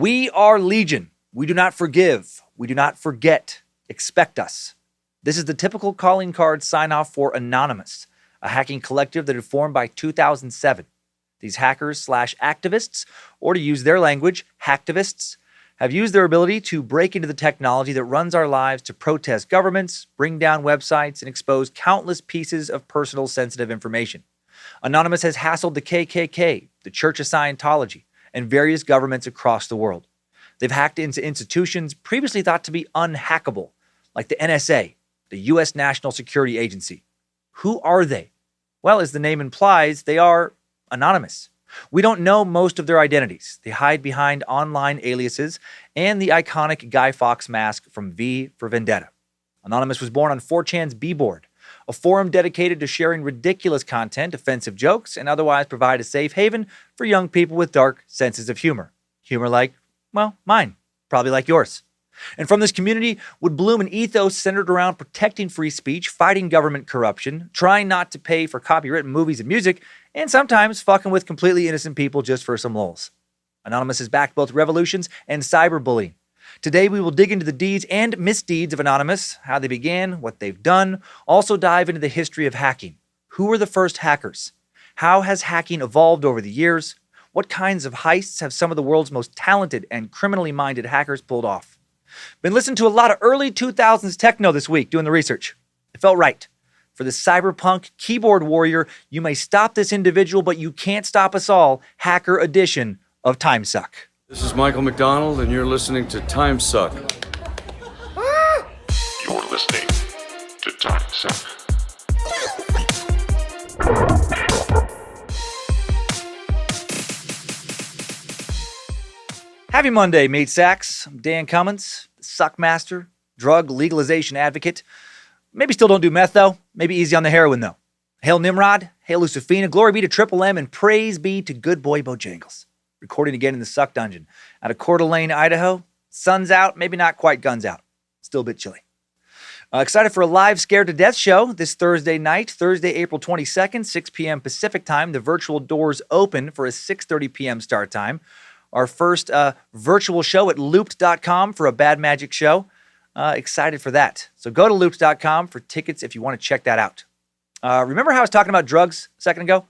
We are Legion. We do not forgive. We do not forget. Expect us. This is the typical calling card sign-off for Anonymous, a hacking collective that had formed by 2007. These hackers/activists, or to use their language, hacktivists, have used their ability to break into the technology that runs our lives to protest governments, bring down websites, and expose countless pieces of personal sensitive information. Anonymous has hassled the KKK, the Church of Scientology, and various governments across the world. They've hacked into institutions previously thought to be unhackable, like the NSA, the U.S. National Security Agency. Who are they? Well, as the name implies, they are anonymous. We don't know most of their identities. They hide behind online aliases and the iconic Guy Fawkes mask from V for Vendetta. Anonymous was born on 4chan's B-Board, a forum dedicated to sharing ridiculous content, offensive jokes, and otherwise provide a safe haven for young people with dark senses of humor. Humor like, well, mine, probably like yours. And from this community would bloom an ethos centered around protecting free speech, fighting government corruption, trying not to pay for copywritten movies and music, and sometimes fucking with completely innocent people just for some lulz. Anonymous has backed both revolutions and cyberbullying. Today, we will dig into the deeds and misdeeds of Anonymous, how they began, what they've done, also dive into the history of hacking. Who were the first hackers? How has hacking evolved over the years? What kinds of heists have some of the world's most talented and criminally minded hackers pulled off? Been listening to a lot of early 2000s techno this week doing the research. It felt right. For the cyberpunk keyboard warrior, you may stop this individual, but you can't stop us all, hacker edition of Timesuck. This is Michael McDonald, and you're listening to Timesuck. You're listening to Timesuck. Happy Monday, Meat Sacks. I'm Dan Cummins, suck master, drug legalization advocate. Maybe still don't do meth, though. Maybe easy on the heroin, though. Hail Nimrod, hail Lucifina, glory be to Triple M, and praise be to good boy Bojangles. Recording again in the Suck Dungeon out of Coeur d'Alene, Idaho. Sun's out, maybe not quite guns out. Still a bit chilly. Excited for a live Scared to Death show this Thursday night, Thursday, April 22nd, 6 p.m. Pacific time. The virtual doors open for a 6:30 p.m. start time. Our first virtual show at looped.com for a Bad Magic show. Excited for that. So go to looped.com for tickets if you want to check that out. Remember how I was talking about drugs a second ago?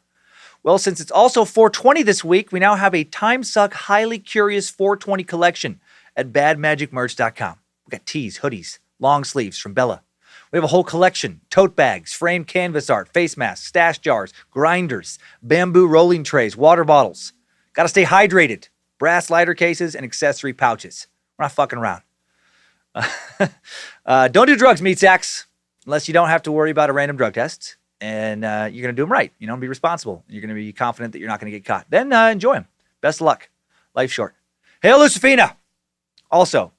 Well, since it's also 420 this week, we now have a Timesuck Highly Curious 420 collection at badmagicmerch.com. We got tees, hoodies, long sleeves from Bella. We have a whole collection, tote bags, framed canvas art, face masks, stash jars, grinders, bamboo rolling trays, water bottles. Got to stay hydrated. Brass lighter cases and accessory pouches. We're not fucking around. Don't do drugs, meat sacks, unless you don't have to worry about a random drug test. And you're going to do them right. You know, be responsible. You're going to be confident that you're not going to get caught. Then enjoy them. Best of luck. Life's short. Hail Lucifina! Also,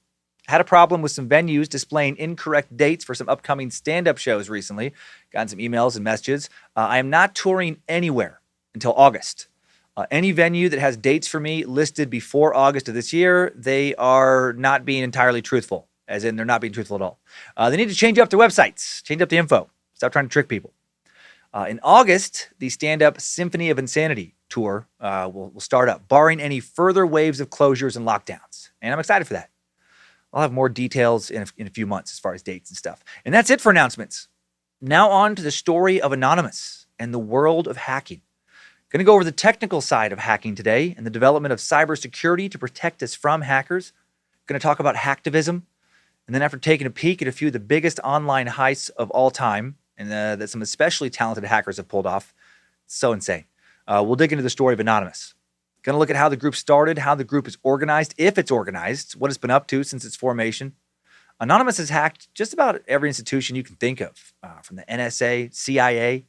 had a problem with some venues displaying incorrect dates for some upcoming stand-up shows recently. Gotten some emails and messages. I am not touring anywhere until August. Any venue that has dates for me listed before August of this year, they are not being entirely truthful, as in they're not being truthful at all. They need to change up their websites, change up the info, stop trying to trick people. In August, the stand-up Symphony of Insanity tour will start up, barring any further waves of closures and lockdowns. And I'm excited for that. I'll have more details in a few months as far as dates and stuff. And that's it for announcements. Now on to the story of Anonymous and the world of hacking. Going to go over the technical side of hacking today and the development of cybersecurity to protect us from hackers. Going to talk about hacktivism. And then after taking a peek at a few of the biggest online heists of all time, and that some especially talented hackers have pulled off, it's so insane. We'll dig into the story of Anonymous. Going to look at how the group started, how the group is organized, if it's organized, what it's been up to since its formation. Anonymous has hacked just about every institution you can think of, from the NSA, CIA,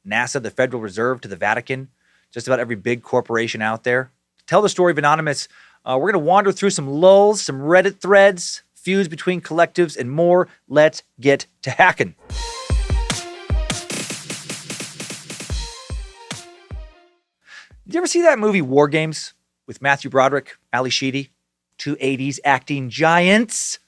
NASA, the Federal Reserve, to the Vatican. Just about every big corporation out there. To tell the story of Anonymous, we're going to wander through some lulls, some Reddit threads, feuds between collectives, and more. Let's get to hacking. Did you ever see that movie War Games with Matthew Broderick, Ali Sheedy? Two 80s acting giants.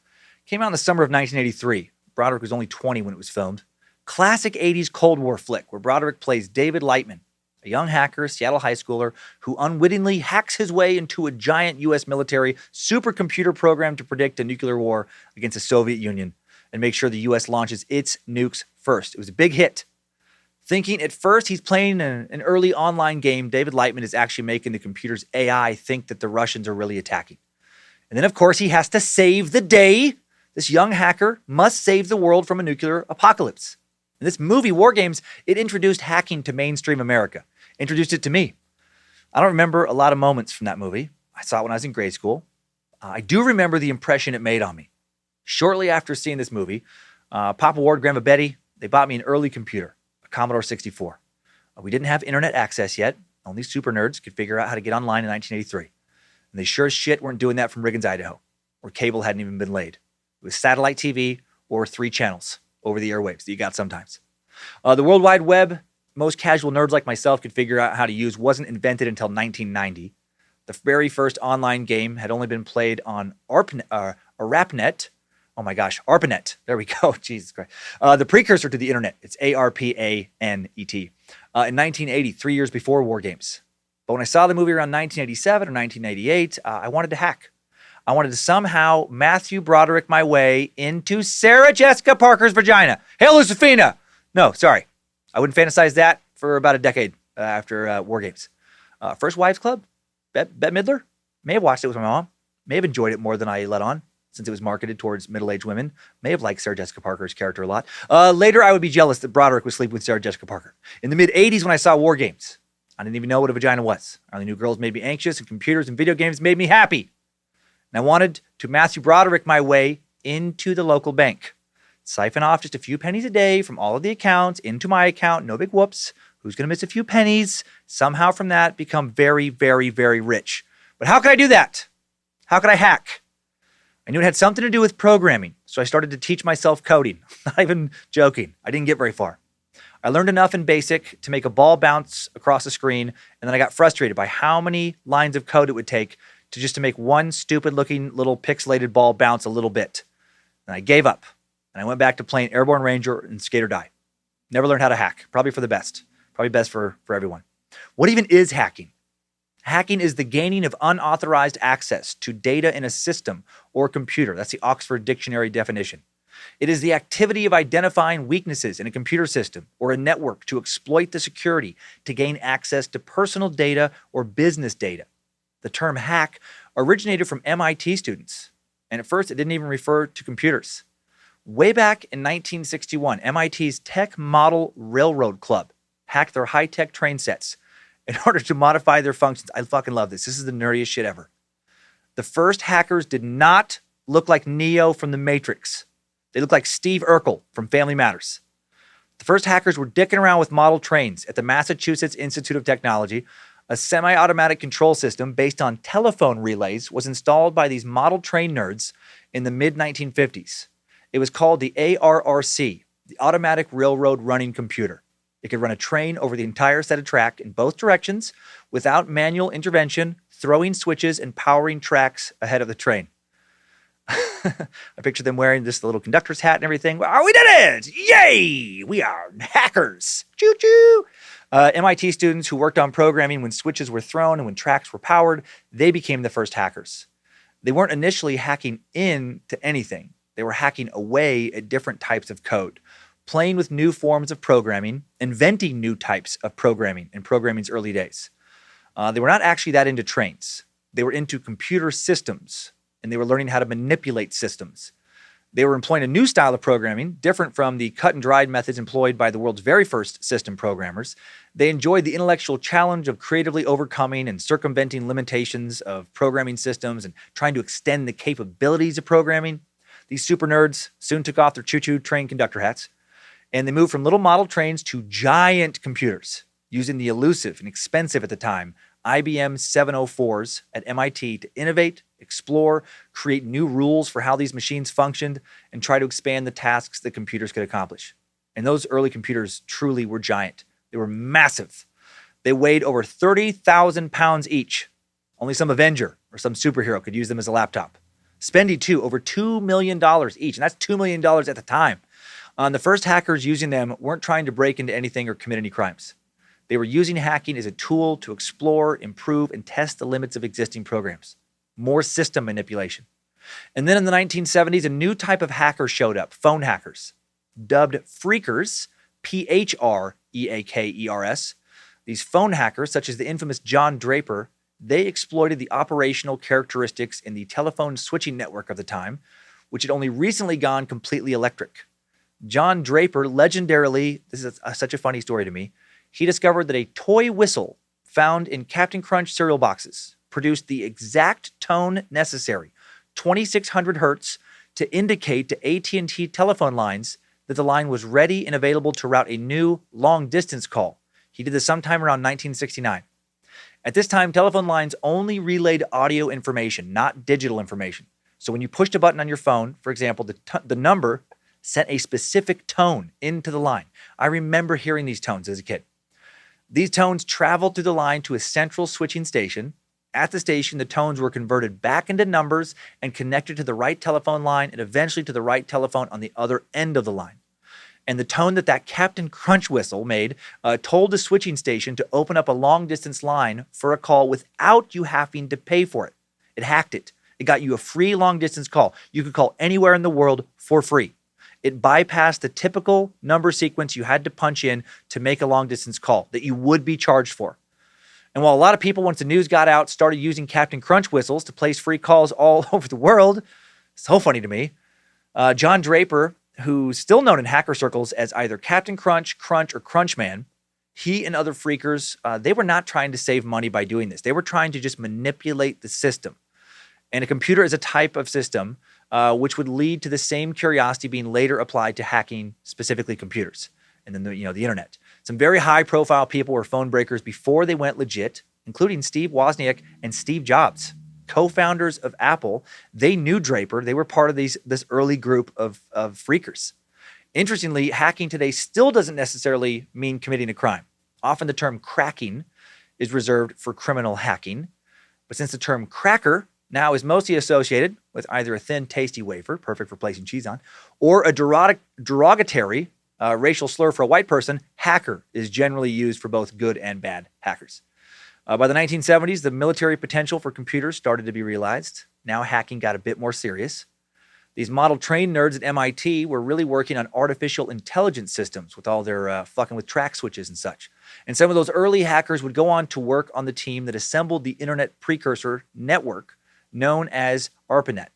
Came out in the summer of 1983. Broderick was only 20 when it was filmed. Classic 80s Cold War flick where Broderick plays David Lightman, a young hacker, Seattle high schooler, who unwittingly hacks his way into a giant U.S. military supercomputer program to predict a nuclear war against the Soviet Union and make sure the U.S. launches its nukes first. It was a big hit. Thinking at first he's playing an early online game, David Lightman is actually making the computer's AI think that the Russians are really attacking. And then, of course, he has to save the day. This young hacker must save the world from a nuclear apocalypse. In this movie, War Games, it introduced hacking to mainstream America. Introduced it to me. I don't remember a lot of moments from that movie. I saw it when I was in grade school. I do remember the impression it made on me. Shortly after seeing this movie, Papa Ward, Grandma Betty, they bought me an early computer, a Commodore 64. We didn't have internet access yet. Only super nerds could figure out how to get online in 1983. And they sure as shit weren't doing that from Riggins, Idaho, where cable hadn't even been laid. It was satellite TV or 3 channels over the airwaves that you got sometimes. The World Wide Web, most casual nerds like myself could figure out how to use, wasn't invented until 1990. The very first online game had only been played on ARPANET. Oh my gosh, ARPANET. There we go. Jesus Christ. The precursor to the internet. It's ARPANET. In 1980, 3 years before War Games. But when I saw the movie around 1987 or 1988, I wanted to hack. I wanted to somehow Matthew Broderick my way into Sarah Jessica Parker's vagina. Hail Lucifina! No, sorry. I wouldn't fantasize that for about a decade after War Games. First Wives Club? Bette Midler? May have watched it with my mom. May have enjoyed it more than I let on, since it was marketed towards middle-aged women. May have liked Sarah Jessica Parker's character a lot. Later, I would be jealous that Broderick was sleeping with Sarah Jessica Parker. In the mid-'80s, when I saw War Games, I didn't even know what a vagina was. I only knew girls made me anxious, and computers and video games made me happy. And I wanted to Matthew Broderick my way into the local bank. Siphon off just a few pennies a day from all of the accounts into my account. No big whoops. Who's going to miss a few pennies? Somehow from that become very, very, very rich. But how could I do that? How could I hack? I knew it had something to do with programming, so I started to teach myself coding. Not even joking. I didn't get very far. I learned enough in BASIC to make a ball bounce across the screen, and then I got frustrated by how many lines of code it would take to make one stupid-looking little pixelated ball bounce a little bit. And I gave up, and I went back to playing Airborne Ranger and Skate or Die. Never learned how to hack. Probably for the best. Probably best for everyone. What even is hacking? Hacking is the gaining of unauthorized access to data in a system or computer. That's the Oxford Dictionary definition. It is the activity of identifying weaknesses in a computer system or a network to exploit the security to gain access to personal data or business data. The term hack originated from MIT students, and at first it didn't even refer to computers. Way back in 1961, MIT's Tech Model Railroad Club hacked their high-tech train sets in order to modify their functions. I fucking love this. This is the nerdiest shit ever. The first hackers did not look like Neo from The Matrix. They looked like Steve Urkel from Family Matters. The first hackers were dicking around with model trains at the Massachusetts Institute of Technology. A semi-automatic control system based on telephone relays was installed by these model train nerds in the mid-1950s. It was called the ARRC, the Automatic Railroad Running Computer. It could run a train over the entire set of track in both directions without manual intervention, throwing switches, and powering tracks ahead of the train. I picture them wearing this little conductor's hat and everything. Oh, we did it! Yay! We are hackers! Choo-choo! MIT students who worked on programming when switches were thrown and when tracks were powered, they became the first hackers. They weren't initially hacking into anything. They were hacking away at different types of code, playing with new forms of programming, inventing new types of programming in programming's early days. They were not actually that into trains. They were into computer systems, and they were learning how to manipulate systems. They were employing a new style of programming, different from the cut-and-dried methods employed by the world's very first system programmers. They enjoyed the intellectual challenge of creatively overcoming and circumventing limitations of programming systems and trying to extend the capabilities of programming. These super nerds soon took off their choo-choo train conductor hats, and they moved from little model trains to giant computers, using the elusive and expensive at the time IBM 704s at MIT to innovate, explore, create new rules for how these machines functioned, and try to expand the tasks that computers could accomplish. And those early computers truly were giant. They were massive. They weighed over 30,000 pounds each. Only some Avenger or some superhero could use them as a laptop. Spendy, too, over $2 million each, and that's $2 million at the time. The first hackers using them weren't trying to break into anything or commit any crimes. They were using hacking as a tool to explore, improve, and test the limits of existing programs. More system manipulation. And then in the 1970s, a new type of hacker showed up, phone hackers, dubbed phreakers, Phreakers. These phone hackers, such as the infamous John Draper, they exploited the operational characteristics in the telephone switching network of the time, which had only recently gone completely electric. John Draper legendarily, this is such a funny story to me, he discovered that a toy whistle found in Captain Crunch cereal boxes produced the exact tone necessary, 2600 hertz, to indicate to AT&T telephone lines that the line was ready and available to route a new long-distance call. He did this sometime around 1969. At this time, telephone lines only relayed audio information, not digital information. So when you pushed a button on your phone, for example, the number sent a specific tone into the line. I remember hearing these tones as a kid. These tones traveled through the line to a central switching station. At the station, the tones were converted back into numbers and connected to the right telephone line and eventually to the right telephone on the other end of the line. And the tone that Captain Crunch whistle made told the switching station to open up a long-distance line for a call without you having to pay for it. It hacked it. It got you a free long-distance call. You could call anywhere in the world for free. It bypassed the typical number sequence you had to punch in to make a long-distance call that you would be charged for. And while a lot of people, once the news got out, started using Captain Crunch whistles to place free calls all over the world, so funny to me, John Draper, who's still known in hacker circles as either Captain Crunch, Crunch, or Crunchman, he and other phreakers, they were not trying to save money by doing this. They were trying to just manipulate the system. And a computer is a type of system which would lead to the same curiosity being later applied to hacking specifically computers and then the internet. Some very high-profile people were phone breakers before they went legit, including Steve Wozniak and Steve Jobs, co-founders of Apple. They knew Draper. They were part of this early group of phreakers. Interestingly, hacking today still doesn't necessarily mean committing a crime. Often the term cracking is reserved for criminal hacking. But since the term cracker now is mostly associated with either a thin, tasty wafer, perfect for placing cheese on, or a derogatory racial slur for a white person, hacker is generally used for both good and bad hackers. By the 1970s, the military potential for computers started to be realized. Now hacking got a bit more serious. These model-trained nerds at MIT were really working on artificial intelligence systems with all their fucking with track switches and such. And some of those early hackers would go on to work on the team that assembled the internet precursor network known as ARPANET.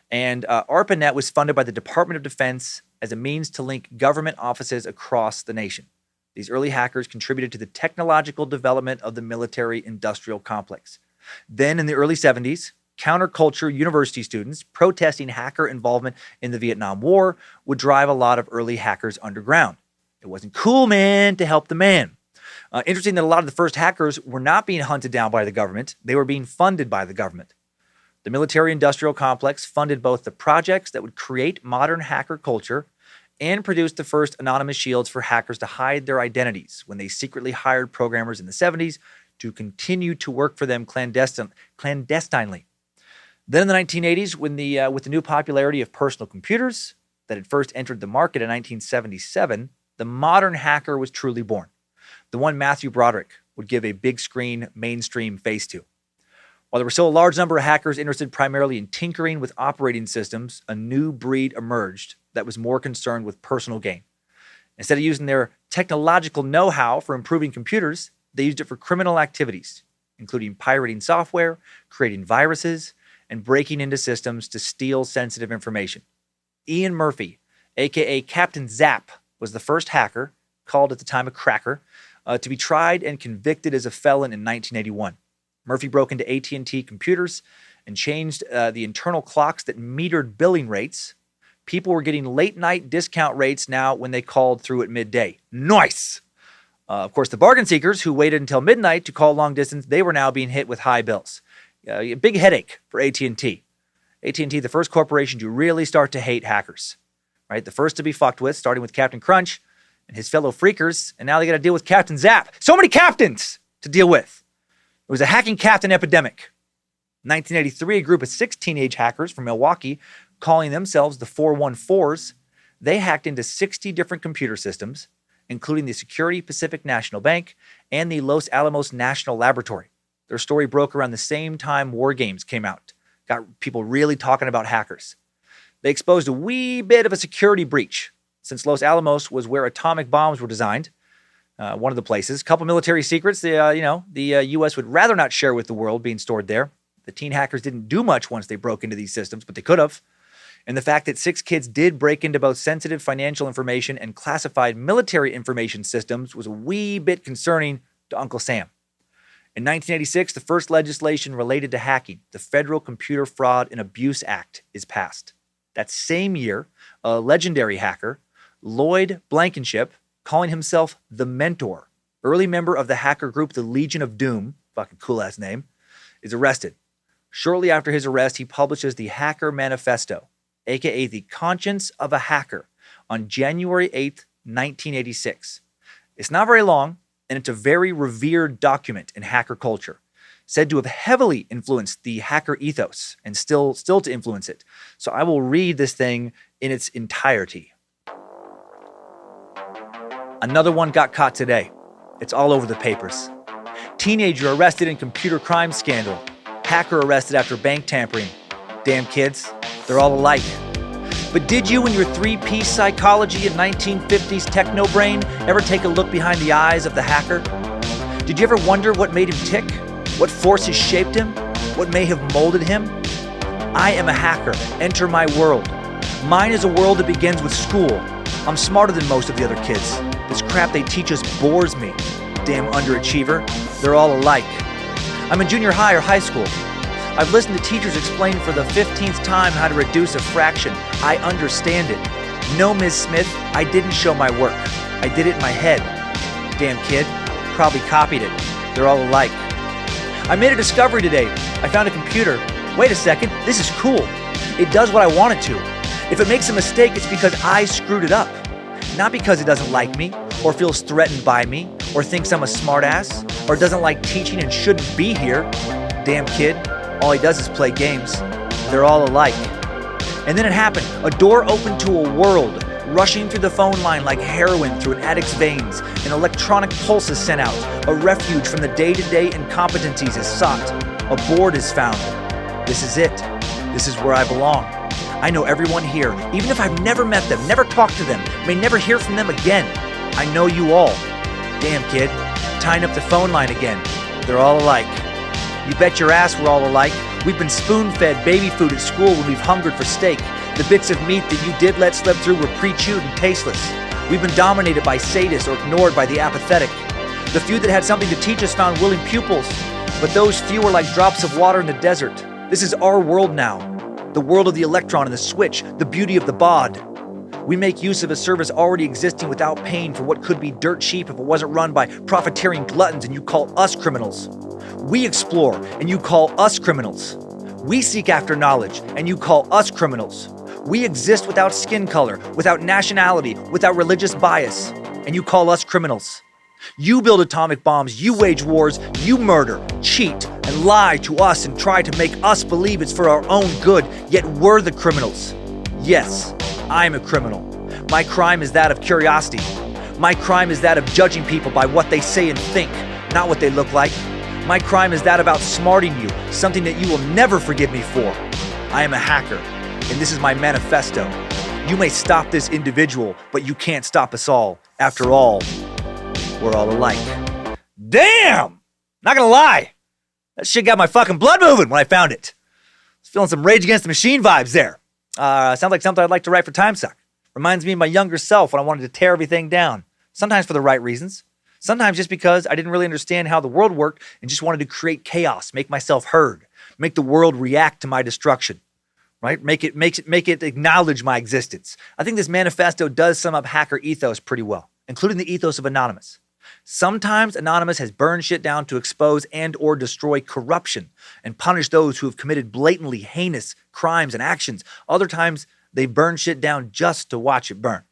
And ARPANET was funded by the Department of Defense as a means to link government offices across the nation. These early hackers contributed to the technological development of the military-industrial complex. Then in the early 70s, counterculture university students protesting hacker involvement in the Vietnam War would drive a lot of early hackers underground. It wasn't cool, man, to help the man. Interesting that a lot of the first hackers were not being hunted down by the government. They were being funded by the government. The military-industrial complex funded both the projects that would create modern hacker culture and produced the first anonymous shields for hackers to hide their identities when they secretly hired programmers in the 70s to continue to work for them clandestinely. Then in the 1980s, when with the new popularity of personal computers that had first entered the market in 1977, the modern hacker was truly born. The one Matthew Broderick would give a big screen mainstream face to. While there were still a large number of hackers interested primarily in tinkering with operating systems, a new breed emerged that was more concerned with personal gain. Instead of using their technological know-how for improving computers, they used it for criminal activities, including pirating software, creating viruses, and breaking into systems to steal sensitive information. Ian Murphy, aka Captain Zap, was the first hacker, called at the time a cracker, to be tried and convicted as a felon in 1981. Murphy broke into AT&T computers and changed the internal clocks that metered billing rates. People were getting late-night discount rates now when they called through at midday. Nice! Of course, the bargain seekers who waited until midnight to call long distance, they were now being hit with high bills. A big headache for AT&T. AT&T, the first corporation to really start to hate hackers. Right? The first to be fucked with, starting with Captain Crunch and his fellow phreakers, and now they got to deal with Captain Zap. So many captains to deal with. It was a hacking captain epidemic. In 1983, a group of 6 teenage hackers from Milwaukee, calling themselves the 414s, they hacked into 60 different computer systems, including the Security Pacific National Bank and the Los Alamos National Laboratory. Their story broke around the same time War Games came out. Got people really talking about hackers. They exposed a wee bit of a security breach, since Los Alamos was where atomic bombs were designed, one of the places. A couple military secrets the U.S. would rather not share with the world being stored there. The teen hackers didn't do much once they broke into these systems, but they could have. And the fact that 6 kids did break into both sensitive financial information and classified military information systems was a wee bit concerning to Uncle Sam. In 1986, the first legislation related to hacking, the Federal Computer Fraud and Abuse Act, is passed. That same year, a legendary hacker, Lloyd Blankenship, calling himself the Mentor, early member of the hacker group the Legion of Doom, fucking cool-ass name, is arrested. Shortly after his arrest, he publishes the Hacker Manifesto, aka the Conscience of a Hacker, on January 8th, 1986. It's not very long, and it's a very revered document in hacker culture, said to have heavily influenced the hacker ethos and still to influence it. So I will read this thing in its entirety. Another one got caught today. It's all over the papers. Teenager arrested in computer crime scandal. Hacker arrested after bank tampering. Damn kids, they're all alike. But did you in your 3-piece psychology and 1950s techno brain ever take a look behind the eyes of the hacker? Did you ever wonder what made him tick? What forces shaped him? What may have molded him? I am a hacker. Enter my world. Mine is a world that begins with school. I'm smarter than most of the other kids. This crap they teach us bores me. Damn underachiever. They're all alike. I'm in junior high or high school. I've listened to teachers explain for the 15th time how to reduce a fraction. I understand it. No, Ms. Smith, I didn't show my work. I did it in my head. Damn kid. Probably copied it. They're all alike. I made a discovery today. I found a computer. Wait a second, this is cool. It does what I want it to. If it makes a mistake, it's because I screwed it up. Not because it doesn't like me, or feels threatened by me, or thinks I'm a smartass, or doesn't like teaching and shouldn't be here. Damn kid. All he does is play games. They're all alike. And then it happened. A door opened to a world, rushing through the phone line like heroin through an addict's veins. An electronic pulse is sent out. A refuge from the day-to-day incompetencies is sought. A board is found. This is it. This is where I belong. I know everyone here, even if I've never met them, never talked to them, may never hear from them again. I know you all. Damn kid, tying up the phone line again. They're all alike. You bet your ass we're all alike. We've been spoon-fed baby food at school when we've hungered for steak. The bits of meat that you did let slip through were pre-chewed and tasteless. We've been dominated by sadists or ignored by the apathetic. The few that had something to teach us found willing pupils, but those few were like drops of water in the desert. This is our world now. The world of the electron and the switch, the beauty of the baud. We make use of a service already existing without paying for what could be dirt cheap if it wasn't run by profiteering gluttons and you call us criminals. We explore and you call us criminals. We seek after knowledge and you call us criminals. We exist without skin color, without nationality, without religious bias, and you call us criminals. You build atomic bombs, you wage wars, you murder, cheat, and lie to us and try to make us believe it's for our own good, yet we're the criminals. Yes, I'm a criminal. My crime is that of curiosity. My crime is that of judging people by what they say and think, not what they look like. My crime is that of outsmarting you, something that you will never forgive me for. I am a hacker, and this is my manifesto. You may stop this individual, but you can't stop us all. After all, we're all alike. Damn! Not gonna lie, that shit got my fucking blood moving when I found it. I was feeling some Rage Against the Machine vibes there. Sounds like something I'd like to write for Timesuck. Reminds me of my younger self when I wanted to tear everything down. Sometimes for the right reasons. Sometimes just because I didn't really understand how the world worked and just wanted to create chaos, make myself heard, make the world react to my destruction, right? Make it acknowledge my existence. I think this manifesto does sum up hacker ethos pretty well, including the ethos of Anonymous. Sometimes Anonymous has burned shit down to expose and or destroy corruption and punish those who have committed blatantly heinous crimes and actions. Other times they burn shit down just to watch it burn.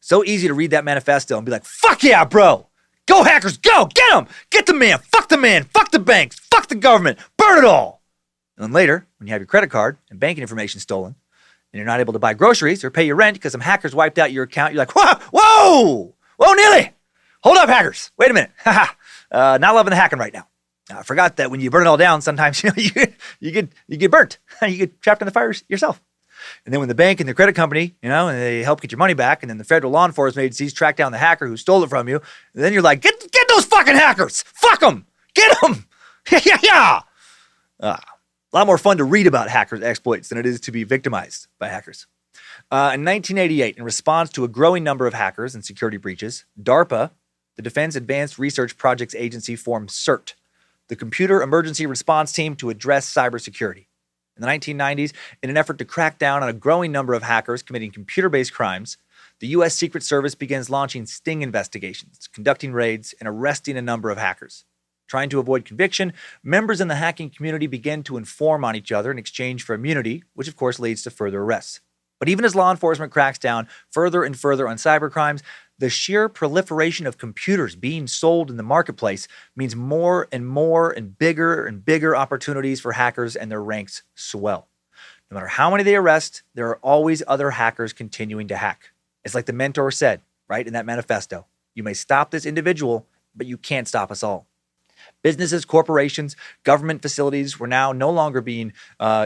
So easy to read that manifesto and be like, fuck yeah, bro. Go hackers, go, get them, get the man, fuck the banks, fuck the government, burn it all. And then later, when you have your credit card and banking information stolen, and you're not able to buy groceries or pay your rent because some hackers wiped out your account, you're like, whoa, Neely, Hold up, hackers. Wait a minute. Not loving the hacking right now. I forgot that when you burn it all down, sometimes you get burnt. You get trapped in the fires yourself. And then when the bank and the credit company, and they help get your money back, and then the federal law enforcement agencies track down the hacker who stole it from you, and then you're like, get those fucking hackers. Fuck them. Get them. Yeah. A lot more fun to read about hackers' exploits than it is to be victimized by hackers. In 1988, in response to a growing number of hackers and security breaches, DARPA, the Defense Advanced Research Projects Agency, formed CERT, the Computer Emergency Response Team to address cybersecurity. In the 1990s, in an effort to crack down on a growing number of hackers committing computer-based crimes, the U.S. Secret Service begins launching sting investigations, conducting raids, and arresting a number of hackers. Trying to avoid conviction, members in the hacking community begin to inform on each other in exchange for immunity, which of course leads to further arrests. But even as law enforcement cracks down further and further on cybercrimes, the sheer proliferation of computers being sold in the marketplace means more and more and bigger opportunities for hackers, and their ranks swell. No matter how many they arrest, there are always other hackers continuing to hack. It's like the mentor said, right, in that manifesto. You may stop this individual, but you can't stop us all. Businesses, corporations, government facilities were now no longer being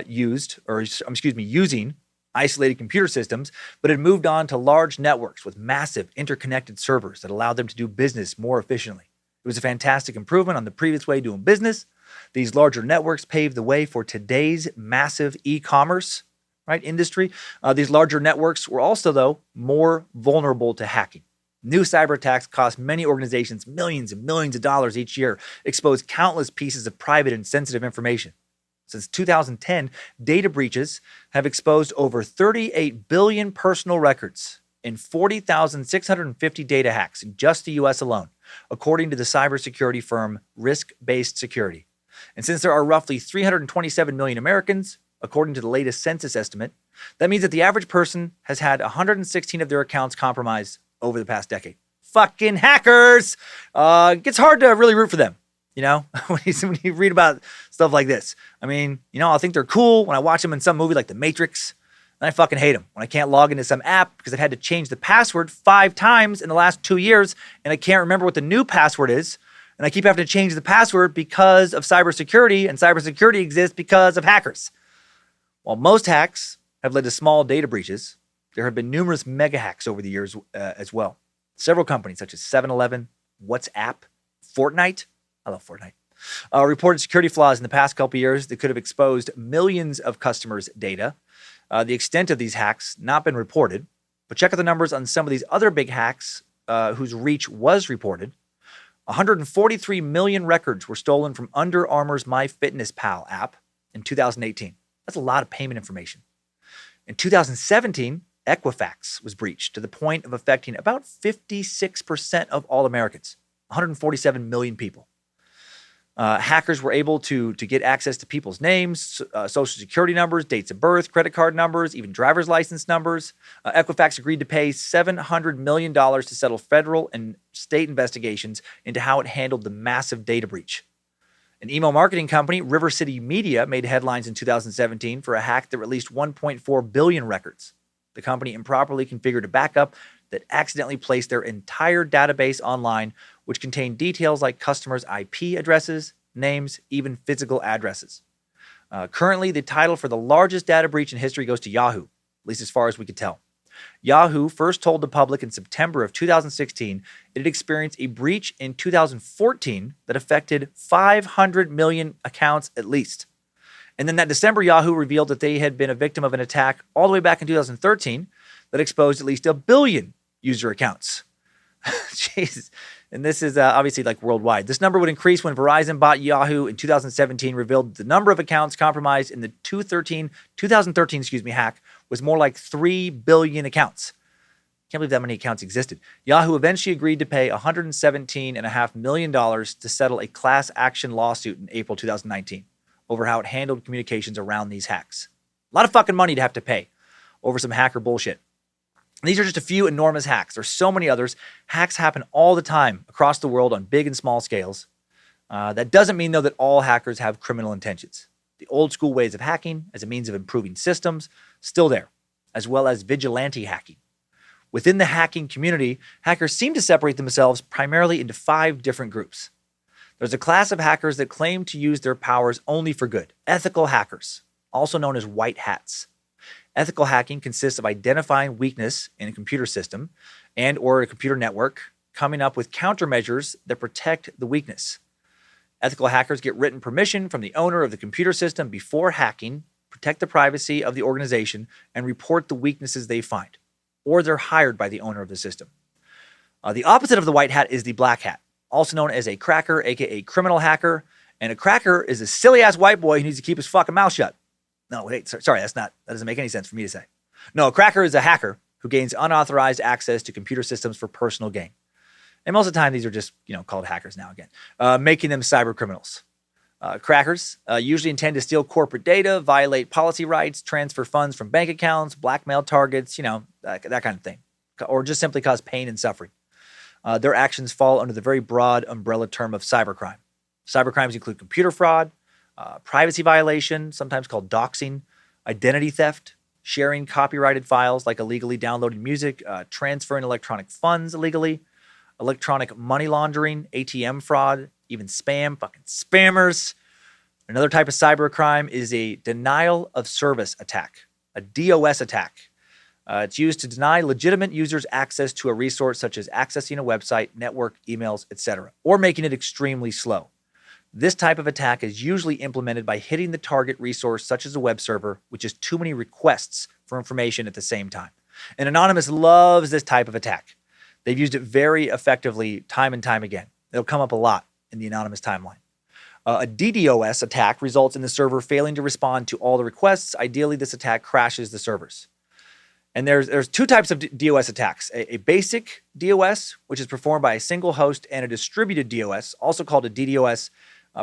using isolated computer systems, but had moved on to large networks with massive interconnected servers that allowed them to do business more efficiently. It was a fantastic improvement on the previous way of doing business. These larger networks paved the way for today's massive e-commerce, industry. These larger networks were also, though, more vulnerable to hacking. New cyber attacks cost many organizations millions and millions of dollars each year, expose countless pieces of private and sensitive information. Since 2010, data breaches have exposed over 38 billion personal records and 40,650 data hacks in just the U.S. alone, according to the cybersecurity firm Risk-Based Security. And since there are roughly 327 million Americans, according to the latest census estimate, that means that the average person has had 116 of their accounts compromised over the past decade. Fucking hackers! It gets hard to really root for them, when you read about stuff like this. I mean, I think they're cool when I watch them in some movie like The Matrix, and I fucking hate them when I can't log into some app because I've had to change the password 5 times in the last 2 years, and I can't remember what the new password is, and I keep having to change the password because of cybersecurity, and cybersecurity exists because of hackers. While most hacks have led to small data breaches, there have been numerous mega hacks over the years as well. Several companies such as 7-Eleven, WhatsApp, Fortnite, I love Fortnite, reported security flaws in the past couple of years that could have exposed millions of customers' data. The extent of these hacks not been reported, but check out the numbers on some of these other big hacks whose reach was reported. 143 million records were stolen from Under Armour's MyFitnessPal app in 2018. That's a lot of payment information. In 2017, Equifax was breached to the point of affecting about 56% of all Americans, 147 million people. Hackers were able to get access to people's names, social security numbers, dates of birth, credit card numbers, even driver's license numbers. Equifax agreed to pay $700 million to settle federal and state investigations into how it handled the massive data breach. An email marketing company, River City Media, made headlines in 2017 for a hack that released 1.4 billion records. The company improperly configured a backup that accidentally placed their entire database online, which contained details like customers' IP addresses, names, even physical addresses. Currently, the title for the largest data breach in history goes to Yahoo, at least as far as we could tell. Yahoo first told the public in September of 2016 it had experienced a breach in 2014 that affected 500 million accounts at least. And then that December, Yahoo revealed that they had been a victim of an attack all the way back in 2013 that exposed at least 1 billion user accounts. Jeez. And this is obviously like worldwide. This number would increase when Verizon bought Yahoo in 2017, revealed the number of accounts compromised in the 2013 hack was more like 3 billion accounts. Can't believe that many accounts existed. Yahoo eventually agreed to pay $117.5 million to settle a class action lawsuit in April 2019 over how it handled communications around these hacks. A lot of fucking money to have to pay over some hacker bullshit. And these are just a few enormous hacks. There's so many others. Hacks happen all the time across the world on big and small scales. That doesn't mean, though, that all hackers have criminal intentions. The old school ways of hacking as a means of improving systems, still there, as well as vigilante hacking, Within the hacking community, hackers seem to separate themselves primarily into 5 different groups. There's a class of hackers that claim to use their powers only for good, ethical hackers, also known as white hats. Ethical hacking consists of identifying weakness in a computer system and or a computer network, coming up with countermeasures that protect the weakness. Ethical hackers get written permission from the owner of the computer system before hacking, protect the privacy of the organization, and report the weaknesses they find. Or they're hired by the owner of the system. The opposite of the white hat is the black hat, also known as a cracker, aka criminal hacker. And a cracker is a silly-ass white boy who needs to keep his fucking mouth shut. No, wait, sorry, that doesn't make any sense for me to say. No, a cracker is a hacker who gains unauthorized access to computer systems for personal gain. And most of the time, these are just, called hackers now again, making them cyber criminals. Crackers usually intend to steal corporate data, violate policy rights, transfer funds from bank accounts, blackmail targets, that kind of thing, or just simply cause pain and suffering. Their actions fall under the very broad umbrella term of cybercrime. Cybercrimes include computer fraud, privacy violation, sometimes called doxing, identity theft, sharing copyrighted files like illegally downloading music, transferring electronic funds illegally, electronic money laundering, ATM fraud, even spam, fucking spammers. Another type of cybercrime is a denial of service attack, a DOS attack. It's used to deny legitimate users access to a resource such as accessing a website, network, emails, etc., or making it extremely slow. This type of attack is usually implemented by hitting the target resource such as a web server, which is too many requests for information at the same time. And Anonymous loves this type of attack. They've used it very effectively time and time again. It'll come up a lot in the Anonymous timeline. A DDoS attack results in the server failing to respond to all the requests. Ideally, this attack crashes the servers. And there's 2 types of DOS attacks. A basic DOS, which is performed by a single host, and a distributed DOS, also called a DDoS,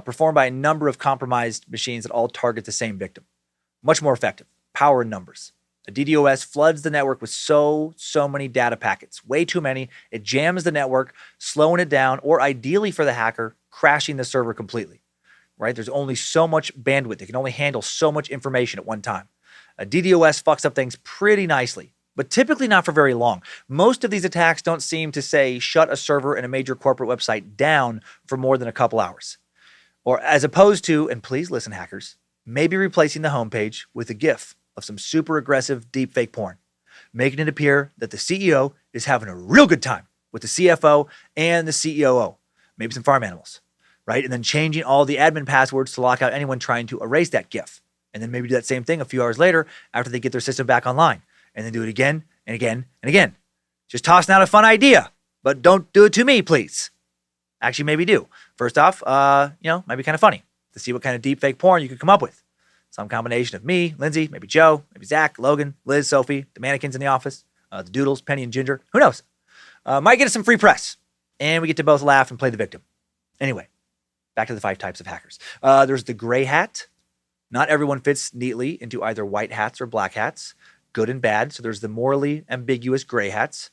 performed by a number of compromised machines that all target the same victim. Much more effective. Power in numbers. A DDoS floods the network with so many data packets, way too many. It jams the network, slowing it down, or ideally for the hacker, crashing the server completely. Right? There's only so much bandwidth. It can only handle so much information at one time. A DDoS fucks up things pretty nicely, but typically not for very long. Most of these attacks don't seem to say shut a server in a major corporate website down for more than a couple hours. Or as opposed to, and please listen hackers, maybe replacing the homepage with a GIF of some super aggressive deepfake porn, making it appear that the CEO is having a real good time with the CFO and the COO, maybe some farm animals, right? And then changing all the admin passwords to lock out anyone trying to erase that GIF. And then maybe do that same thing a few hours later after they get their system back online, and then do it again and again and again. Just tossing out a fun idea, but don't do it to me, please. Actually, maybe do. First off, might be kind of funny to see what kind of deepfake porn you could come up with. Some combination of me, Lindsay, maybe Joe, maybe Zach, Logan, Liz, Sophie, the mannequins in the office, the Doodles, Penny and Ginger. Who knows? Might get us some free press, and we get to both laugh and play the victim. Anyway, back to the 5 types of hackers. There's the gray hat. Not everyone fits neatly into either white hats or black hats, good and bad. So there's the morally ambiguous gray hats.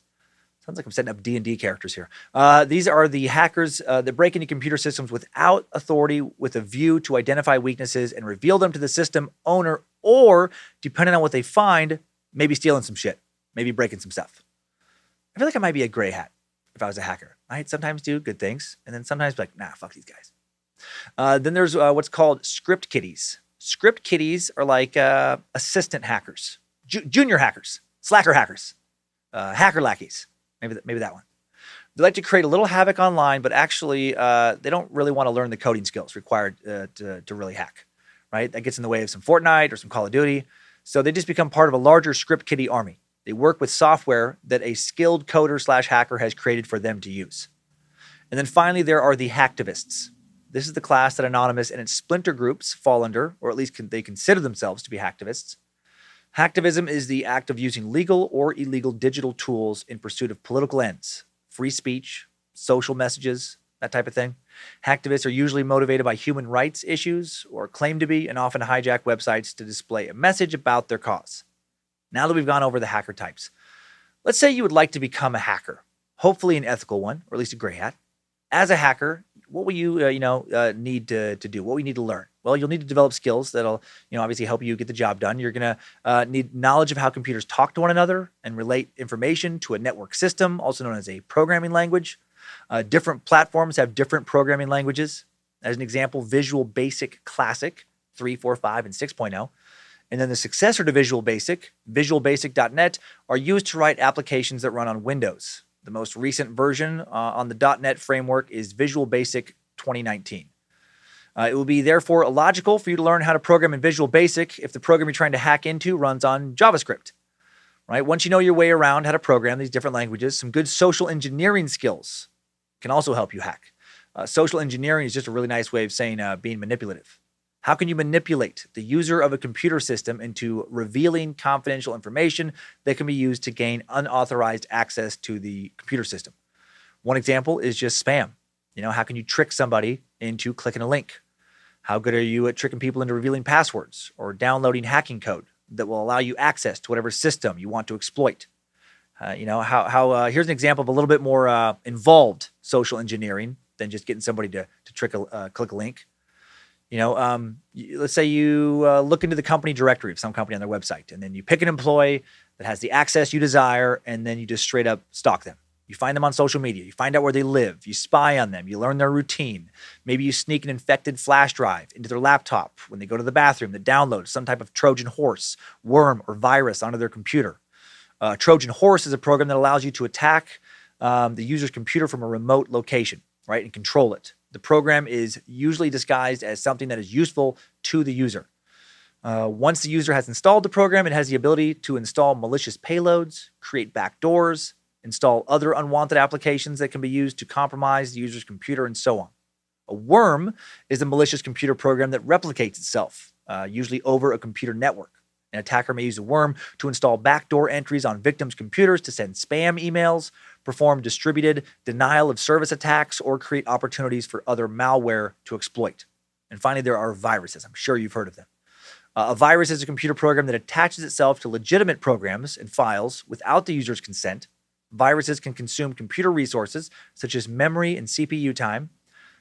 Sounds like I'm setting up D&D characters here. These are the hackers that break into computer systems without authority, with a view to identify weaknesses and reveal them to the system owner, or, depending on what they find, maybe stealing some shit, maybe breaking some stuff. I feel like I might be a gray hat if I was a hacker. I'd sometimes do good things, and then sometimes be like, nah, fuck these guys. Then there's what's called script kiddies. Script kiddies are like assistant hackers, junior hackers, slacker hackers, hacker lackeys. Maybe that one. They like to create a little havoc online, but actually they don't really want to learn the coding skills required to really hack, right? That gets in the way of some Fortnite or some Call of Duty. So they just become part of a larger script kiddie army. They work with software that a skilled coder / hacker has created for them to use. And then finally, there are the hacktivists. This is the class that Anonymous and its splinter groups fall under, or at least they consider themselves to be hacktivists. Hacktivism is the act of using legal or illegal digital tools in pursuit of political ends, free speech, social messages, that type of thing. Hacktivists are usually motivated by human rights issues, or claim to be, and often hijack websites to display a message about their cause. Now that we've gone over the hacker types, let's say you would like to become a hacker, hopefully an ethical one, or at least a gray hat. As a hacker, what will you need to do? What will you need to learn? Well, you'll need to develop skills that'll, obviously help you get the job done. You're going to need knowledge of how computers talk to one another and relate information to a network system, also known as a programming language. Different platforms have different programming languages. As an example, Visual Basic Classic 3, 4, 5, and 6.0. And then the successor to Visual Basic, visualbasic.net, are used to write applications that run on Windows. The most recent version on the .NET framework is Visual Basic 2019. It will be therefore illogical for you to learn how to program in Visual Basic if the program you're trying to hack into runs on JavaScript. Right? Once you know your way around how to program these different languages, some good social engineering skills can also help you hack. Social engineering is just a really nice way of saying being manipulative. How can you manipulate the user of a computer system into revealing confidential information that can be used to gain unauthorized access to the computer system? One example is just spam. How can you trick somebody into clicking a link? How good are you at tricking people into revealing passwords or downloading hacking code that will allow you access to whatever system you want to exploit? Here's an example of a little bit more involved social engineering than just getting somebody to click a link. Let's say you look into the company directory of some company on their website, and then you pick an employee that has the access you desire, and then you just straight up stalk them. You find them on social media. You find out where they live. You spy on them. You learn their routine. Maybe you sneak an infected flash drive into their laptop when they go to the bathroom that downloads some type of Trojan horse, worm, or virus onto their computer. Trojan horse is a program that allows you to attack the user's computer from a remote location, right, and control it. The program is usually disguised as something that is useful to the user. Once the user has installed the program, it has the ability to install malicious payloads, create backdoors, install other unwanted applications that can be used to compromise the user's computer, and so on. A worm is a malicious computer program that replicates itself, usually over a computer network. An attacker may use a worm to install backdoor entries on victims' computers to send spam emails, perform distributed denial of service attacks, or create opportunities for other malware to exploit. And finally, there are viruses. I'm sure you've heard of them. A virus is a computer program that attaches itself to legitimate programs and files without the user's consent. Viruses can consume computer resources, such as memory and CPU time.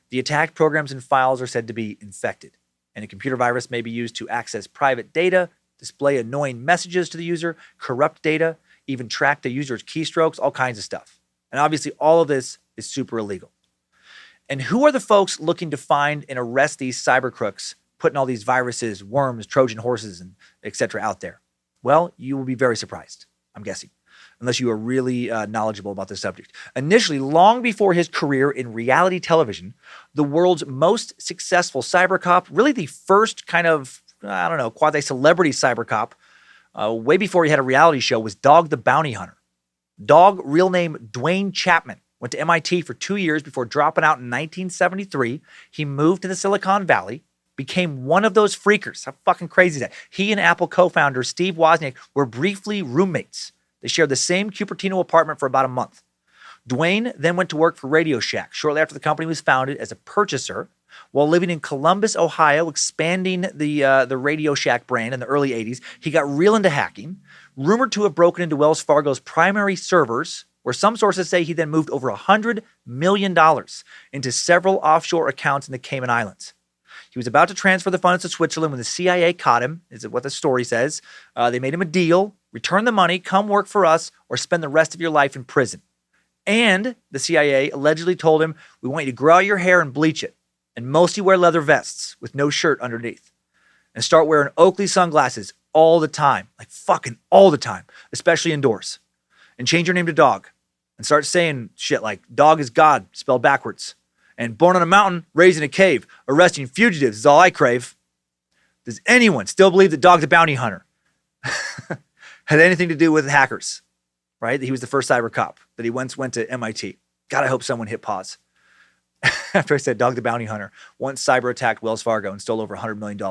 The attacked programs and files are said to be infected. And a computer virus may be used to access private data, display annoying messages to the user, corrupt data, even track the user's keystrokes, all kinds of stuff. And obviously, all of this is super illegal. And who are the folks looking to find and arrest these cyber crooks, putting all these viruses, worms, Trojan horses, and etc. out there? Well, you will be very surprised, I'm guessing, unless you are really knowledgeable about this subject. Initially, long before his career in reality television, the world's most successful cyber cop, really the first kind of, quasi-celebrity cyber cop, way before he had a reality show, was Dog the Bounty Hunter. Dog, real name Dwayne Chapman, went to MIT for 2 years before dropping out in 1973. He moved to the Silicon Valley, became one of those freakers. How fucking crazy is that? He and Apple co-founder Steve Wozniak were briefly roommates. They shared the same Cupertino apartment for about a month. Dwayne then went to work for Radio Shack shortly after the company was founded as a purchaser. While living in Columbus, Ohio, expanding the Radio Shack brand in the early 80s, he got real into hacking, rumored to have broken into Wells Fargo's primary servers, where some sources say he then moved over $100 million into several offshore accounts in the Cayman Islands. He was about to transfer the funds to Switzerland when the CIA caught him, is what the story says. They made him a deal: return the money, come work for us, or spend the rest of your life in prison. And the CIA allegedly told him, we want you to grow out your hair and bleach it, and mostly wear leather vests with no shirt underneath, and start wearing Oakley sunglasses all the time, like fucking all the time, especially indoors. And change your name to Dog, and start saying shit like Dog is God, spelled backwards, and born on a mountain, raised in a cave, arresting fugitives is all I crave. Does anyone still believe that Dog the Bounty Hunter had anything to do with hackers, right? That he was the first cyber cop, that he once went to MIT. God, I hope someone hit pause. After I said Dog the Bounty Hunter once cyber attacked Wells Fargo and stole over $100 million.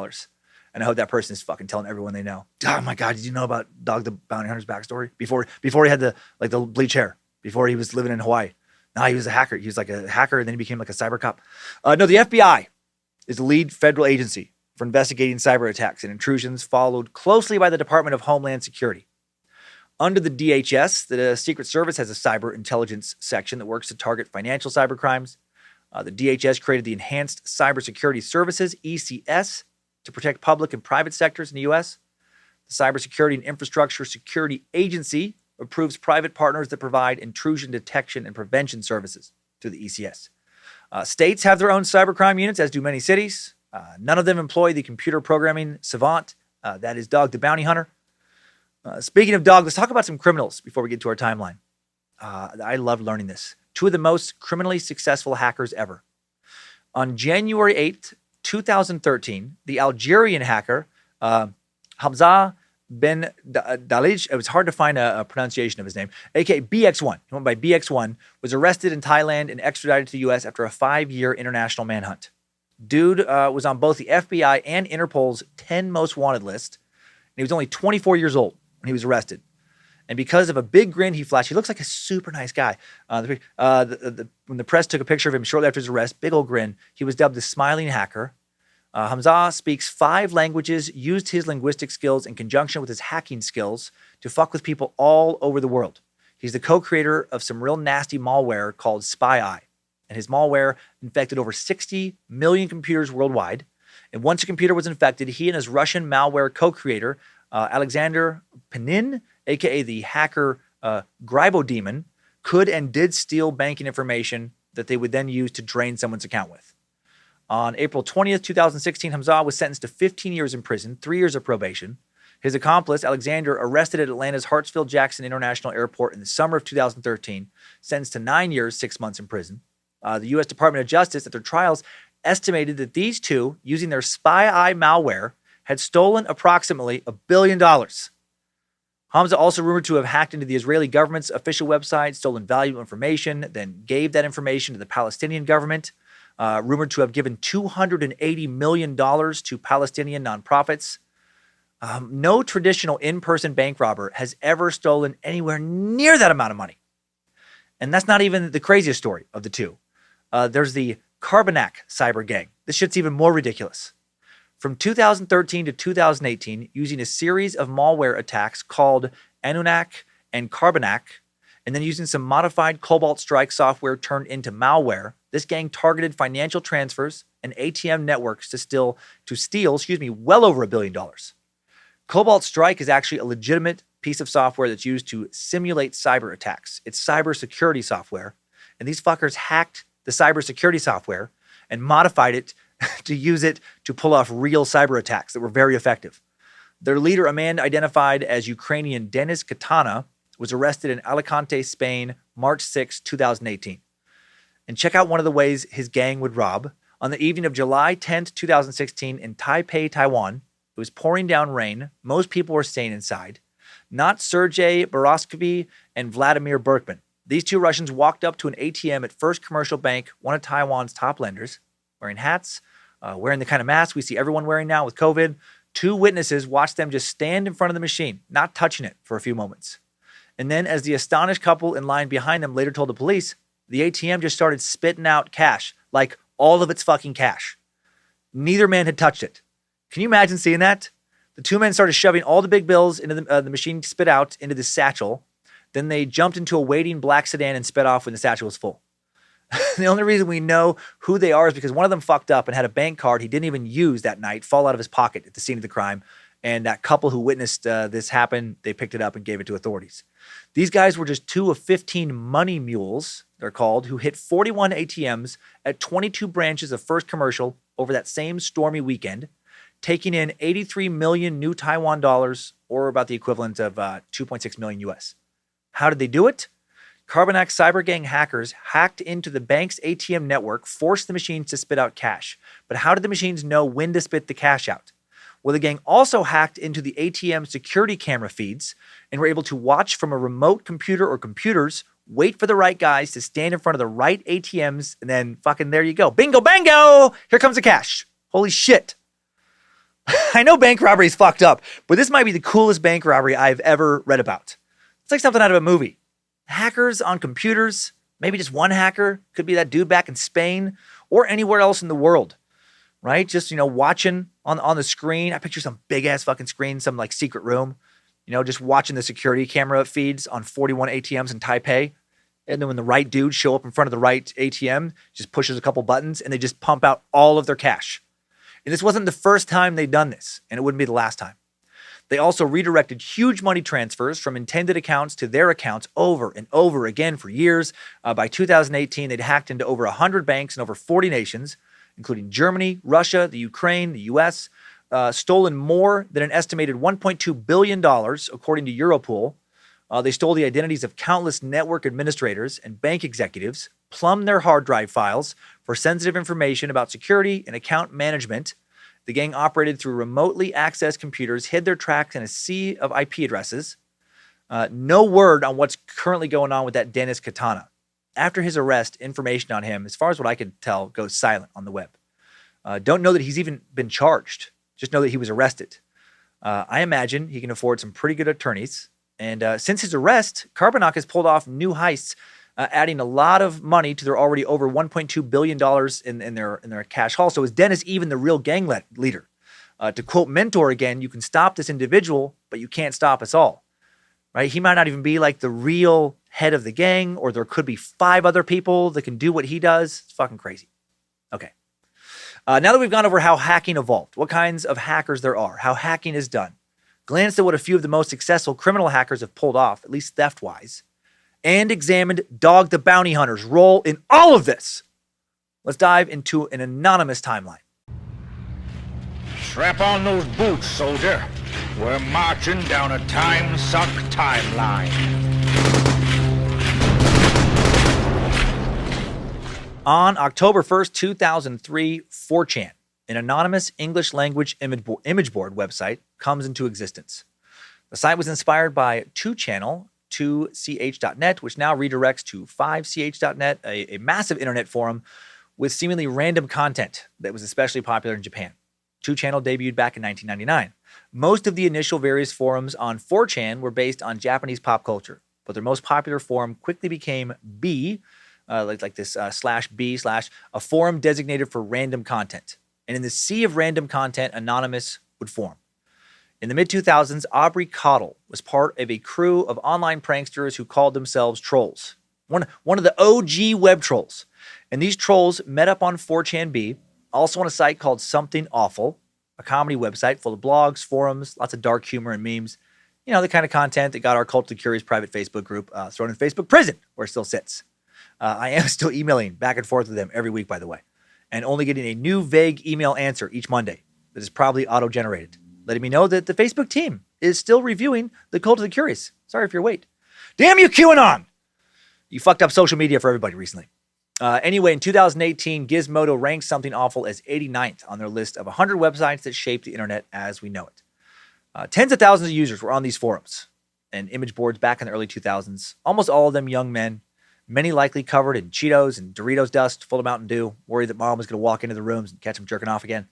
And I hope that person is fucking telling everyone they know. Oh my God, did you know about Dog the Bounty Hunter's backstory? Before he had the bleach hair, before he was living in Hawaii. No, he was a hacker. He was like a hacker, and then he became like a cyber cop. No, the FBI is the lead federal agency for investigating cyber attacks and intrusions, followed closely by the Department of Homeland Security. Under the DHS, the Secret Service has a cyber intelligence section that works to target financial cyber crimes. The DHS created the Enhanced Cybersecurity Services, ECS, to protect public and private sectors in the U.S. The Cybersecurity and Infrastructure Security Agency approves private partners that provide intrusion detection and prevention services through the ECS. States have their own cybercrime units, as do many cities. None of them employ the computer programming savant, that is Dog the Bounty Hunter. Speaking of Dog, let's talk about some criminals before we get to our timeline. I love learning this. Two of the most criminally successful hackers ever. On January 8th, 2013, the Algerian hacker, Hamza Ben Dalij, it was hard to find a pronunciation of his name, aka BX1, he went by BX1, was arrested in Thailand and extradited to the U.S. after a 5-year international manhunt. Dude was on both the FBI and Interpol's 10 most wanted list, and he was only 24 years old when he was arrested. And because of a big grin he flashed, he looks like a super nice guy. When the press took a picture of him shortly after his arrest, big old grin, he was dubbed the smiling hacker. Hamza speaks 5 languages, used his linguistic skills in conjunction with his hacking skills to fuck with people all over the world. He's the co-creator of some real nasty malware called Spy Eye. And his malware infected over 60 million computers worldwide. And once a computer was infected, he and his Russian malware co-creator, Alexander Penin, aka the hacker Grybo Demon, could and did steal banking information that they would then use to drain someone's account with. On April 20th, 2016, Hamza was sentenced to 15 years in prison, 3 years of probation. His accomplice, Alexander, arrested at Atlanta's Hartsfield-Jackson International Airport in the summer of 2013, sentenced to 9 years, 6 months in prison. The U.S. Department of Justice, at their trials, estimated that these two, using their Spy Eye malware, had stolen approximately $1 billion. Hamza also rumored to have hacked into the Israeli government's official website, stolen valuable information, then gave that information to the Palestinian government. Rumored to have given $280 million to Palestinian nonprofits. No traditional in-person bank robber has ever stolen anywhere near that amount of money. And that's not even the craziest story of the two. There's the Carbonac cyber gang. This shit's even more ridiculous. From 2013 to 2018, using a series of malware attacks called Anunak and Carbonac, and then using some modified Cobalt Strike software turned into malware, this gang targeted financial transfers and ATM networks to steal, well over $1 billion. Cobalt Strike is actually a legitimate piece of software that's used to simulate cyber attacks. It's cybersecurity software, and these fuckers hacked the cybersecurity software and modified it to use it to pull off real cyber attacks that were very effective. Their leader, a man identified as Ukrainian Denis Katana, was arrested in Alicante, Spain, March 6, 2018. And check out one of the ways his gang would rob. On the evening of July 10th, 2016, in Taipei, Taiwan, it was pouring down rain. Most people were staying inside. Not Sergei Boroskovy and Vladimir Berkman. These two Russians walked up to an ATM at First Commercial Bank, one of Taiwan's top lenders, wearing hats, wearing the kind of mask we see everyone wearing now with COVID. 2 witnesses watched them just stand in front of the machine, not touching it for a few moments. And then, as the astonished couple in line behind them later told the police, the ATM just started spitting out cash, like all of its fucking cash. Neither man had touched it. Can you imagine seeing that? The 2 men started shoving all the big bills into the machine spit out into the satchel. Then they jumped into a waiting black sedan and sped off when the satchel was full. The only reason we know who they are is because one of them fucked up and had a bank card he didn't even use that night fall out of his pocket at the scene of the crime. And that couple who witnessed this happen, they picked it up and gave it to authorities. These guys were just 2 of 15 money mules, they're called, who hit 41 ATMs at 22 branches of First Commercial over that same stormy weekend, taking in 83 million new Taiwan dollars, or about the equivalent of 2.6 million US. How did they do it? Carbonac cyber gang hackers hacked into the bank's ATM network, forced the machines to spit out cash. But how did the machines know when to spit the cash out? Well, the gang also hacked into the ATM security camera feeds and were able to watch from a remote computer or computers, wait for the right guys to stand in front of the right ATMs, and then fucking there you go. Bingo, bango! Here comes the cash. Holy shit. I know bank robbery is fucked up, but this might be the coolest bank robbery I've ever read about. It's like something out of a movie. Hackers on computers, maybe just one hacker, could be that dude back in Spain or anywhere else in the world, right? Just, watching on the screen. I picture some big ass fucking screen, some like secret room, just watching the security camera feeds on 41 ATMs in Taipei. And then when the right dudes show up in front of the right ATM, just pushes a couple buttons and they just pump out all of their cash. And this wasn't the first time they'd done this, and it wouldn't be the last time. They also redirected huge money transfers from intended accounts to their accounts over and over again for years. By 2018, they'd hacked into over 100 banks in over 40 nations, including Germany, Russia, the Ukraine, the U.S., stolen more than an estimated $1.2 billion, according to Europol. They stole the identities of countless network administrators and bank executives, plumbed their hard drive files for sensitive information about security and account management. The gang operated through remotely accessed computers, hid their tracks in a sea of IP addresses. No word on what's currently going on with that Dennis Katana. After his arrest, information on him, as far as what I could tell, goes silent on the web. Don't know that he's even been charged. Just know that he was arrested. I imagine he can afford some pretty good attorneys. And since his arrest, Carbonach has pulled off new heists, adding a lot of money to their already over $1.2 billion in their cash haul. So is Dennis even the real gang leader? To quote Mentor again, you can stop this individual, but you can't stop us all. Right? He might not even be like the real head of the gang, or there could be 5 other people that can do what he does. It's fucking crazy. Okay. Now that we've gone over how hacking evolved, what kinds of hackers there are, how hacking is done, glanced at what a few of the most successful criminal hackers have pulled off, at least theft-wise, and examined Dog the Bounty Hunter's role in all of this, let's dive into an anonymous timeline. Strap on those boots, soldier. We're marching down a Timesuck timeline. On October 1st, 2003, 4chan, an anonymous English-language image board website, comes into existence. The site was inspired by 2channel, 2ch.net, which now redirects to 5ch.net, a massive internet forum with seemingly random content that was especially popular in Japan. 2channel debuted back in 1999. Most of the initial various forums on 4chan were based on Japanese pop culture, but their most popular forum quickly became B, like this /B/ a forum designated for random content. And in the sea of random content, Anonymous would form. In the mid-2000s, Aubrey Cottle was part of a crew of online pranksters who called themselves trolls. One of the OG web trolls. And these trolls met up on 4chanB, also on a site called Something Awful, a comedy website full of blogs, forums, lots of dark humor and memes. You know, the kind of content that got our Culturally Curious private Facebook group thrown in Facebook prison, where it still sits. I am still emailing back and forth with them every week, by the way, and only getting a new vague email answer each Monday that is probably auto-generated, letting me know that the Facebook team is still reviewing the Cult of the Curious. Sorry for your wait. Damn you, QAnon! You fucked up social media for everybody recently. Anyway, in 2018, Gizmodo ranked Something Awful as 89th on their list of 100 websites that shaped the internet as we know it. Tens of thousands of users were on these forums and image boards back in the early 2000s, almost all of them young men, many likely covered in Cheetos and Doritos dust, full of Mountain Dew, worried that mom was going to walk into the rooms and catch them jerking off again.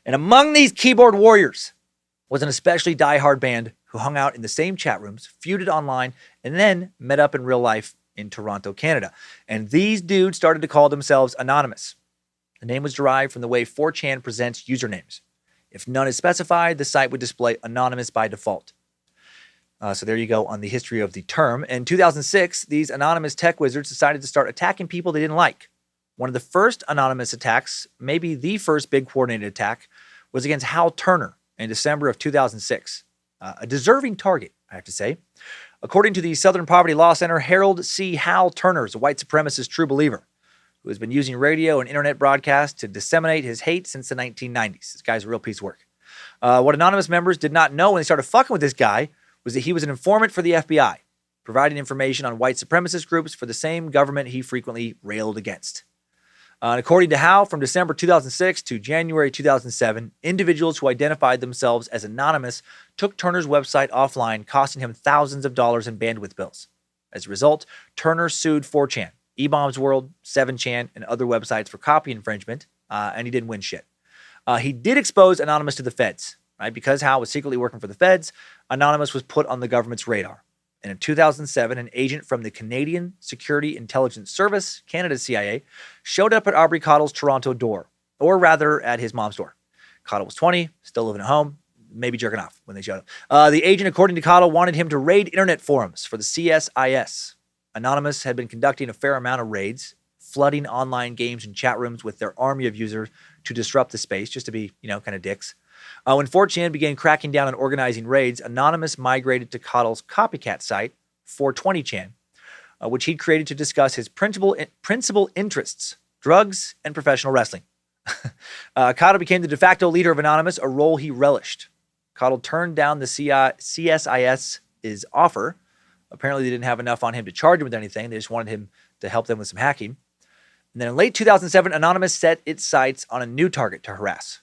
And among these keyboard warriors was an especially diehard band who hung out in the same chat rooms, feuded online, and then met up in real life in Toronto, Canada. And these dudes started to call themselves Anonymous. The name was derived from the way 4chan presents usernames. If none is specified, the site would display Anonymous by default. So there you go on the history of the term. In 2006, these anonymous tech wizards decided to start attacking people they didn't like. One of the first anonymous attacks, maybe the first big coordinated attack, was against Hal Turner in December of 2006. A deserving target, I have to say. According to the Southern Poverty Law Center, Harold C. Hal Turner is a white supremacist true believer who has been using radio and internet broadcasts to disseminate his hate since the 1990s. This guy's a real piece of work. What anonymous members did not know when they started fucking with this guy was that he was an informant for the FBI, providing information on white supremacist groups for the same government he frequently railed against. And according to Hal, from December 2006 to January 2007, individuals who identified themselves as anonymous took Turner's website offline, costing him thousands of dollars in bandwidth bills. As a result, Turner sued 4chan, eBaum's World, 7chan, and other websites for copy infringement, and he didn't win shit. He did expose Anonymous to the feds, right? Because Hal was secretly working for the feds, Anonymous was put on the government's radar. And in 2007, an agent from the Canadian Security Intelligence Service, Canada's CIA, showed up at Aubrey Cottle's Toronto door, or rather at his mom's door. Cottle was 20, still living at home, maybe jerking off when they showed up. The agent, according to Cottle, wanted him to raid internet forums for the CSIS. Anonymous had been conducting a fair amount of raids, flooding online games and chat rooms with their army of users to disrupt the space, just to be, kind of dicks. When 4chan began cracking down on organizing raids, Anonymous migrated to Karl's copycat site, 420chan, which he'd created to discuss his principal interests, drugs and professional wrestling. Karl became the de facto leader of Anonymous, a role he relished. Karl turned down the CSIS's offer. Apparently, they didn't have enough on him to charge him with anything. They just wanted him to help them with some hacking. And then in late 2007, Anonymous set its sights on a new target to harass.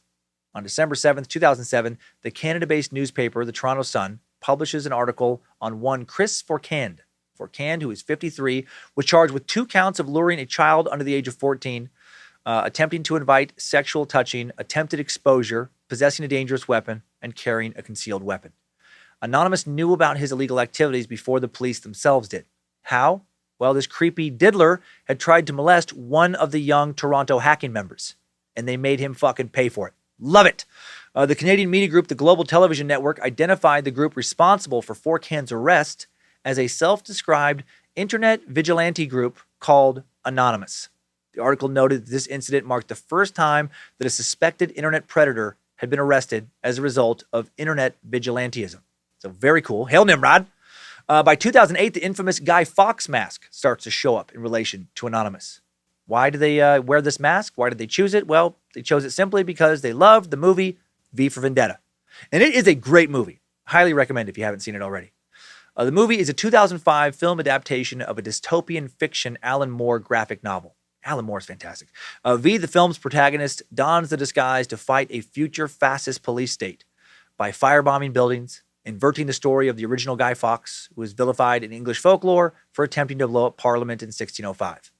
On December 7th, 2007, the Canada-based newspaper, the Toronto Sun, publishes an article on one Chris Forcand. Forcand, who is 53, was charged with 2 counts of luring a child under the age of 14, attempting to invite sexual touching, attempted exposure, possessing a dangerous weapon, and carrying a concealed weapon. Anonymous knew about his illegal activities before the police themselves did. How? Well, this creepy diddler had tried to molest one of the young Toronto hacking members, and they made him fucking pay for it. Love it. The Canadian media group, the Global Television Network, identified the group responsible for Forcand's arrest as a self-described internet vigilante group called Anonymous. The article noted that this incident marked the first time that a suspected internet predator had been arrested as a result of internet vigilantism. So very cool. Hail Nimrod. By 2008, the infamous Guy Fawkes mask starts to show up in relation to Anonymous. Why do they wear this mask? Why did they choose it? Well, they chose it simply because they loved the movie V for Vendetta. And it is a great movie. Highly recommend if you haven't seen it already. The movie is a 2005 film adaptation of a dystopian fiction Alan Moore graphic novel. Alan Moore is fantastic. V, the film's protagonist, dons the disguise to fight a future fascist police state by firebombing buildings, inverting the story of the original Guy Fawkes, who was vilified in English folklore for attempting to blow up Parliament in 1605.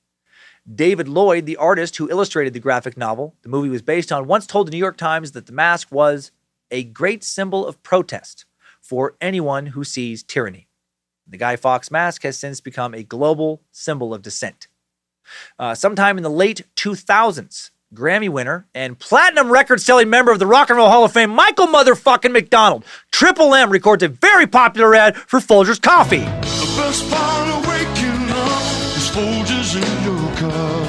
David Lloyd, the artist who illustrated the graphic novel the movie was based on, once told the New York Times that the mask was a great symbol of protest for anyone who sees tyranny. The Guy Fawkes mask has since become a global symbol of dissent. Sometime in the late 2000s, Grammy winner and platinum record-selling member of the Rock and Roll Hall of Fame, Michael motherfucking McDonald, Triple M, records a very popular ad for Folgers Coffee. The best part of waking up is Folgers in your car.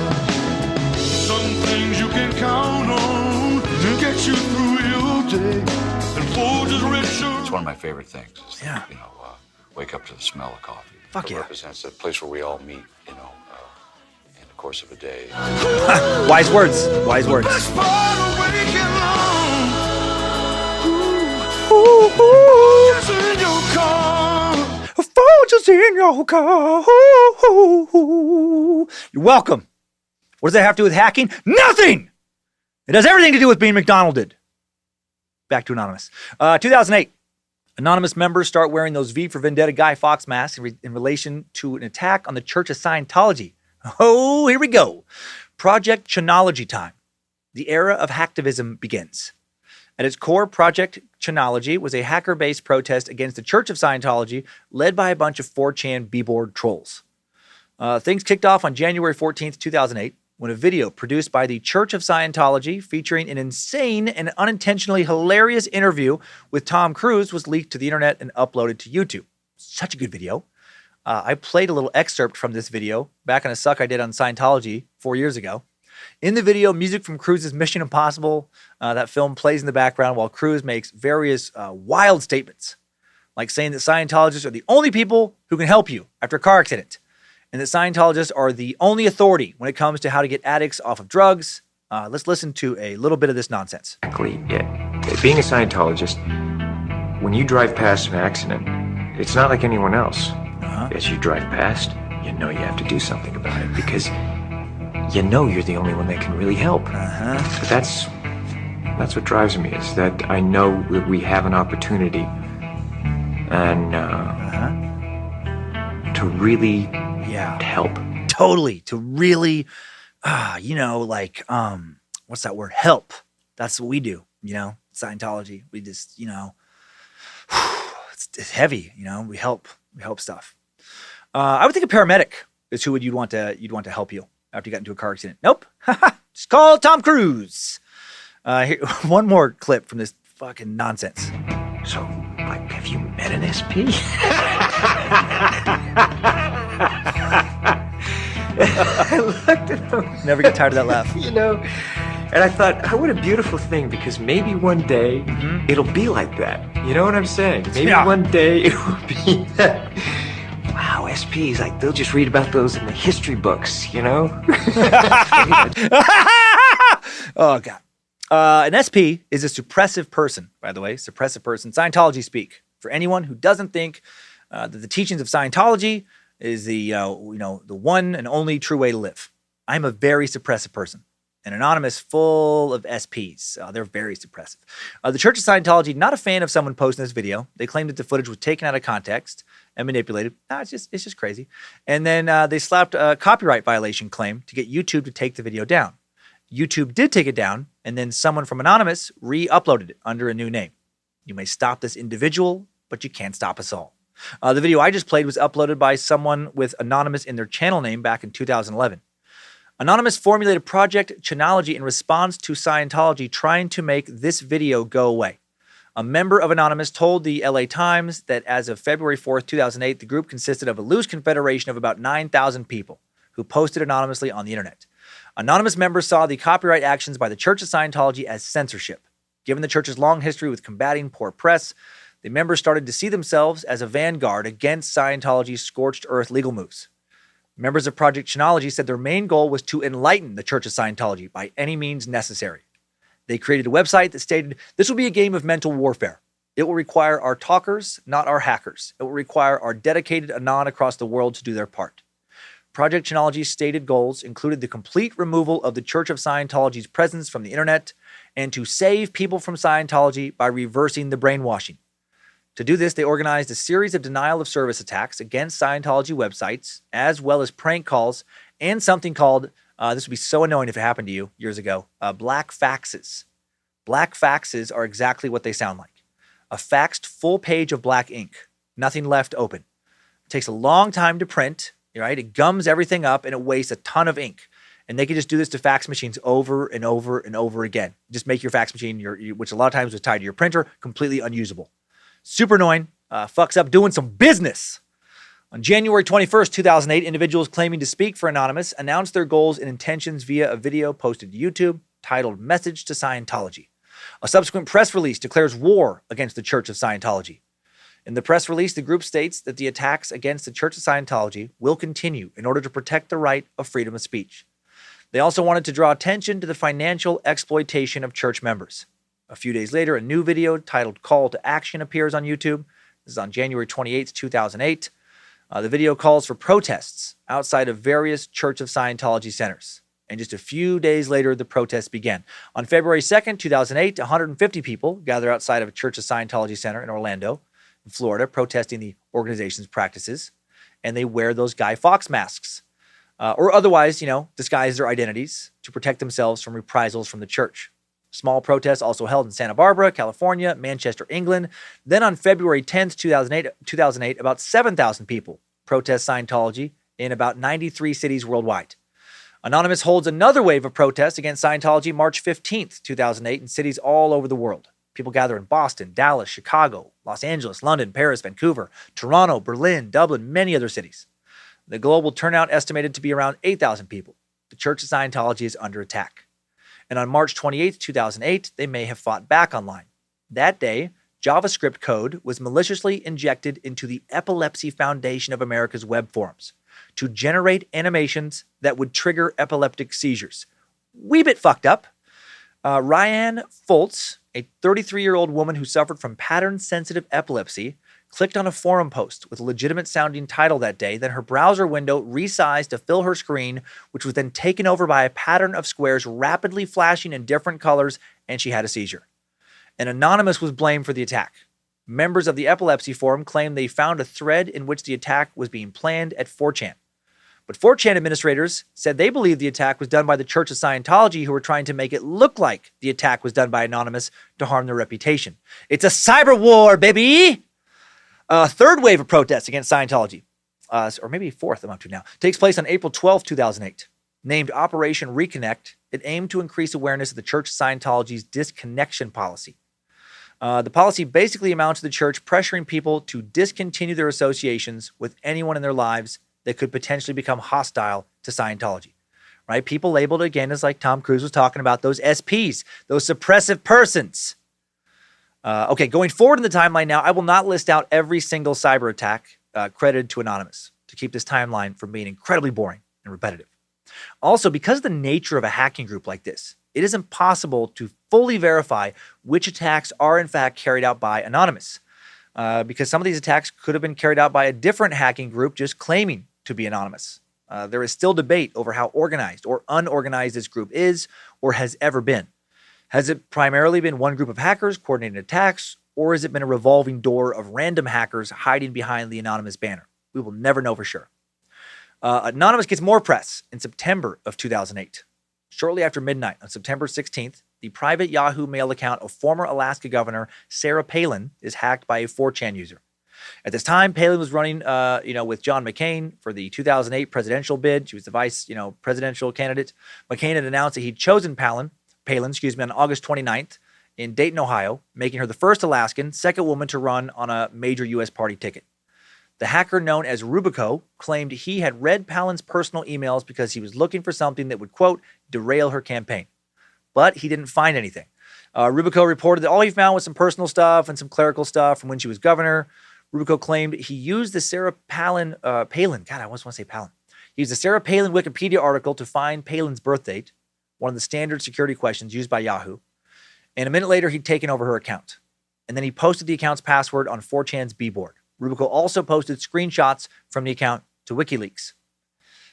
Some things you can count on to get you through your day. And Folgers Retro. It's one of my favorite things. Yeah. Wake up to the smell of coffee. Fuck it yeah. represents a place where we all meet, in the course of a day. Wise words. Wise words. Best part of waking up. Folgers in your car. Folgers in your car. You're welcome. What does that have to do with hacking? Nothing! It has everything to do with being McDonalded. Back to Anonymous. 2008. Anonymous members start wearing those V for Vendetta Guy Fawkes masks in relation to an attack on the Church of Scientology. Oh, here we go. Project Chronology time. The era of hacktivism begins. At its core, Project Chronology was a hacker-based protest against the Church of Scientology led by a bunch of 4chan b-board trolls. Things kicked off on January 14th, 2008, when a video produced by the Church of Scientology featuring an insane and unintentionally hilarious interview with Tom Cruise was leaked to the internet and uploaded to YouTube. Such a good video. I played a little excerpt from this video back in a suck I did on Scientology 4 years ago. In the video, music from Cruise's Mission Impossible, that film, plays in the background while Cruise makes various wild statements, like saying that Scientologists are the only people who can help you after a car accident, and that Scientologists are the only authority when it comes to how to get addicts off of drugs. Let's listen to a little bit of this nonsense. Exactly. Yeah. Being a Scientologist, when you drive past an accident, it's not like anyone else. As you drive past, you know you have to do something about it because you know you're the only one that can really help. But that's what drives me, is that I know that we have an opportunity and to really help. Totally. To really, what's that word? Help. That's what we do, Scientology. We just, it's heavy, we help stuff. I would think a paramedic is who you'd want to help you after you got into a car accident. Nope. Just call Tom Cruise. Here, one more clip from this fucking nonsense. So, have you met an SP? I looked at him, Never get tired of that laugh. you know, and I thought, oh, what a beautiful thing, because maybe one day it'll be like that. You know what I'm saying? Maybe Yeah. one day it will be that. Wow, SPs, like, they'll just read about those in the history books, you know? Oh, God. An SP is a suppressive person, by the way, suppressive person, Scientology speak. For anyone who doesn't think that the teachings of Scientology is the one and only true way to live. I'm a very suppressive person. An anonymous full of SPs. They're very suppressive. The Church of Scientology, not a fan of someone posting this video. They claimed that the footage was taken out of context and manipulated. It's just crazy. And then they slapped a copyright violation claim to get YouTube to take the video down. YouTube did take it down, and then someone from Anonymous re-uploaded it under a new name. You may stop this individual, but you can't stop us all. The video I just played was uploaded by someone with Anonymous in their channel name back in 2011. Anonymous formulated Project Chinology in response to Scientology trying to make this video go away. A member of Anonymous told the LA Times that as of February 4th, 2008, the group consisted of a loose confederation of about 9,000 people who posted anonymously on the internet. Anonymous members saw the copyright actions by the Church of Scientology as censorship. Given the church's long history with combating poor press, the members started to see themselves as a vanguard against Scientology's scorched earth legal moves. Members of Project Chinology said their main goal was to enlighten the Church of Scientology by any means necessary. They created a website that stated, "This will be a game of mental warfare. It will require our talkers, not our hackers. It will require our dedicated Anon across the world to do their part." Project Chinology's stated goals included the complete removal of the Church of Scientology's presence from the internet and to save people from Scientology by reversing the brainwashing. To do this, they organized a series of denial of service attacks against Scientology websites, as well as prank calls and something called, this would be so annoying if it happened to you years ago, black faxes. Black faxes are exactly what they sound like. A faxed full page of black ink, nothing left open. It takes a long time to print, right? It gums everything up and it wastes a ton of ink. And they can just do this to fax machines over and over and over again. Just make your fax machine, which a lot of times was tied to your printer, completely unusable. Super annoying, fucks up doing some business. On January 21st, 2008, individuals claiming to speak for Anonymous announced their goals and intentions via a video posted to YouTube titled Message to Scientology. A subsequent press release declares war against the Church of Scientology. In the press release, the group states that the attacks against the Church of Scientology will continue in order to protect the right of freedom of speech. They also wanted to draw attention to the financial exploitation of church members. A few days later, a new video titled Call to Action appears on YouTube. This is on January 28th, 2008. The video calls for protests outside of various Church of Scientology centers. And just a few days later, the protests began. On February 2nd, 2008, 150 people gather outside of a Church of Scientology center in Orlando, in Florida, protesting the organization's practices. And they wear those Guy Fawkes masks. Or otherwise, disguise their identities to protect themselves from reprisals from the church. Small protests also held in Santa Barbara, California, Manchester, England. Then on February 10th, 2008, about 7,000 people protest Scientology in about 93 cities worldwide. Anonymous holds another wave of protests against Scientology March 15th, 2008 in cities all over the world. People gather in Boston, Dallas, Chicago, Los Angeles, London, Paris, Vancouver, Toronto, Berlin, Dublin, many other cities. The global turnout estimated to be around 8,000 people. The Church of Scientology is under attack. And on March 28th, 2008, they may have fought back online. That day, JavaScript code was maliciously injected into the Epilepsy Foundation of America's web forums to generate animations that would trigger epileptic seizures. Wee bit fucked up. Ryan Foltz, a 33-year-old woman who suffered from pattern-sensitive epilepsy, clicked on a forum post with a legitimate-sounding title that day, then her browser window resized to fill her screen, which was then taken over by a pattern of squares rapidly flashing in different colors, and she had a seizure. An Anonymous was blamed for the attack. Members of the epilepsy forum claimed they found a thread in which the attack was being planned at 4chan. But 4chan administrators said they believed the attack was done by the Church of Scientology, who were trying to make it look like the attack was done by Anonymous to harm their reputation. It's a cyber war, baby! A third wave of protests against Scientology, or maybe fourth I'm up to now, takes place on April 12, 2008. Named Operation Reconnect, it aimed to increase awareness of the Church of Scientology's disconnection policy. The policy basically amounts to the church pressuring people to discontinue their associations with anyone in their lives that could potentially become hostile to Scientology, right? People labeled again as like Tom Cruise was talking about, those SPs, those suppressive persons. Okay, going forward in the timeline now, I will not list out every single cyber attack credited to Anonymous to keep this timeline from being incredibly boring and repetitive. Also, because of the nature of a hacking group like this, it is impossible to fully verify which attacks are in fact carried out by Anonymous, because some of these attacks could have been carried out by a different hacking group just claiming to be anonymous. There is still debate over how organized or unorganized this group is or has ever been. Has it primarily been one group of hackers coordinating attacks, or has it been a revolving door of random hackers hiding behind the Anonymous banner? We will never know for sure. Anonymous gets more press in September of 2008. Shortly after midnight on September 16th, the private Yahoo Mail account of former Alaska Governor Sarah Palin is hacked by a 4chan user. At this time, Palin was running, with John McCain for the 2008 presidential bid. She was the vice, presidential candidate. McCain had announced that he'd chosen Palin, on August 29th in Dayton, Ohio, making her the first Alaskan, second woman to run on a major U.S. party ticket. The hacker known as Rubico claimed he had read Palin's personal emails because he was looking for something that would, quote, derail her campaign. But he didn't find anything. Rubico reported that all he found was some personal stuff and some clerical stuff from when she was governor. Rubico claimed he used the Sarah Palin. God, I almost want to say Palin. He used the Sarah Palin Wikipedia article to find Palin's birth date, one of the standard security questions used by Yahoo. And a minute later, he'd taken over her account. And then he posted the account's password on 4chan's B-board. Rubico also posted screenshots from the account to WikiLeaks.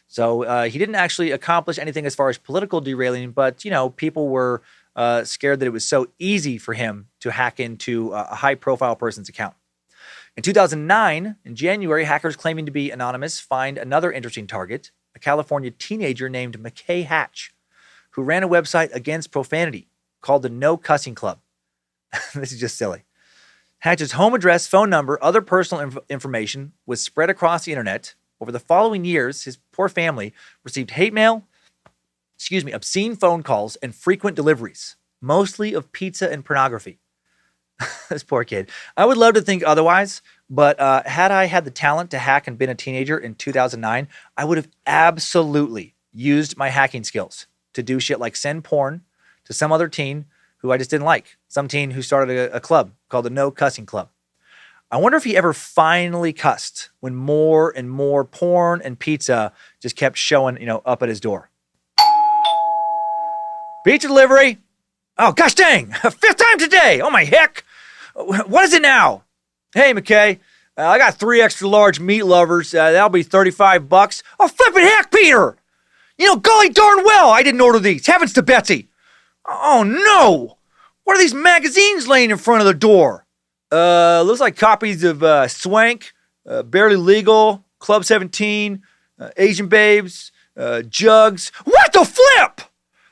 So he didn't actually accomplish anything as far as political derailing, but, people were scared that it was so easy for him to hack into a high-profile person's account. In 2009, in January, hackers claiming to be anonymous find another interesting target, a California teenager named McKay Hatch, who ran a website against profanity called the No Cussing Club. This is just silly. Hatch's home address, phone number, other personal information was spread across the internet. Over the following years, his poor family received hate mail, obscene phone calls, and frequent deliveries, mostly of pizza and pornography. This poor kid. I would love to think otherwise, but had I had the talent to hack and been a teenager in 2009, I would have absolutely used my hacking skills to do shit like send porn to some other teen who I just didn't like. Some teen who started a club called the No Cussing Club. I wonder if he ever finally cussed when more and more porn and pizza just kept showing, up at his door. Pizza delivery. Oh, gosh dang. 5th time today. Oh, my heck. What is it now? Hey, McKay. I got 3 extra large meat lovers. That'll be $35. Oh, flippin' heck, Peter. Golly darn well I didn't order these. Heavens to Betsy. Oh, no. What are these magazines laying in front of the door? Looks like copies of Swank, Barely Legal, Club 17, Asian Babes, Jugs. What the flip?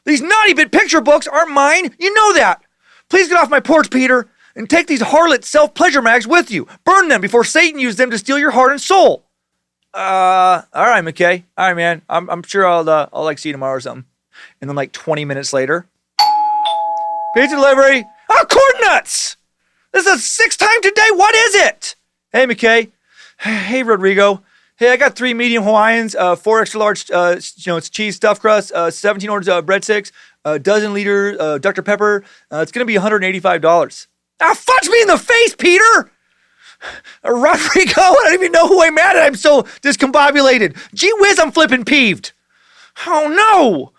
These naughty bit picture books aren't mine. You know that. Please get off my porch, Peter, and take these harlot self-pleasure mags with you. Burn them before Satan used them to steal your heart and soul. All right, McKay. All right, man. I'm sure I'll see you tomorrow or something. And then 20 minutes later, pizza delivery. Oh, corn nuts! This is the 6th time today. What is it? Hey, McKay. Hey, Rodrigo. Hey, I got 3 medium Hawaiians, 4 extra large, it's cheese stuffed crust, 17 orders breadsticks, a dozen liter Dr. Pepper. It's going to be $185. Ah, fudge me in the face, Peter! Rodrigo, I don't even know who I'm at. I'm so discombobulated. Gee whiz, I'm flippin' peeved. Oh, no.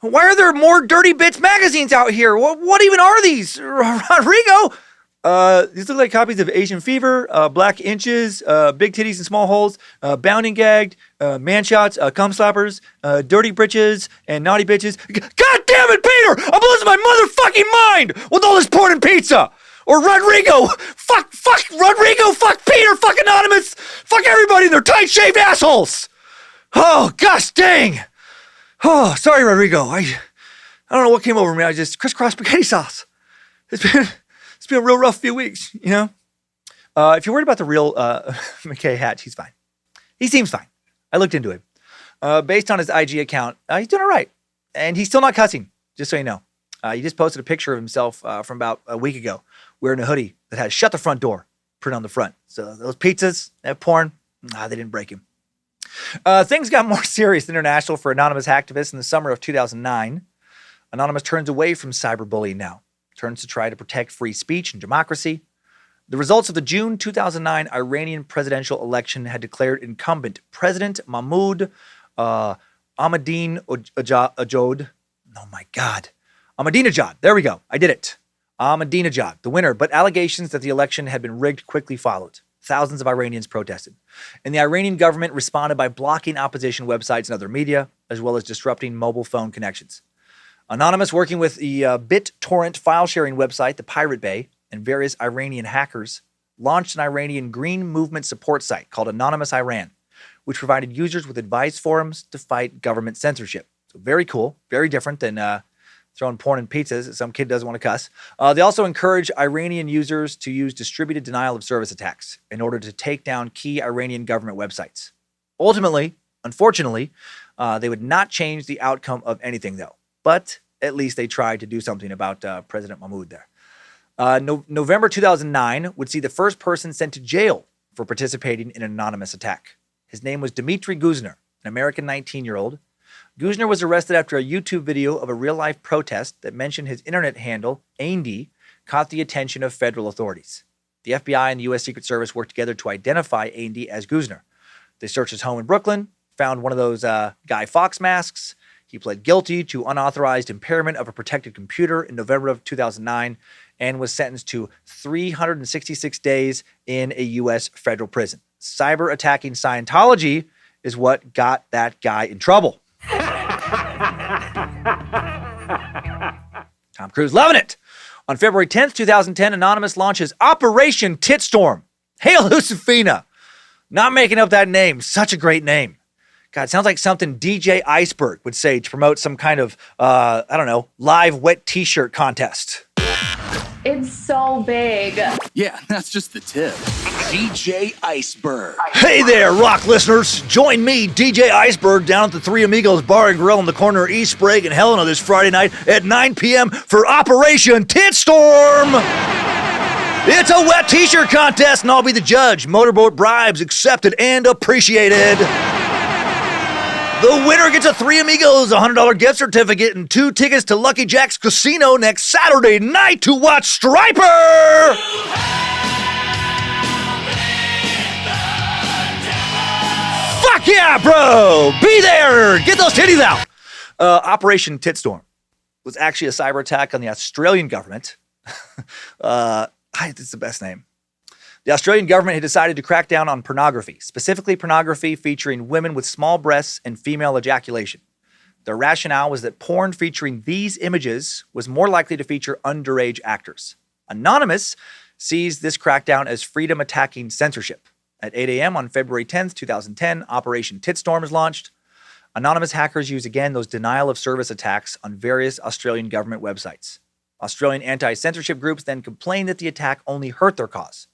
Why are there more Dirty Bits magazines out here? What even are these? Rodrigo? These look like copies of Asian Fever, Black Inches, Big Titties and Small Holes, Bound and Gagged, Man Shots, Cum Slappers, Dirty Britches, and Naughty Bitches. God damn it, Peter! I'm losing my motherfucking mind with all this porn and pizza! Or Rodrigo! Fuck Rodrigo! Fuck Peter! Fuck Anonymous! Fuck everybody in their tight-shaved assholes! Oh, gosh dang! Oh, sorry, Rodrigo. I don't know what came over me. I just crisscross spaghetti sauce. It's been a real rough few weeks, If you're worried about the real McKay Hatch, he's fine. He seems fine. I looked into him. Based on his IG account, he's doing all right. And he's still not cussing, just so you know. He just posted a picture of himself from about a week ago wearing a hoodie that had "Shut the Front Door" printed on the front. So those pizzas, that porn, they didn't break him. Things got more serious international for anonymous activists in the summer of 2009. Anonymous turns away from cyberbullying now, turns to try to protect free speech and democracy. The results of the June 2009 Iranian presidential election had declared incumbent President Mahmoud Ahmadinejad. Oh my God. Ahmadinejad. There we go. I did it. Ahmadinejad, the winner, but allegations that the election had been rigged quickly followed. Thousands of Iranians protested. And the Iranian government responded by blocking opposition websites and other media, as well as disrupting mobile phone connections. Anonymous, working with the BitTorrent file-sharing website, the Pirate Bay, and various Iranian hackers, launched an Iranian Green Movement support site called Anonymous Iran, which provided users with advice forums to fight government censorship. So very cool, very different than throwing porn and pizzas. Some kid doesn't want to cuss. They also encourage Iranian users to use distributed denial of service attacks in order to take down key Iranian government websites. Ultimately, unfortunately, they would not change the outcome of anything, though. But at least they tried to do something about President Mahmoud there. November 2009 would see the first person sent to jail for participating in an anonymous attack. His name was Dmitry Guzner, an American 19-year-old. Guzner was arrested after a YouTube video of a real-life protest that mentioned his internet handle, Andy, caught the attention of federal authorities. The FBI and the U.S. Secret Service worked together to identify Andy as Guzner. They searched his home in Brooklyn, found one of those Guy Fawkes masks. He pled guilty to unauthorized impairment of a protected computer in November of 2009 and was sentenced to 366 days in a U.S. federal prison. Cyber attacking Scientology is what got that guy in trouble. Tom Cruise loving it. On February 10th, 2010, Anonymous launches Operation Titstorm. Hail Lucifina. Not making up that name. Such a great name. God, it sounds like something DJ Iceberg would say to promote some kind of, live wet t-shirt contest. It's so big. Yeah, that's just the tip. DJ Iceberg. Hey there, rock listeners. Join me, DJ Iceberg, down at the Three Amigos Bar and Grill in the corner of East Sprague and Helena this Friday night at 9 p.m. for Operation Titstorm. It's a wet t-shirt contest, and I'll be the judge. Motorboat bribes accepted and appreciated. The winner gets a Three Amigos, $100 gift certificate, and 2 tickets to Lucky Jack's Casino next Saturday night to watch Striper! Fuck yeah, bro! Be there! Get those titties out! Operation Titstorm was actually a cyber attack on the Australian government. It's the best name. The Australian government had decided to crack down on pornography, specifically pornography featuring women with small breasts and female ejaculation. Their rationale was that porn featuring these images was more likely to feature underage actors. Anonymous sees this crackdown as freedom-attacking censorship. At 8 a.m. on February 10th, 2010, Operation Titstorm is launched. Anonymous hackers use again those denial-of-service attacks on various Australian government websites. Australian anti-censorship groups then complained that the attack only hurt their cause.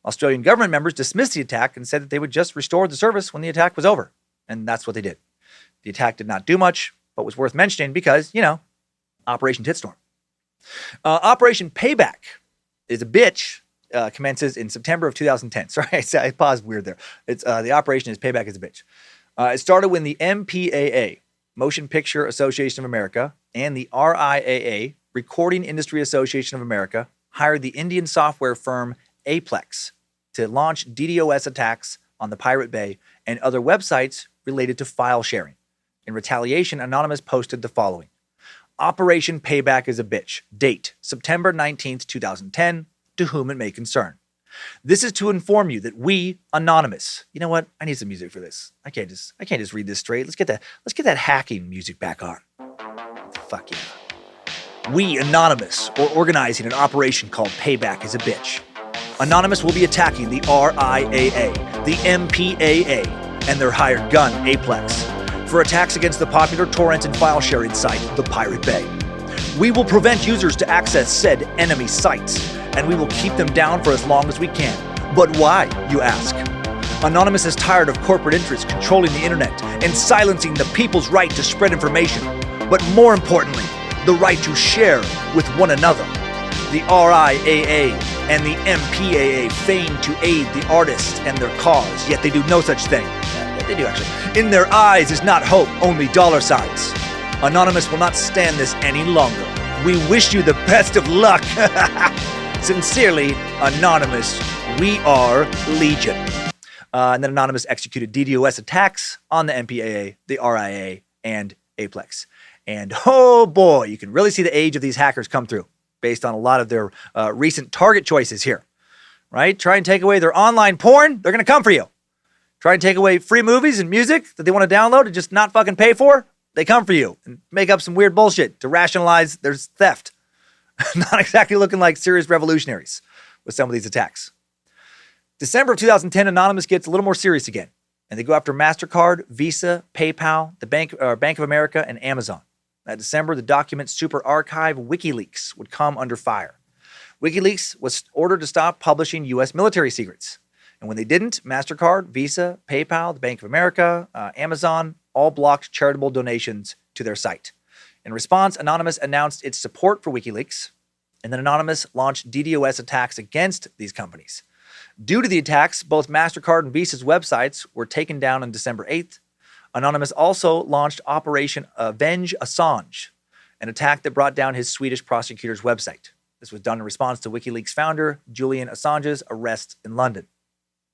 Australian government members dismissed the attack and said that they would just restore the service when the attack was over. And that's what they did. The attack did not do much, but was worth mentioning because, Operation Titstorm. Operation Payback is a bitch, commences in September of 2010. Sorry, I paused weird there. It's the operation is Payback is a bitch. It started when the MPAA, Motion Picture Association of America, and the RIAA, Recording Industry Association of America, hired the Indian software firm Aplex to launch DDoS attacks on the Pirate Bay and other websites related to file sharing. In retaliation, Anonymous posted the following. Operation Payback is a bitch. Date, September 19th, 2010, to whom it may concern. This is to inform you that we, Anonymous, you know what? I need some music for this. I can't just read this straight. Let's get that hacking music back on. Fuck yeah. We, Anonymous, are organizing an operation called Payback is a bitch. Anonymous will be attacking the RIAA, the MPAA, and their hired gun, Aplex, for attacks against the popular torrent and file sharing site, the Pirate Bay. We will prevent users to access said enemy sites, and we will keep them down for as long as we can. But why, you ask? Anonymous is tired of corporate interests controlling the internet and silencing the people's right to spread information, but more importantly, the right to share with one another. The RIAA and the MPAA feign to aid the artists and their cause, yet they do no such thing. They do, actually. In their eyes is not hope, only dollar signs. Anonymous will not stand this any longer. We wish you the best of luck. Sincerely, Anonymous, we are Legion. And then Anonymous executed DDoS attacks on the MPAA, the RIA, and Aplex. And oh boy, you can really see the age of these hackers come through based on a lot of their recent target choices here, right? Try and take away their online porn, they're going to come for you. Try and take away free movies and music that they want to download and just not fucking pay for, they come for you and make up some weird bullshit to rationalize their theft. Not exactly looking like serious revolutionaries with some of these attacks. December of 2010, Anonymous gets a little more serious again, and they go after MasterCard, Visa, PayPal, the Bank of America, and Amazon. That December, the document super archive WikiLeaks would come under fire. WikiLeaks was ordered to stop publishing U.S. military secrets. And when they didn't, MasterCard, Visa, PayPal, the Bank of America, Amazon, all blocked charitable donations to their site. In response, Anonymous announced its support for WikiLeaks, and then Anonymous launched DDoS attacks against these companies. Due to the attacks, both MasterCard and Visa's websites were taken down on December 8th. Anonymous also launched Operation Avenge Assange, an attack that brought down his Swedish prosecutor's website. This was done in response to WikiLeaks founder Julian Assange's arrest in London.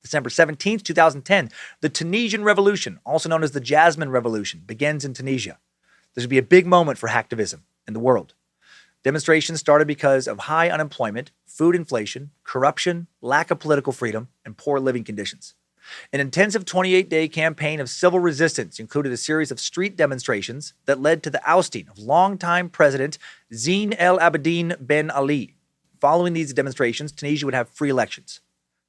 December 17th, 2010, the Tunisian Revolution, also known as the Jasmine Revolution, begins in Tunisia. This would be a big moment for hacktivism in the world. Demonstrations started because of high unemployment, food inflation, corruption, lack of political freedom, and poor living conditions. An intensive 28-day campaign of civil resistance included a series of street demonstrations that led to the ousting of longtime President Zine El Abidine Ben Ali. Following these demonstrations, Tunisia would have free elections.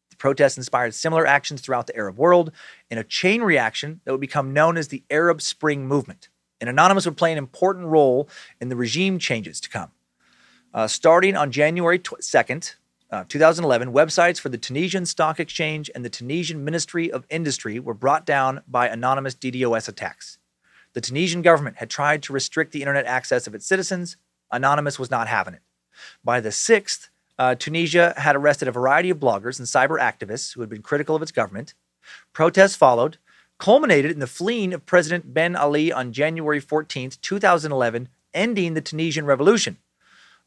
The protests inspired similar actions throughout the Arab world in a chain reaction that would become known as the Arab Spring movement. And Anonymous would play an important role in the regime changes to come. Starting on January 2nd, 2011, websites for the Tunisian Stock Exchange and the Tunisian Ministry of Industry were brought down by anonymous DDoS attacks. The Tunisian government had tried to restrict the internet access of its citizens. Anonymous was not having it. By the 6th, Tunisia had arrested a variety of bloggers and cyber activists who had been critical of its government. Protests followed, culminated in the fleeing of President Ben Ali on January 14th, 2011, ending the Tunisian Revolution.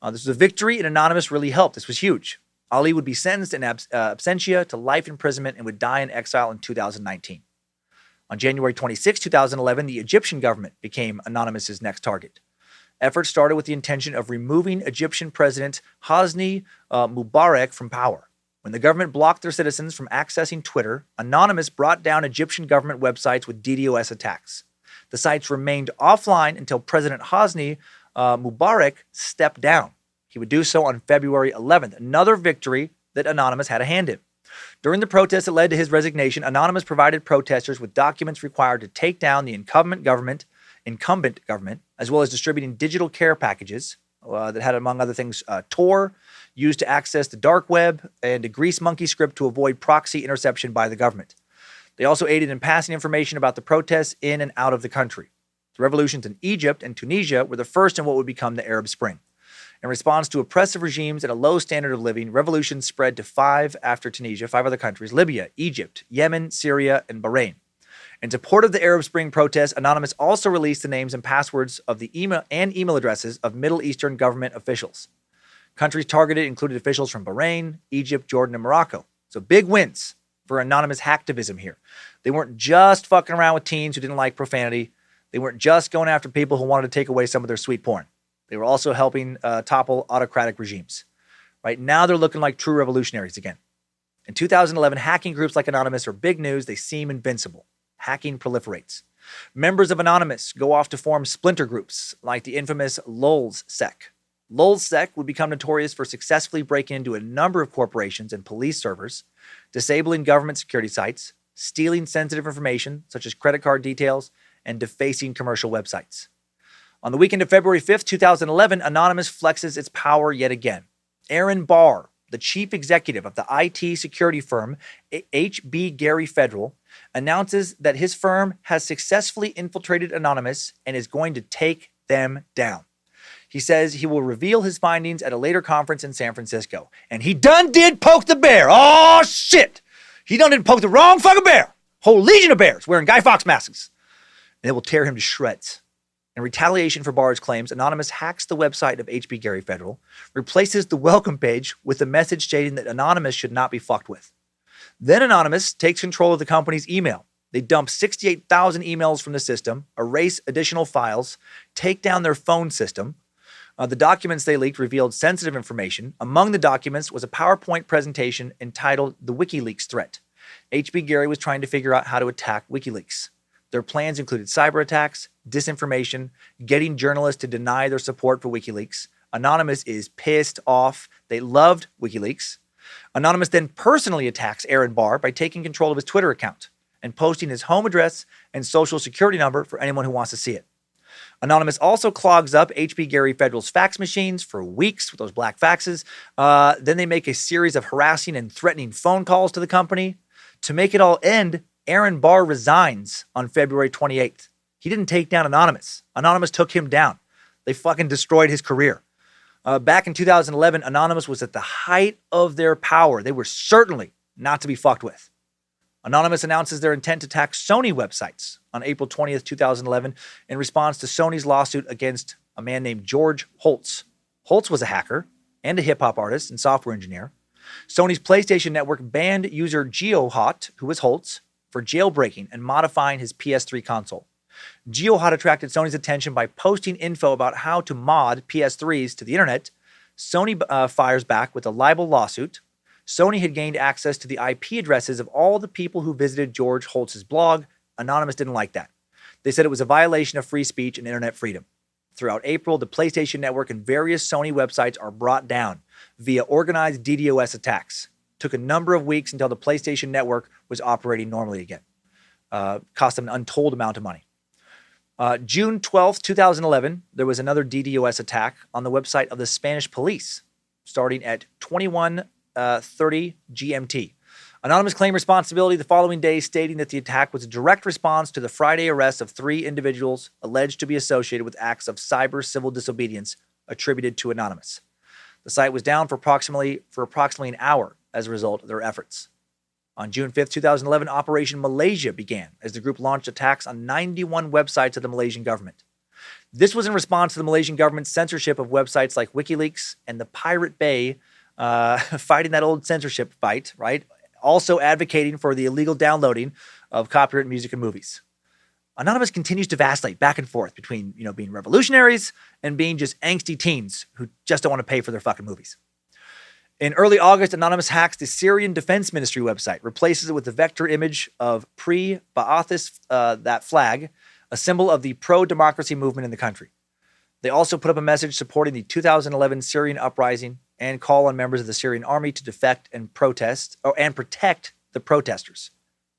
This was a victory, and Anonymous really helped. This was huge. Ali would be sentenced in absentia to life imprisonment and would die in exile in 2019. On January 26, 2011, the Egyptian government became Anonymous's next target. Efforts started with the intention of removing Egyptian President Hosni Mubarak from power. When the government blocked their citizens from accessing Twitter, Anonymous brought down Egyptian government websites with DDoS attacks. The sites remained offline until President Hosni Mubarak stepped down. He would do so on February 11th, another victory that Anonymous had a hand in. During the protests that led to his resignation, Anonymous provided protesters with documents required to take down the incumbent government, as well as distributing digital care packages that had, among other things, Tor, used to access the dark web, and a grease monkey script to avoid proxy interception by the government. They also aided in passing information about the protests in and out of the country. The revolutions in Egypt and Tunisia were the first in what would become the Arab Spring. In response to oppressive regimes and a low standard of living, revolutions spread to five other countries: Libya, Egypt, Yemen, Syria, and Bahrain. In support of the Arab Spring protests, Anonymous also released the names and passwords of the email addresses of Middle Eastern government officials. Countries targeted included officials from Bahrain, Egypt, Jordan, and Morocco. So big wins for Anonymous hacktivism here. They weren't just fucking around with teens who didn't like profanity. They weren't just going after people who wanted to take away some of their sweet porn. They were also helping topple autocratic regimes. Right now, they're looking like true revolutionaries again. In 2011, hacking groups like Anonymous are big news. They seem invincible. Hacking proliferates. Members of Anonymous go off to form splinter groups like the infamous LulzSec. LulzSec would become notorious for successfully breaking into a number of corporations and police servers, disabling government security sites, stealing sensitive information such as credit card details, and defacing commercial websites. On the weekend of February 5th, 2011, Anonymous flexes its power yet again. Aaron Barr, the chief executive of the IT security firm HB Gary Federal, announces that his firm has successfully infiltrated Anonymous and is going to take them down. He says he will reveal his findings at a later conference in San Francisco. And he done did poke the bear. Oh, shit. He done did poke the wrong fucking bear. whole legion of bears wearing Guy Fawkes masks. And they will tear him to shreds. In retaliation for Barr's claims, Anonymous hacks the website of HB Gary Federal, replaces the welcome page with a message stating that Anonymous should not be fucked with. Then Anonymous takes control of the company's email. They dump 68,000 emails from the system, erase additional files, take down their phone system. The documents they leaked revealed sensitive information. Among the documents was a PowerPoint presentation entitled The WikiLeaks Threat. HB Gary was trying to figure out how to attack WikiLeaks. Their plans included cyber attacks, disinformation, getting journalists to deny their support for WikiLeaks. Anonymous is pissed off. They loved WikiLeaks. Anonymous then personally attacks Aaron Barr by taking control of his Twitter account and posting his home address and social security number for anyone who wants to see it. Anonymous also clogs up HB Gary Federal's fax machines for weeks with those black faxes. Then they make a series of harassing and threatening phone calls to the company. To make it all end, Aaron Barr resigns on February 28th. He didn't take down Anonymous. Anonymous took him down. They fucking destroyed his career. Back in 2011, Anonymous was at the height of their power. They were certainly not to be fucked with. Anonymous announces their intent to attack Sony websites on April 20th, 2011, in response to Sony's lawsuit against a man named George Holtz. Holtz was a hacker and a hip-hop artist and software engineer. Sony's PlayStation Network banned user GeoHot, who was Holtz, for jailbreaking and modifying his PS3 console. GeoHot attracted Sony's attention by posting info about how to mod PS3s to the internet. Sony fires back with a libel lawsuit. Sony had gained access to the IP addresses of all the people who visited George Holtz's blog. Anonymous didn't like that. They said it was a violation of free speech and internet freedom. Throughout April, the PlayStation Network and various Sony websites are brought down via organized DDoS attacks. It took a number of weeks until the PlayStation Network was operating normally again. Cost them an untold amount of money. June 12th, 2011, there was another DDoS attack on the website of the Spanish police, starting at 21:30 GMT. Anonymous claimed responsibility the following day, stating that the attack was a direct response to the Friday arrest of 3 individuals alleged to be associated with acts of cyber civil disobedience attributed to Anonymous. The site was down for approximately an hour as a result of their efforts. On June 5th, 2011, Operation Malaysia began as the group launched attacks on 91 websites of the Malaysian government. This was in response to the Malaysian government's censorship of websites like WikiLeaks and the Pirate Bay, fighting that old censorship fight, right? Also advocating for the illegal downloading of copyrighted music and movies. Anonymous continues to vacillate back and forth between, being revolutionaries and being just angsty teens who just don't want to pay for their fucking movies. In early August, Anonymous hacks the Syrian Defense Ministry website, replaces it with the vector image of pre-Ba'athist, that flag, a symbol of the pro-democracy movement in the country. They also put up a message supporting the 2011 Syrian uprising and call on members of the Syrian army to defect and protect the protesters.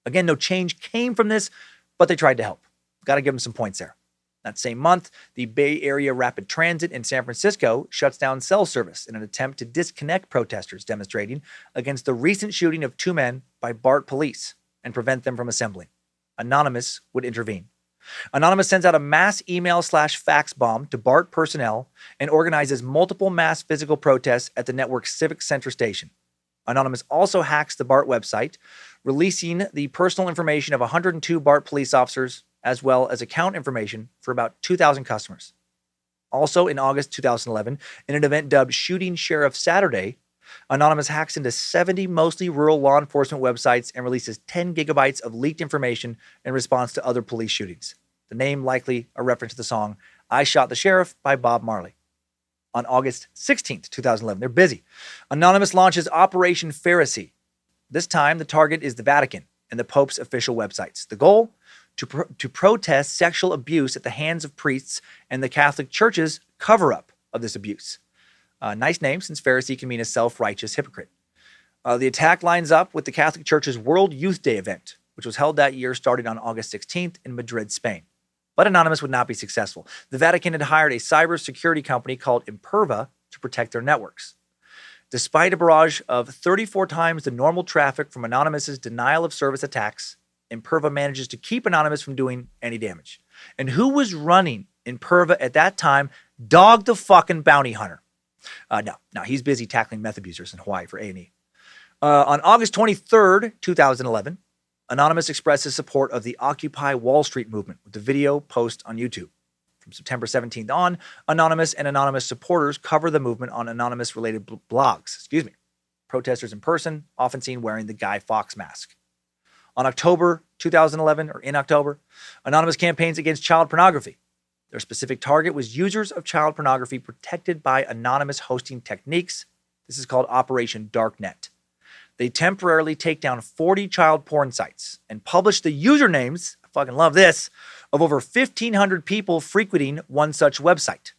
Again, no change came from this, but they tried to help. Got to give them some points there. That same month, the Bay Area Rapid Transit in San Francisco shuts down cell service in an attempt to disconnect protesters demonstrating against the recent shooting of 2 men by BART police and prevent them from assembling. Anonymous would intervene. Anonymous sends out a mass email/fax bomb to BART personnel and organizes multiple mass physical protests at the network's Civic Center station. Anonymous also hacks the BART website, releasing the personal information of 102 BART police officers, as well as account information for about 2,000 customers. Also in August 2011, in an event dubbed Shooting Sheriff Saturday, Anonymous hacks into 70 mostly rural law enforcement websites and releases 10 gigabytes of leaked information in response to other police shootings. The name likely a reference to the song I Shot the Sheriff by Bob Marley. On August 16th, 2011, they're busy. Anonymous launches Operation Pharisee. This time, the target is the Vatican and the Pope's official websites. The goal? To protest sexual abuse at the hands of priests and the Catholic Church's cover-up of this abuse. Nice name, since Pharisee can mean a self-righteous hypocrite. The attack lines up with the Catholic Church's World Youth Day event, which was held that year starting on August 16th in Madrid, Spain. But Anonymous would not be successful. The Vatican had hired a cybersecurity company called Imperva to protect their networks. Despite a barrage of 34 times the normal traffic from Anonymous's denial of service attacks, Imperva manages to keep Anonymous from doing any damage. And who was running Imperva at that time? Dog the fucking bounty hunter. No, he's busy tackling meth abusers in Hawaii for A&E. On August 23rd, 2011, Anonymous expresses support of the Occupy Wall Street movement with the video post on YouTube. From September 17th on, Anonymous and Anonymous supporters cover the movement on Anonymous-related blogs. Protesters in person, often seen wearing the Guy Fawkes mask. In October, Anonymous campaigns against child pornography. Their specific target was users of child pornography protected by anonymous hosting techniques. This is called Operation Darknet. They temporarily take down 40 child porn sites and publish the usernames, I fucking love this, of over 1,500 people frequenting one such website.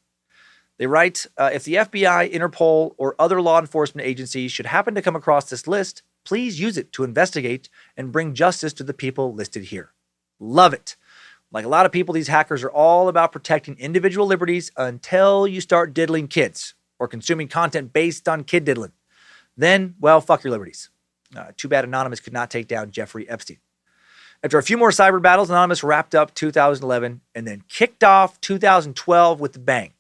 They write, if the FBI, Interpol, or other law enforcement agencies should happen to come across this list, please use it to investigate and bring justice to the people listed here. Love it. Like a lot of people, these hackers are all about protecting individual liberties until you start diddling kids or consuming content based on kid diddling. Then, well, fuck your liberties. Too bad Anonymous could not take down Jeffrey Epstein. After a few more cyber battles, Anonymous wrapped up 2011 and then kicked off 2012 with a bang.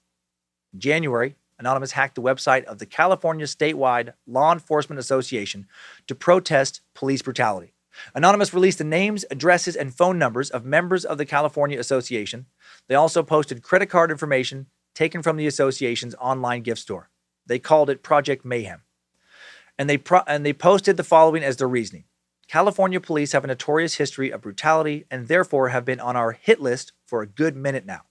In January, Anonymous hacked the website of the California Statewide Law Enforcement Association to protest police brutality. Anonymous released the names, addresses, and phone numbers of members of the California Association. They also posted credit card information taken from the association's online gift store. They called it Project Mayhem. And they posted the following as their reasoning. California police have a notorious history of brutality and therefore have been on our hit list for a good minute now.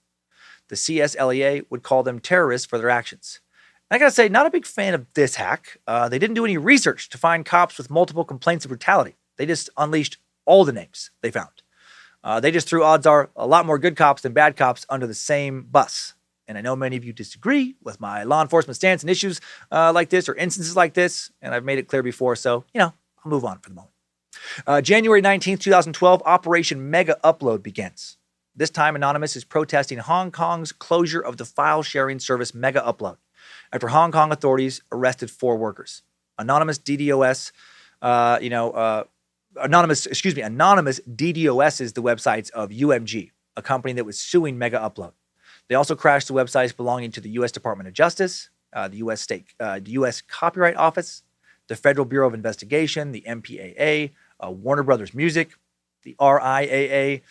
The CSLEA would call them terrorists for their actions. And I gotta say, not a big fan of this hack. They didn't do any research to find cops with multiple complaints of brutality. They just unleashed all the names they found. They just threw odds are a lot more good cops than bad cops under the same bus. And I know many of you disagree with my law enforcement stance and issues like this or instances like this, and I've made it clear before, so, I'll move on for the moment. January 19th, 2012, Operation Mega Upload begins. This time, Anonymous is protesting Hong Kong's closure of the file-sharing service Mega Upload after Hong Kong authorities arrested 4 workers. Anonymous DDoS is the websites of UMG, a company that was suing Mega Upload. They also crashed the websites belonging to the U.S. Department of Justice, the U.S. Copyright Office, the Federal Bureau of Investigation, the MPAA, Warner Brothers Music, the RIAA,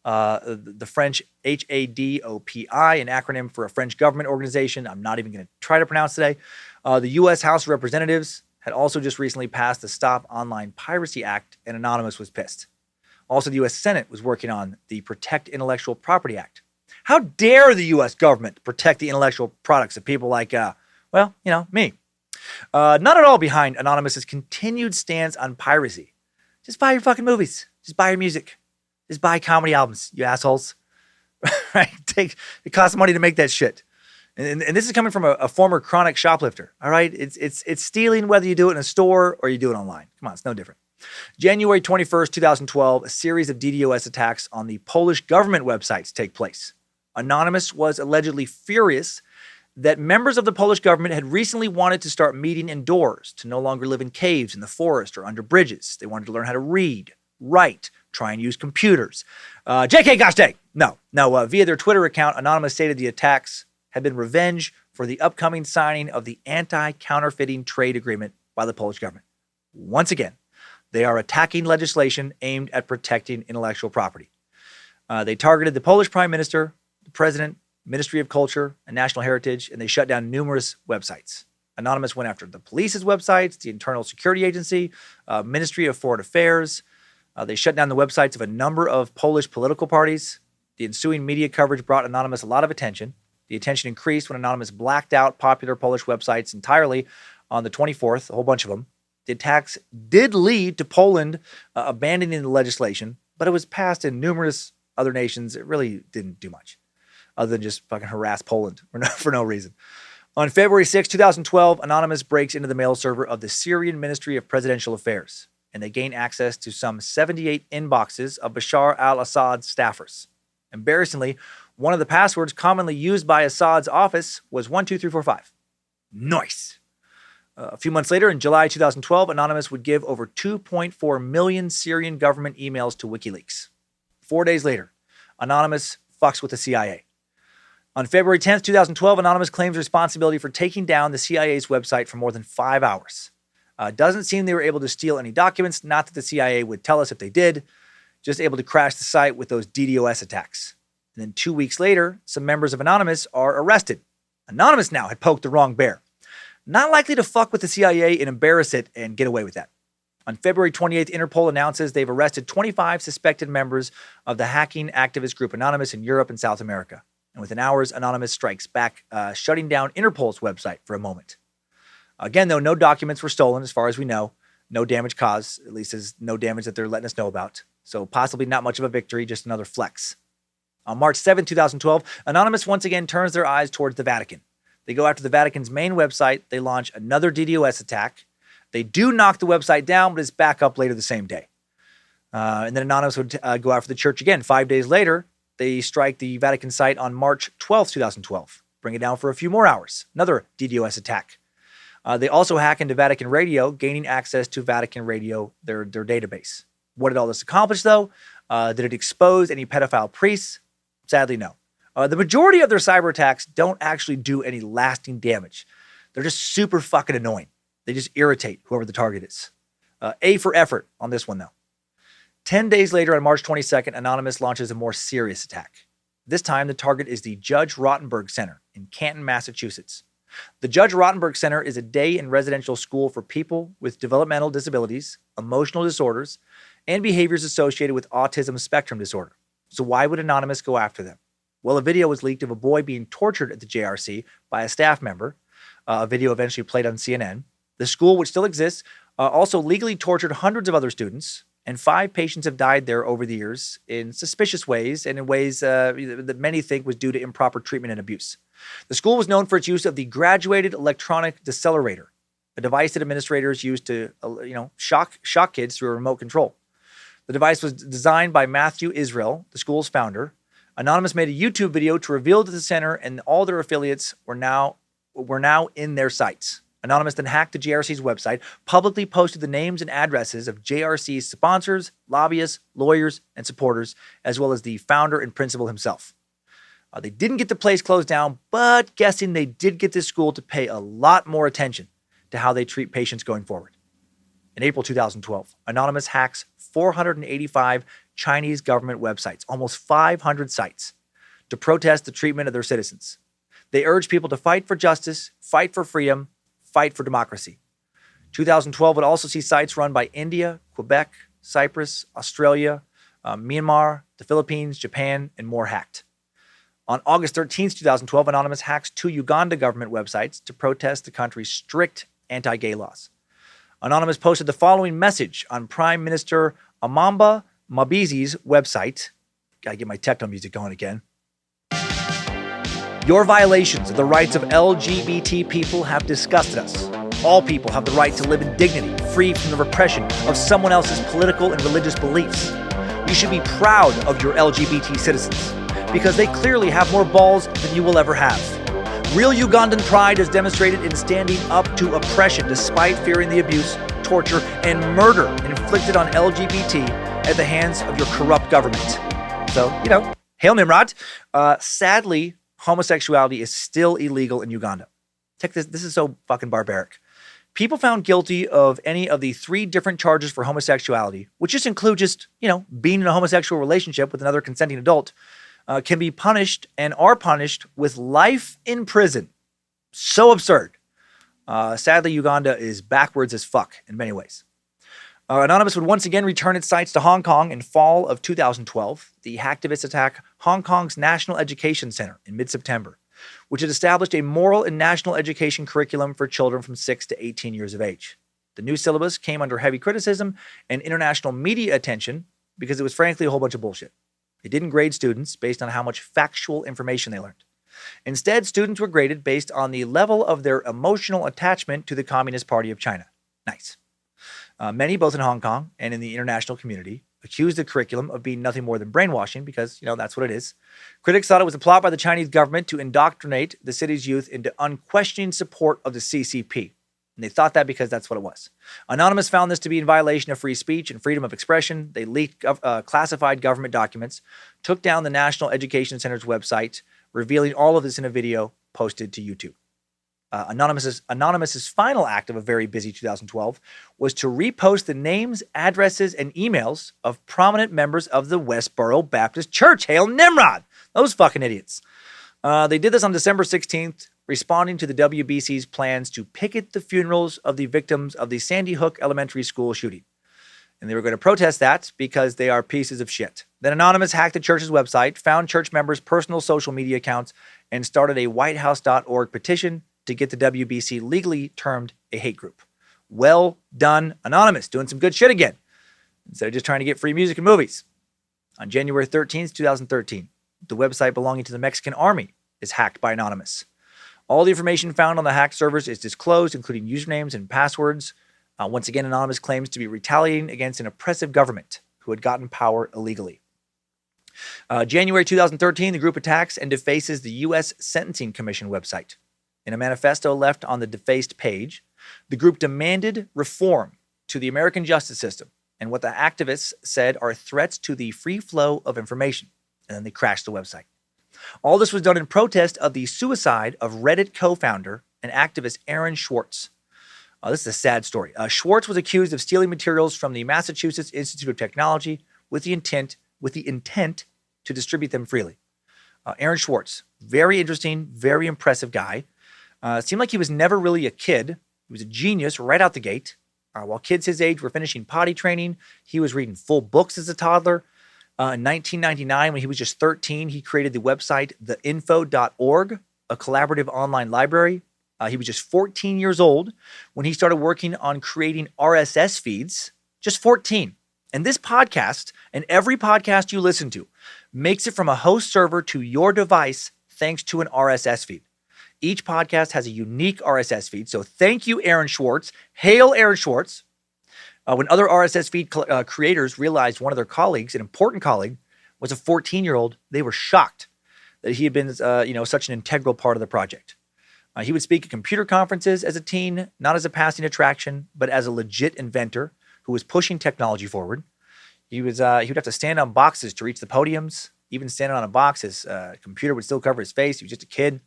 the French HADOPI, an acronym for a French government organization I'm not even going to try to pronounce today. The U.S. House of Representatives had also just recently passed the Stop Online Piracy Act, and Anonymous was pissed. Also, the U.S. Senate was working on the Protect Intellectual Property Act. How dare the U.S. government protect the intellectual products of people like, me? Not at all behind Anonymous's continued stance on piracy. Just buy your fucking movies. Just buy your music. Just buy comedy albums, you assholes. Right? It costs money to make that shit. And this is coming from a former chronic shoplifter. All right? It's stealing whether you do it in a store or you do it online. Come on, it's no different. January 21st, 2012, a series of DDoS attacks on the Polish government websites take place. Anonymous was allegedly furious that members of the Polish government had recently wanted to start meeting indoors, to no longer live in caves in the forest or under bridges. They wanted to learn how to read, write, try and use computers. JK, gosh dang. No. Via their Twitter account, Anonymous stated the attacks had been revenge for the upcoming signing of the anti-counterfeiting trade agreement by the Polish government. Once again, they are attacking legislation aimed at protecting intellectual property. They targeted the Polish Prime Minister, the President, Ministry of Culture and National Heritage, and they shut down numerous websites. Anonymous went after the police's websites, the Internal Security Agency, Ministry of Foreign Affairs. They shut down the websites of a number of Polish political parties. The ensuing media coverage brought Anonymous a lot of attention. The attention increased when Anonymous blacked out popular Polish websites entirely on the 24th, a whole bunch of them. The attacks did lead to Poland abandoning the legislation, but it was passed in numerous other nations. It really didn't do much other than just fucking harass Poland for no reason. On February 6, 2012, Anonymous breaks into the mail server of the Syrian Ministry of Presidential Affairs, and they gain access to some 78 inboxes of Bashar al-Assad's staffers. Embarrassingly, one of the passwords commonly used by Assad's office was 12345. Nice. A few months later, in July 2012, Anonymous would give over 2.4 million Syrian government emails to WikiLeaks. 4 days later, Anonymous fucks with the CIA. On February 10th, 2012, Anonymous claims responsibility for taking down the CIA's website for more than 5 hours. Doesn't seem they were able to steal any documents, not that the CIA would tell us if they did. just able to crash the site with those DDoS attacks. And then 2 weeks later, some members of Anonymous are arrested. Anonymous now had poked the wrong bear. Not likely to fuck with the CIA and embarrass it and get away with that. On February 28th, Interpol announces they've arrested 25 suspected members of the hacking activist group Anonymous in Europe and South America. And within hours, Anonymous strikes back, shutting down Interpol's website for a moment. Again, though, no documents were stolen as far as we know. No damage caused, at least there's no damage that they're letting us know about. So possibly not much of a victory, just another flex. On March 7, 2012, Anonymous once again turns their eyes towards the Vatican. They go after the Vatican's main website. They launch another DDoS attack. They do knock the website down, but it's back up later the same day. And then Anonymous would go after the church again. 5 days later, they strike the Vatican site on March 12, 2012. Bring it down for a few more hours. Another DDoS attack. They also hack into Vatican Radio, gaining access to Vatican Radio, their database. What did all this accomplish, though? Did it expose any pedophile priests? Sadly, no. The majority of their cyber attacks don't actually do any lasting damage. They're just super fucking annoying. They just irritate whoever the target is. A for effort on this one, though. 10 days later, on March 22nd, Anonymous launches a more serious attack. This time, the target is the Judge Rottenberg Center in Canton, Massachusetts. The Judge Rottenberg Center is a day and residential school for people with developmental disabilities, emotional disorders, and behaviors associated with autism spectrum disorder. So why would Anonymous go after them? Well, a video was leaked of a boy being tortured at the JRC by a staff member. A video eventually played on CNN. The school, which still exists, also legally tortured hundreds of other students, and 5 patients have died there over the years in suspicious ways and in ways that many think was due to improper treatment and abuse. The school was known for its use of the graduated electronic decelerator, a device that administrators use to shock kids through a remote control. The device was designed by Matthew Israel, the school's founder. Anonymous made a YouTube video to reveal that the center and all their affiliates were now in their sites. Anonymous then hacked the JRC's website, publicly posted the names and addresses of JRC's sponsors, lobbyists, lawyers, and supporters, as well as the founder and principal himself. They didn't get the place closed down, but guessing they did get this school to pay a lot more attention to how they treat patients going forward. In April 2012, Anonymous hacks 485 Chinese government websites, almost 500 sites, to protest the treatment of their citizens. They urge people to fight for justice, fight for freedom, fight for democracy. 2012 would also see sites run by India, Quebec, Cyprus, Australia, Myanmar, the Philippines, Japan, and more hacked. On August 13th, 2012, Anonymous hacks 2 Uganda government websites to protest the country's strict anti-gay laws. Anonymous posted the following message on Prime Minister Amamba Mbabazi's website. Gotta get my techno music going again. Your violations of the rights of LGBT people have disgusted us. All people have the right to live in dignity, free from the repression of someone else's political and religious beliefs. You should be proud of your LGBT citizens, because they clearly have more balls than you will ever have. Real Ugandan pride is demonstrated in standing up to oppression despite fearing the abuse, torture, and murder inflicted on LGBT at the hands of your corrupt government. So, hail Nimrod. Sadly, homosexuality is still illegal in Uganda. Check this. This is so fucking barbaric. People found guilty of any of the 3 different charges for homosexuality, which just include being in a homosexual relationship with another consenting adult, can be punished and are punished with life in prison. So absurd. Sadly, Uganda is backwards as fuck in many ways. Anonymous would once again return its sites to Hong Kong in fall of 2012. The hacktivists attack Hong Kong's National Education Center in mid-September, which had established a moral and national education curriculum for children from 6 to 18 years of age. The new syllabus came under heavy criticism and international media attention because it was frankly a whole bunch of bullshit. It didn't grade students based on how much factual information they learned. Instead, students were graded based on the level of their emotional attachment to the Communist Party of China. Nice. Many, both in Hong Kong and in the international community, accused the curriculum of being nothing more than brainwashing because, that's what it is. Critics thought it was a plot by the Chinese government to indoctrinate the city's youth into unquestioning support of the CCP. And they thought that because that's what it was. Anonymous found this to be in violation of free speech and freedom of expression. They leaked classified government documents, took down the National Education Center's website, revealing all of this in a video posted to YouTube. Anonymous's final act of a very busy 2012 was to repost the names, addresses, and emails of prominent members of the Westboro Baptist Church. Hail Nimrod! Those fucking idiots. They did this on December 16th, responding to the WBC's plans to picket the funerals of the victims of the Sandy Hook Elementary School shooting. And they were going to protest that because they are pieces of shit. Then Anonymous hacked the church's website, found church members' personal social media accounts, and started a whitehouse.org petition to get the WBC legally termed a hate group. Well done, Anonymous, doing some good shit again, instead of just trying to get free music and movies. On January 13th, 2013, the website belonging to the Mexican Army is hacked by Anonymous. All the information found on the hacked servers is disclosed, including usernames and passwords. Once again, Anonymous claims to be retaliating against an oppressive government who had gotten power illegally. January 2013, the group attacks and defaces the U.S. Sentencing Commission website. In a manifesto left on the defaced page, the group demanded reform to the American justice system and what the activists said are threats to the free flow of information. And then they crashed the website. All this was done in protest of the suicide of Reddit co-founder and activist Aaron Swartz. This is a sad story. Schwartz was accused of stealing materials from the Massachusetts Institute of Technology with the intent to distribute them freely. Aaron Swartz, very interesting, very impressive guy. Seemed like he was never really a kid. He was a genius right out the gate. While kids his age were finishing potty training, he was reading full books as a toddler. In 1999, when he was just 13, he created the website theinfo.org, a collaborative online library. He was just 14 years old when he started working on creating RSS feeds. Just 14. And this podcast, and every podcast you listen to, makes it from a host server to your device thanks to an RSS feed. Each podcast has a unique RSS feed, so thank you, Aaron Swartz. Hail Aaron Swartz. When other RSS feed creators realized one of their colleagues, an important colleague, was a 14-year-old, they were shocked that he had been such an integral part of the project. He would speak at computer conferences as a teen, not as a passing attraction, but as a legit inventor who was pushing technology forward. He would have to stand on boxes to reach the podiums. Even standing on a box, his computer would still cover his face. He was just a kid.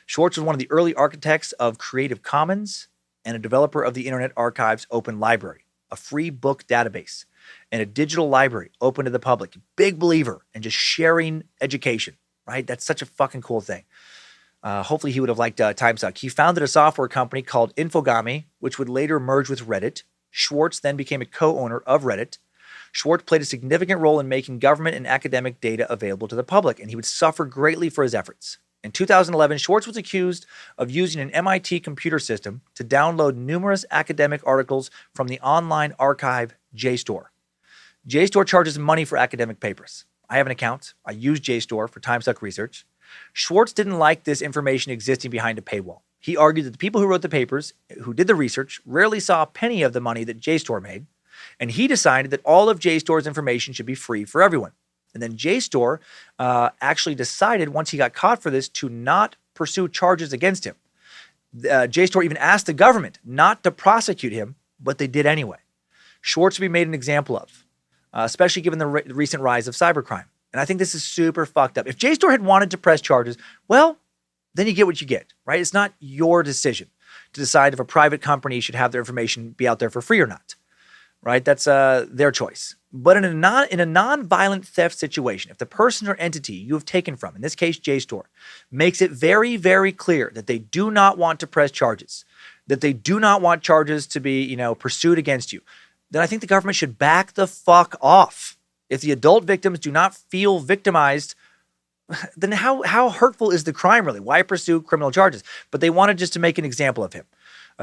Schwartz was one of the early architects of Creative Commons and a developer of the Internet Archive's Open Library, a free book database, and a digital library open to the public. Big believer in just sharing education, right? That's such a fucking cool thing. Hopefully he would have liked Timesuck. He founded a software company called Infogami, which would later merge with Reddit. Schwartz then became a co-owner of Reddit. Schwartz played a significant role in making government and academic data available to the public, and he would suffer greatly for his efforts. In 2011, Schwartz was accused of using an MIT computer system to download numerous academic articles from the online archive JSTOR. JSTOR charges money for academic papers. I have an account. I use JSTOR for Timesuck research. Schwartz didn't like this information existing behind a paywall. He argued that the people who wrote the papers, who did the research, rarely saw a penny of the money that JSTOR made, and he decided that all of JSTOR's information should be free for everyone. And then JSTOR actually decided, once he got caught for this, to not pursue charges against him. JSTOR even asked the government not to prosecute him, but they did anyway. Schwartz would be made an example of, especially given the recent rise of cybercrime. And I think this is super fucked up. If JSTOR had wanted to press charges, well, then you get what you get, right? It's not your decision to decide if a private company should have their information be out there for free or not, right? That's their choice. But in a non-violent theft situation, if the person or entity you have taken from, in this case JSTOR, makes it very, very clear that they do not want to press charges, that they do not want charges to be, pursued against you, then I think the government should back the fuck off. If the adult victims do not feel victimized, then how hurtful is the crime really? Why pursue criminal charges? But they wanted just to make an example of him.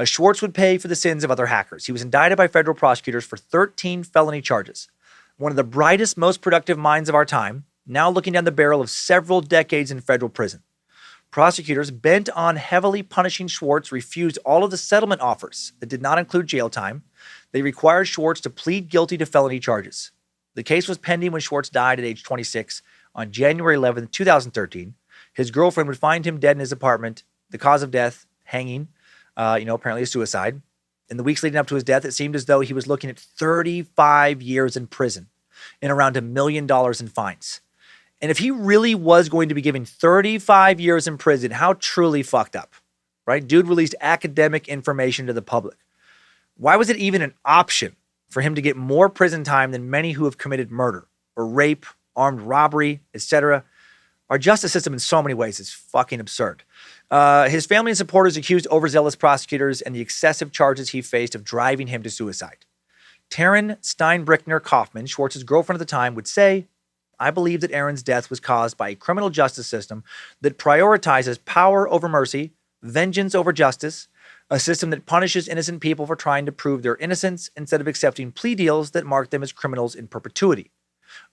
Schwartz would pay for the sins of other hackers. He was indicted by federal prosecutors for 13 felony charges. One of the brightest, most productive minds of our time, now looking down the barrel of several decades in federal prison. Prosecutors, bent on heavily punishing Schwartz, refused all of the settlement offers that did not include jail time. They required Schwartz to plead guilty to felony charges. The case was pending when Schwartz died at age 26 on January 11, 2013. His girlfriend would find him dead in his apartment. The cause of death, hanging, apparently a suicide. In the weeks leading up to his death, it seemed as though he was looking at 35 years in prison and around $1 million in fines. And if he really was going to be given 35 years in prison, how truly fucked up right? Dude released academic information to the public. Why was it even an option for him to get more prison time than many who have committed murder or rape, armed robbery, etc.? Our justice system in so many ways is fucking absurd. His family and supporters accused overzealous prosecutors and the excessive charges he faced of driving him to suicide. Taryn Steinbrickner Kaufman, Schwartz's girlfriend at the time, would say, I believe that Aaron's death was caused by a criminal justice system that prioritizes power over mercy, vengeance over justice, a system that punishes innocent people for trying to prove their innocence instead of accepting plea deals that mark them as criminals in perpetuity.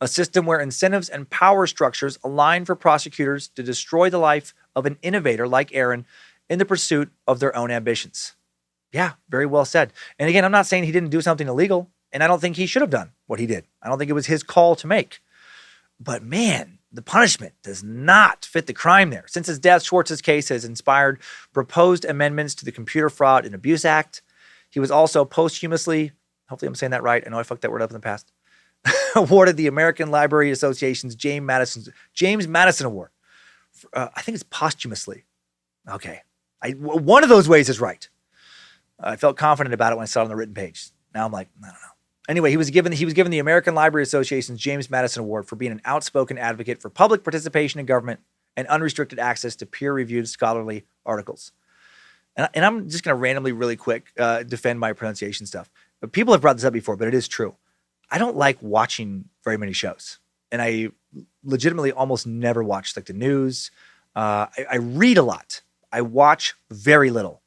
A system where incentives and power structures align for prosecutors to destroy the life of an innovator like Aaron in the pursuit of their own ambitions. Yeah, very well said. And again, I'm not saying he didn't do something illegal, and I don't think he should have done what he did. I don't think it was his call to make. But man, the punishment does not fit the crime there. Since his death, Schwartz's case has inspired proposed amendments to the Computer Fraud and Abuse Act. He was also posthumously, hopefully I'm saying that right, I know I fucked that word up in the past, awarded the American Library Association's James Madison Award. I think it's posthumously. Okay. One of those ways is right. I felt confident about it when I saw it on the written page. Now I'm like, I don't know. Anyway, he was given the American Library Association's James Madison Award for being an outspoken advocate for public participation in government and unrestricted access to peer-reviewed scholarly articles. And I'm just going to randomly, really quick, defend my pronunciation stuff. But people have brought this up before, but it is true. I don't like watching very many shows. And I legitimately almost never watch like the news. I read a lot. I watch very little.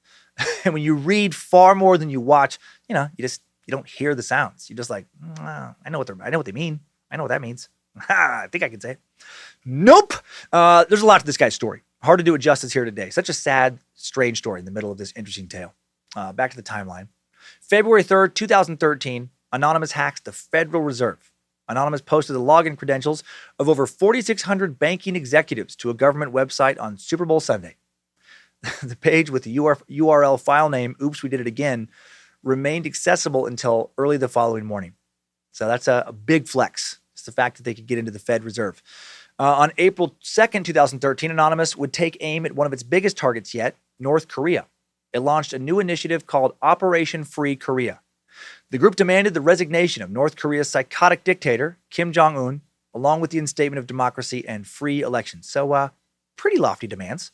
And when you read far more than you watch, you don't hear the sounds. You're just like, I know what they mean. I know what that means. I think I can say it. Nope. There's a lot to this guy's story. Hard to do it justice here today. Such a sad, strange story in the middle of this interesting tale. Back to the timeline. February 3rd, 2013, Anonymous hacks the Federal Reserve. Anonymous posted the login credentials of over 4,600 banking executives to a government website on Super Bowl Sunday. The page with the URL file name, Oops, We Did It Again, remained accessible until early the following morning. So that's a big flex. It's the fact that they could get into the Fed Reserve. On April 2nd, 2013, Anonymous would take aim at one of its biggest targets yet, North Korea. It launched a new initiative called Operation Free Korea. The group demanded the resignation of North Korea's psychotic dictator, Kim Jong-un, along with the instatement of democracy and free elections. So, pretty lofty demands.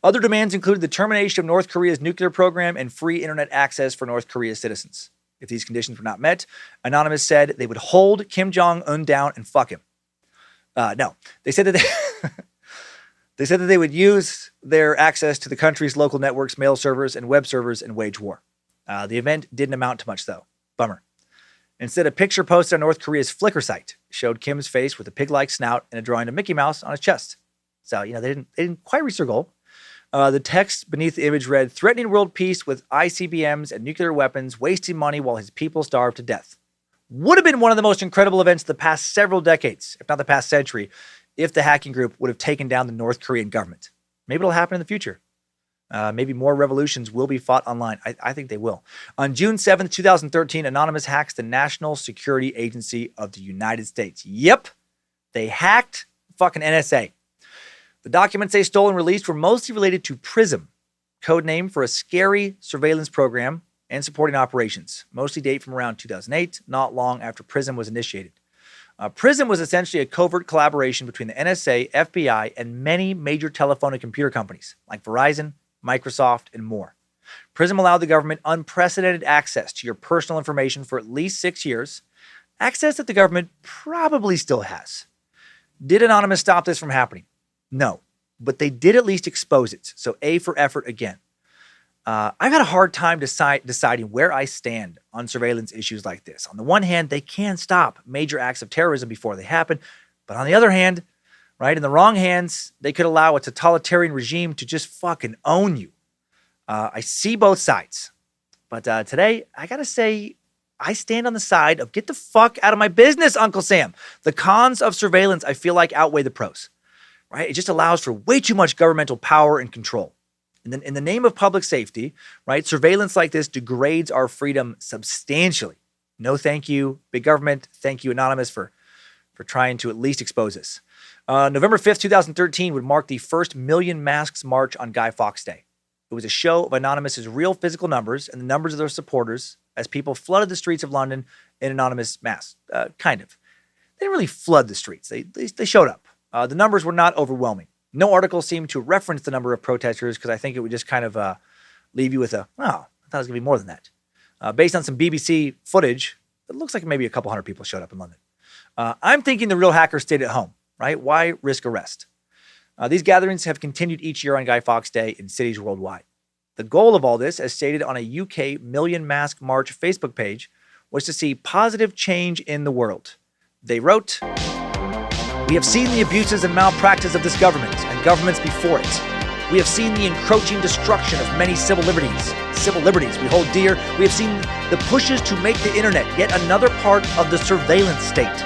Other demands included the termination of North Korea's nuclear program and free internet access for North Korea's citizens. If these conditions were not met, Anonymous said they would hold Kim Jong-un down and fuck him. No, they said that they would use their access to the country's local networks, mail servers, and web servers and wage war. The event didn't amount to much, though. Bummer. Instead, a picture posted on North Korea's Flickr site showed Kim's face with a pig-like snout and a drawing of Mickey Mouse on his chest. So, they didn't quite reach their goal. The text beneath the image read, "Threatening world peace with ICBMs and nuclear weapons, wasting money while his people starve to death." Would have been one of the most incredible events of the past several decades, if not the past century, if the hacking group would have taken down the North Korean government. Maybe it'll happen in the future. Maybe more revolutions will be fought online. I think they will. On June 7th, 2013, Anonymous hacks the National Security Agency of the United States. Yep, they hacked fucking NSA. The documents they stole and released were mostly related to PRISM, code name for a scary surveillance program and supporting operations. Mostly date from around 2008, not long after PRISM was initiated. PRISM was essentially a covert collaboration between the NSA, FBI, and many major telephone and computer companies like Verizon, Microsoft, and more. PRISM allowed the government unprecedented access to your personal information for at least 6 years, access that the government probably still has. Did Anonymous stop this from happening? No, but they did at least expose it. So A for effort again. I've had a hard time deciding where I stand on surveillance issues like this. On the one hand, they can stop major acts of terrorism before they happen. But on the other hand, right, in the wrong hands, they could allow a totalitarian regime to just fucking own you. I see both sides. But today, I got to say, I stand on the side of get the fuck out of my business, Uncle Sam. The cons of surveillance, I feel like, outweigh the pros. Right? It just allows for way too much governmental power and control. And then in the name of public safety, right, surveillance like this degrades our freedom substantially. No thank you, big government. Thank you, Anonymous, for trying to at least expose us. November 5th, 2013 would mark the first Million Masks March on Guy Fawkes Day. It was a show of Anonymous's real physical numbers and the numbers of their supporters as people flooded the streets of London in anonymous mass. Kind of. They didn't really flood the streets. They showed up. The numbers were not overwhelming. No article seemed to reference the number of protesters because I think it would just kind of leave you with I thought it was going to be more than that. Based on some BBC footage, it looks like maybe a couple hundred people showed up in London. I'm thinking the real hackers stayed at home, right? Why risk arrest? These gatherings have continued each year on Guy Fawkes Day in cities worldwide. The goal of all this, as stated on a UK Million Mask March Facebook page, was to see positive change in the world. They wrote, "We have seen the abuses and malpractice of this government and governments before it. We have seen the encroaching destruction of many civil liberties we hold dear. We have seen the pushes to make the internet yet another part of the surveillance state.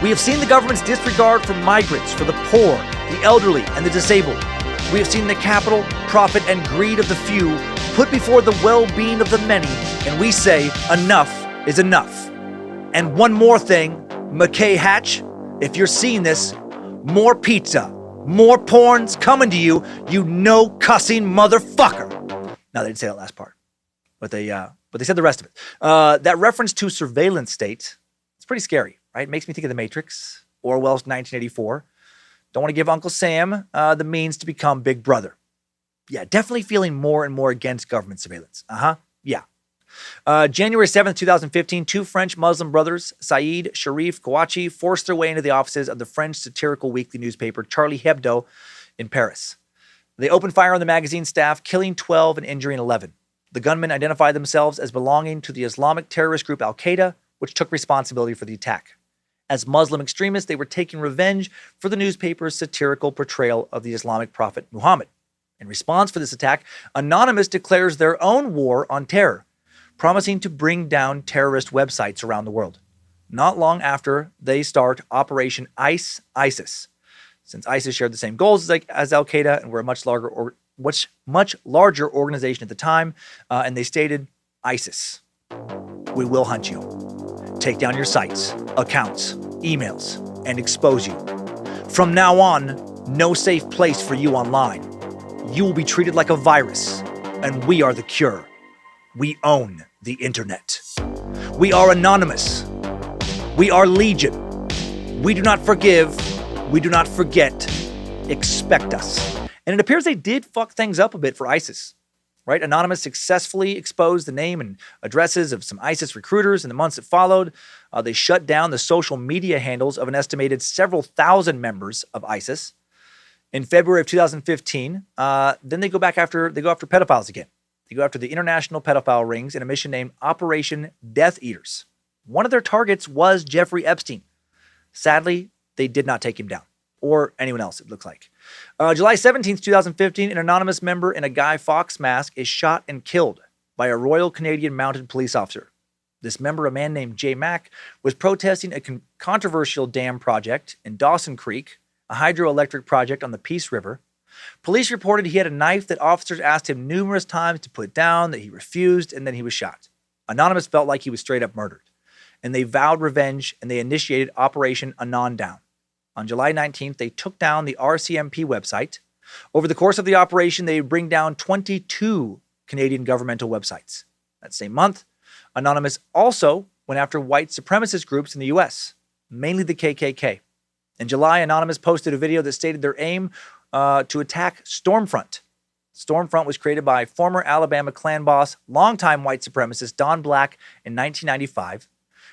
We have seen the government's disregard for migrants, for the poor, the elderly, and the disabled. We have seen the capital, profit, and greed of the few put before the well-being of the many, and we say enough is enough. And one more thing, McKay Hatch, if you're seeing this, more pizza, more porn's coming to you, you no-cussing motherfucker." Now, they didn't say that last part, but they said the rest of it. That reference to surveillance state, it's pretty scary, right? It makes me think of The Matrix, Orwell's 1984. Don't want to give Uncle Sam the means to become Big Brother. Yeah, definitely feeling more and more against government surveillance. Yeah. January 7th, 2015, two French Muslim brothers, Saeed Sharif Kouachi, forced their way into the offices of the French satirical weekly newspaper Charlie Hebdo in Paris. They opened fire on the magazine staff, killing 12 and injuring 11. The gunmen identified themselves as belonging to the Islamic terrorist group Al-Qaeda, which took responsibility for the attack. As Muslim extremists, they were taking revenge for the newspaper's satirical portrayal of the Islamic prophet Muhammad. In response for this attack, Anonymous declares their own war on terror, promising to bring down terrorist websites around the world. Not long after, they start Operation ISIS. Since ISIS shared the same goals as Al-Qaeda and were a much larger organization at the time, and they stated, ISIS, we will hunt you, take down your sites, accounts, emails, and expose you. From now on, no safe place for you online. You will be treated like a virus, and we are the cure. We own the internet. We are anonymous. We are legion. We do not forgive. We do not forget. Expect us. And it appears they did fuck things up a bit for ISIS, right? Anonymous successfully exposed the name and addresses of some ISIS recruiters in the months that followed. They shut down the social media handles of an estimated several thousand members of ISIS. In February of 2015, then they go after pedophiles again. They go after the international pedophile rings in a mission named Operation Death Eaters. One of their targets was Jeffrey Epstein. Sadly, they did not take him down, or anyone else, it looks like. July 17th, 2015, an anonymous member in a Guy Fawkes mask is shot and killed by a Royal Canadian Mounted Police officer. This member, a man named J. Mack, was protesting a controversial dam project in Dawson Creek, a hydroelectric project on the Peace River. Police reported he had a knife that officers asked him numerous times to put down, that he refused, and then he was shot. Anonymous felt like he was straight up murdered, and they vowed revenge, and they initiated Operation Anon Down. On July 19th, they took down the RCMP website. Over the course of the operation, they would bring down 22 Canadian governmental websites. That same month, Anonymous also went after white supremacist groups in the U.S., mainly the KKK. In July, Anonymous posted a video that stated their aim to attack Stormfront. Stormfront was created by former Alabama Klan boss, longtime white supremacist Don Black in 1995.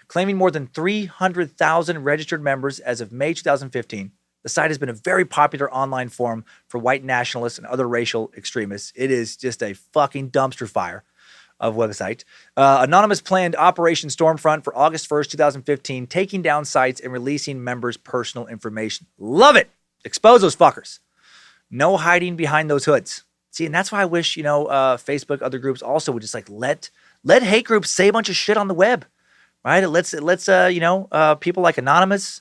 Claiming more than 300,000 registered members as of May 2015, the site has been a very popular online forum for white nationalists and other racial extremists. It is just a fucking dumpster fire of website. Anonymous planned Operation Stormfront for August 1st, 2015, taking down sites and releasing members' personal information. Love it! Expose those fuckers. No hiding behind those hoods. See, and that's why I wish, Facebook, other groups also would just let hate groups say a bunch of shit on the web. Right? It lets people like Anonymous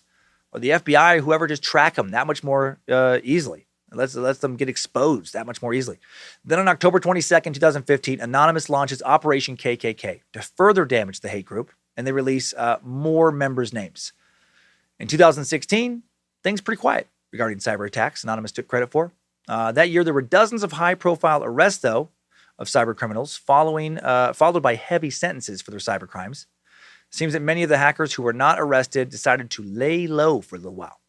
or the FBI, whoever, just track them that much more easily. It lets them get exposed that much more easily. Then on October 22nd, 2015, Anonymous launches Operation KKK to further damage the hate group, and they release more members' names. In 2016, things pretty quiet regarding cyber attacks Anonymous took credit for. That year, there were dozens of high-profile arrests, though, of cyber criminals, followed by heavy sentences for their cyber crimes. It seems that many of the hackers who were not arrested decided to lay low for a little while.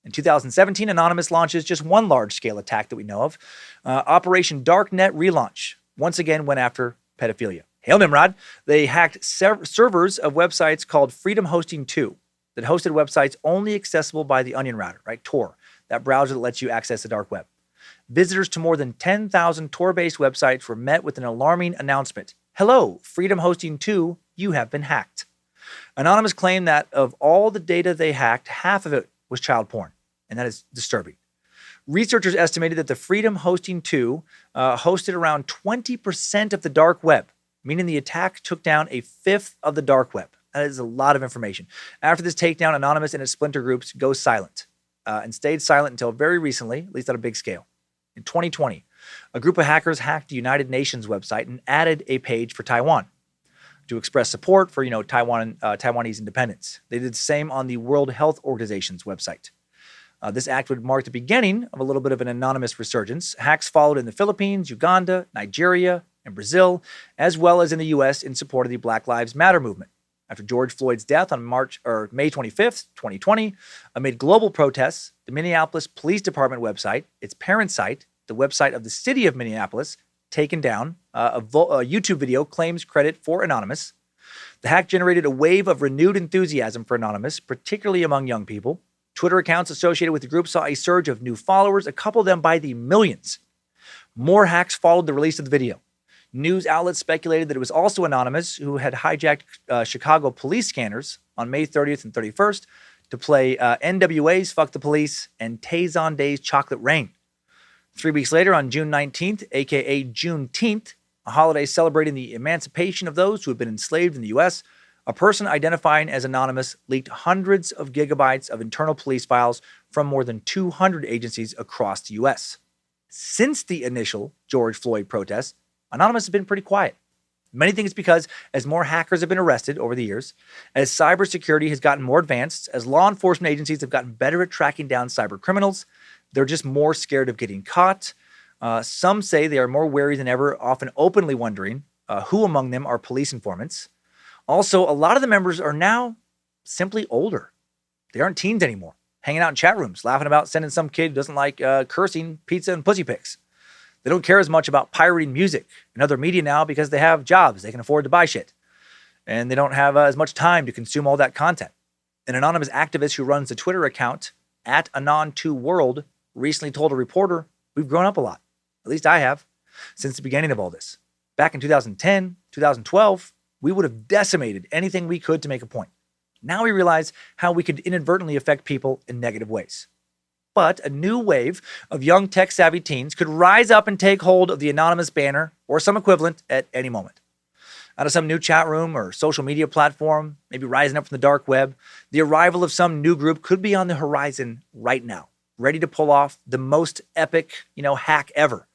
In 2017, Anonymous launches just one large-scale attack that we know of, Operation Darknet Relaunch. Once again went after pedophilia. Hail Nimrod. They hacked servers of websites called Freedom Hosting 2 that hosted websites only accessible by the Onion Router, right? Tor, that browser that lets you access the dark web. Visitors to more than 10,000 Tor-based websites were met with an alarming announcement. Hello, Freedom Hosting 2, you have been hacked. Anonymous claimed that of all the data they hacked, half of it was child porn, and that is disturbing. Researchers estimated that the Freedom Hosting 2 hosted around 20% of the dark web, meaning the attack took down a fifth of the dark web. That is a lot of information. After this takedown, Anonymous and its splinter groups go silent and stayed silent until very recently, at least on a big scale. In 2020, a group of hackers hacked the United Nations website and added a page for Taiwan to express support for, Taiwanese independence. They did the same on the World Health Organization's website. This act would mark the beginning of a little bit of an anonymous resurgence. Hacks followed in the Philippines, Uganda, Nigeria, and Brazil, as well as in the U.S. in support of the Black Lives Matter movement. After George Floyd's death on May 25th, 2020, amid global protests, the Minneapolis Police Department website, its parent site, the website of the city of Minneapolis, taken down. A YouTube video claims credit for Anonymous. The hack generated a wave of renewed enthusiasm for Anonymous, particularly among young people. Twitter accounts associated with the group saw a surge of new followers, a couple of them by the millions. More hacks followed the release of the video. News outlets speculated that it was also Anonymous who had hijacked Chicago police scanners on May 30th and 31st to play NWA's Fuck the Police and Tay Day's Chocolate Rain. 3 weeks later, on June 19th, a.k.a. Juneteenth, a holiday celebrating the emancipation of those who had been enslaved in the U.S., a person identifying as Anonymous leaked hundreds of gigabytes of internal police files from more than 200 agencies across the U.S. Since the initial George Floyd protests, Anonymous has been pretty quiet. Many think it's because as more hackers have been arrested over the years, as cybersecurity has gotten more advanced, as law enforcement agencies have gotten better at tracking down cyber criminals, they're just more scared of getting caught. Some say they are more wary than ever, often openly wondering who among them are police informants. Also, a lot of the members are now simply older. They aren't teens anymore, hanging out in chat rooms, laughing about sending some kid who doesn't like cursing pizza and pussy pics. They don't care as much about pirating music and other media now because they have jobs. They can afford to buy shit. And they don't have as much time to consume all that content. An anonymous activist who runs the Twitter account @Anon2World recently told a reporter, "We've grown up a lot. At least I have, since the beginning of all this. Back in 2010, 2012, we would have decimated anything we could to make a point. Now we realize how we could inadvertently affect people in negative ways. But a new wave of young tech-savvy teens could rise up and take hold of the Anonymous banner or some equivalent at any moment. Out of some new chat room or social media platform, maybe rising up from the dark web, the arrival of some new group could be on the horizon right now, ready to pull off the most epic, hack ever.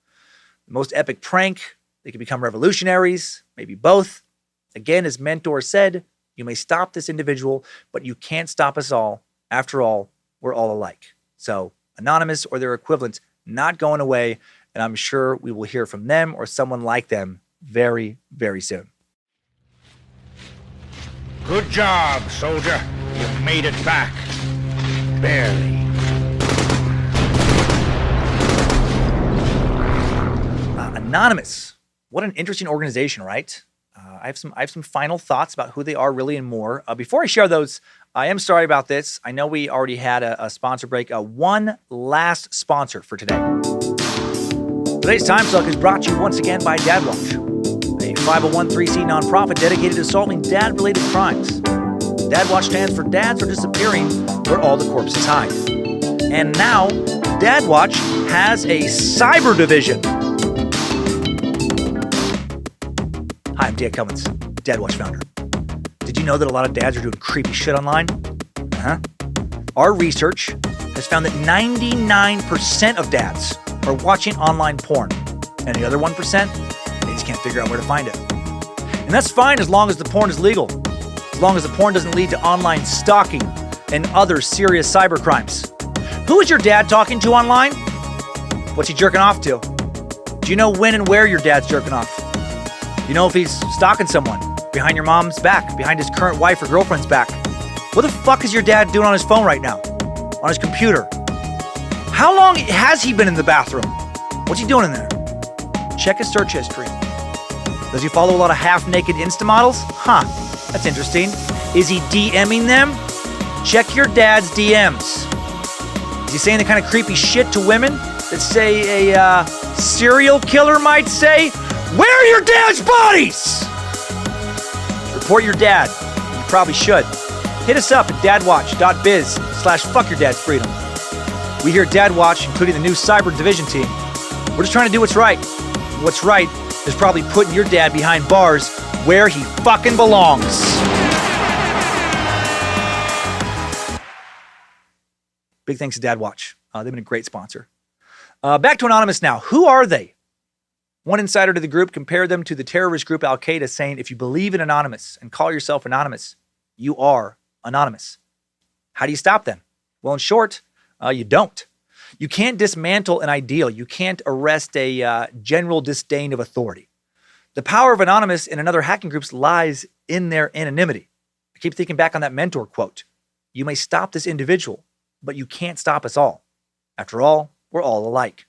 The most epic prank. They could become revolutionaries, maybe both. Again, as Mentor said, you may stop this individual, but you can't stop us all. After all, we're all alike. So Anonymous or their equivalents not going away, and I'm sure we will hear from them or someone like them very, very soon. Good job, soldier. You made it back. Barely. Anonymous. What an interesting organization, right? I have some final thoughts about who they are really and more. Before I share those, I am sorry about this. I know we already had a sponsor break. One last sponsor for today. Today's Timesuck is brought to you once again by DadWatch, a 501(c) nonprofit dedicated to solving dad-related crimes. DadWatch stands for Dads Are Disappearing Where All the Corpses Hide. And now, DadWatch has a cyber division. Hi, I'm Dan Cummins, DadWatch founder. Did you know that a lot of dads are doing creepy shit online? Our research has found that 99% of dads are watching online porn. And the other 1%, they just can't figure out where to find it. And that's fine as long as the porn is legal. As long as the porn doesn't lead to online stalking and other serious cyber crimes. Who is your dad talking to online? What's he jerking off to? Do Do you know when and where your dad's jerking off? Do you know if he's stalking someone behind your mom's back, behind his current wife or girlfriend's back? What the fuck is your dad doing on his phone right now? On his computer? How long has he been in the bathroom? What's he doing in there? Check his search history. Does he follow a lot of half-naked Insta models? Huh, that's interesting. Is he DMing them? Check your dad's DMs. Is he saying the kind of creepy shit to women that say a serial killer might say? Where are your dad's bodies? Report your dad. You probably should. Hit us up at dadwatch.biz/fuckyourdadfreedom. We here at Dad Watch, including the new cyber division team, we're just trying to do what's right. What's right is probably putting your dad behind bars where he fucking belongs. Big thanks to Dad Watch. They've been a great sponsor. Back to Anonymous now. Who are they? One insider to the group compared them to the terrorist group Al-Qaeda, saying, if you believe in Anonymous and call yourself Anonymous, you are Anonymous. How do you stop them? Well, in short, you don't. You can't dismantle an ideal. You can't arrest a general disdain of authority. The power of Anonymous and other hacking groups lies in their anonymity. I keep thinking back on that mentor quote. You may stop this individual, but you can't stop us all. After all, we're all alike.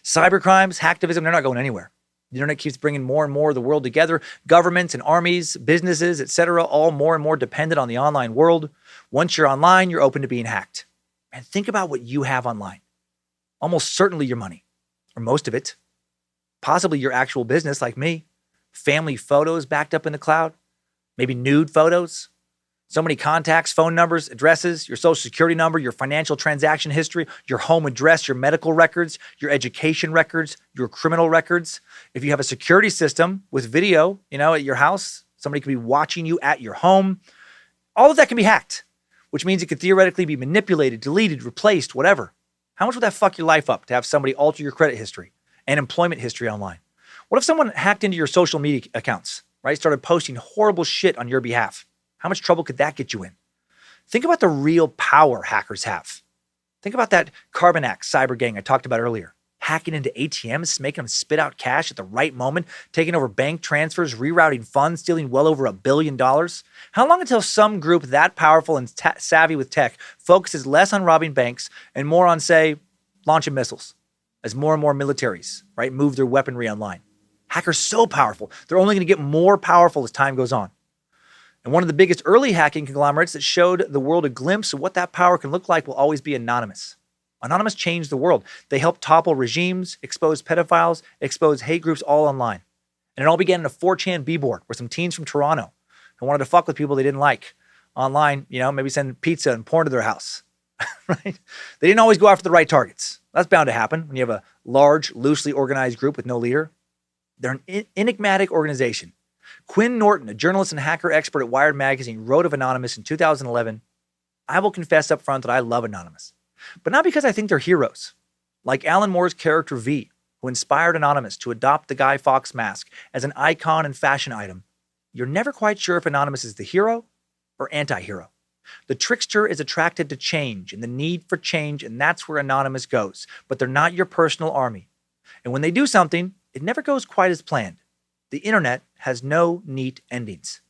Cybercrimes, hacktivism, they're not going anywhere. The internet keeps bringing more and more of the world together. Governments and armies, businesses, etc., all more and more dependent on the online world. Once you're online, you're open to being hacked. And think about what you have online. Almost certainly your money, or most of it. Possibly your actual business, like me. Family photos backed up in the cloud. Maybe nude photos. So many contacts, phone numbers, addresses, your social security number, your financial transaction history, your home address, your medical records, your education records, your criminal records. If you have a security system with video, at your house, somebody could be watching you at your home. All of that can be hacked, which means it could theoretically be manipulated, deleted, replaced, whatever. How much would that fuck your life up to have somebody alter your credit history and employment history online? What if someone hacked into your social media accounts, right? Started posting horrible shit on your behalf? How much trouble could that get you in? Think about the real power hackers have. Think about that Carbonac cyber gang I talked about earlier. Hacking into ATMs, making them spit out cash at the right moment, taking over bank transfers, rerouting funds, stealing well over $1 billion. How long until some group that powerful and savvy with tech focuses less on robbing banks and more on, say, launching missiles, as more and more militaries, right, move their weaponry online? Hackers so powerful, they're only going to get more powerful as time goes on. And one of the biggest early hacking conglomerates that showed the world a glimpse of what that power can look like will always be Anonymous. Anonymous changed the world. They helped topple regimes, expose pedophiles, expose hate groups all online. And it all began in a 4chan B-board where some teens from Toronto who wanted to fuck with people they didn't like online, maybe send pizza and porn to their house, right? They didn't always go after the right targets. That's bound to happen when you have a large, loosely organized group with no leader. They're an enigmatic organization. Quinn Norton, a journalist and hacker expert at Wired Magazine, wrote of Anonymous in 2011, I will confess up front that I love Anonymous, but not because I think they're heroes. Like Alan Moore's character V, who inspired Anonymous to adopt the Guy Fawkes mask as an icon and fashion item, you're never quite sure if Anonymous is the hero or anti-hero. The trickster is attracted to change and the need for change, and that's where Anonymous goes. But they're not your personal army. And when they do something, it never goes quite as planned. The internet has no neat endings.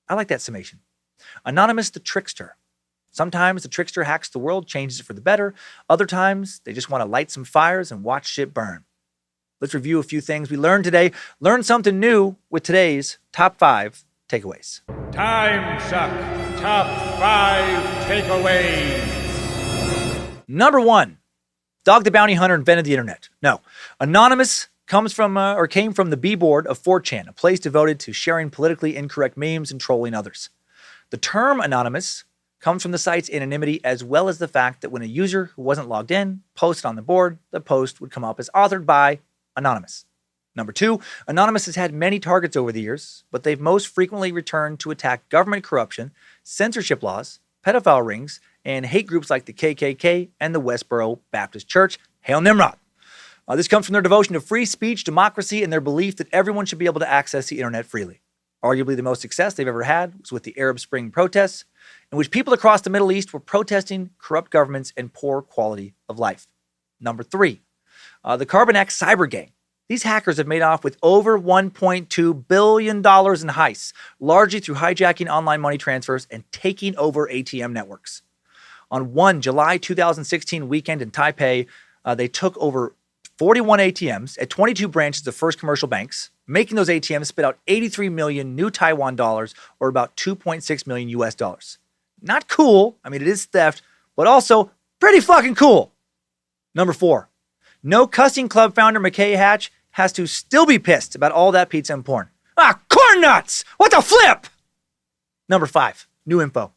I like that summation. Anonymous the trickster. Sometimes the trickster hacks the world, changes it for the better. Other times, they just want to light some fires and watch shit burn. Let's review a few things we learned today. Learn something new with today's top 5 takeaways. Timesuck Top 5 Takeaways. Number 1, Dog the Bounty Hunter invented the internet. No, Anonymous came from the B-board of 4chan, a place devoted to sharing politically incorrect memes and trolling others. The term Anonymous comes from the site's anonymity, as well as the fact that when a user who wasn't logged in posted on the board, the post would come up as authored by Anonymous. Number 2, Anonymous has had many targets over the years, but they've most frequently returned to attack government corruption, censorship laws, pedophile rings, and hate groups like the KKK and the Westboro Baptist Church. Hail Nimrod! This comes from their devotion to free speech, democracy, and their belief that everyone should be able to access the internet freely. Arguably the most success they've ever had was with the Arab Spring protests, in which people across the Middle East were protesting corrupt governments and poor quality of life. Number 3, the Carbonac cyber gang. These hackers have made off with over $1.2 billion in heists, largely through hijacking online money transfers and taking over ATM networks. On one July 2016 weekend in Taipei, they took over 41 ATMs at 22 branches of First Commercial Banks, making those ATMs spit out 83 million new Taiwan dollars, or about 2.6 million US dollars. Not cool. I mean, it is theft, but also pretty fucking cool. Number 4. No Cussing Club founder McKay Hatch has to still be pissed about all that pizza and porn. Corn nuts! What the flip? Number 5. New info.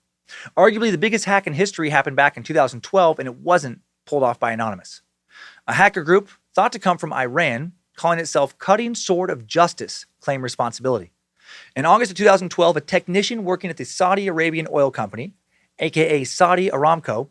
Arguably the biggest hack in history happened back in 2012, and it wasn't pulled off by Anonymous. A hacker group thought to come from Iran, calling itself Cutting Sword of Justice, claimed responsibility. In August of 2012, a technician working at the Saudi Arabian oil company, aka Saudi Aramco,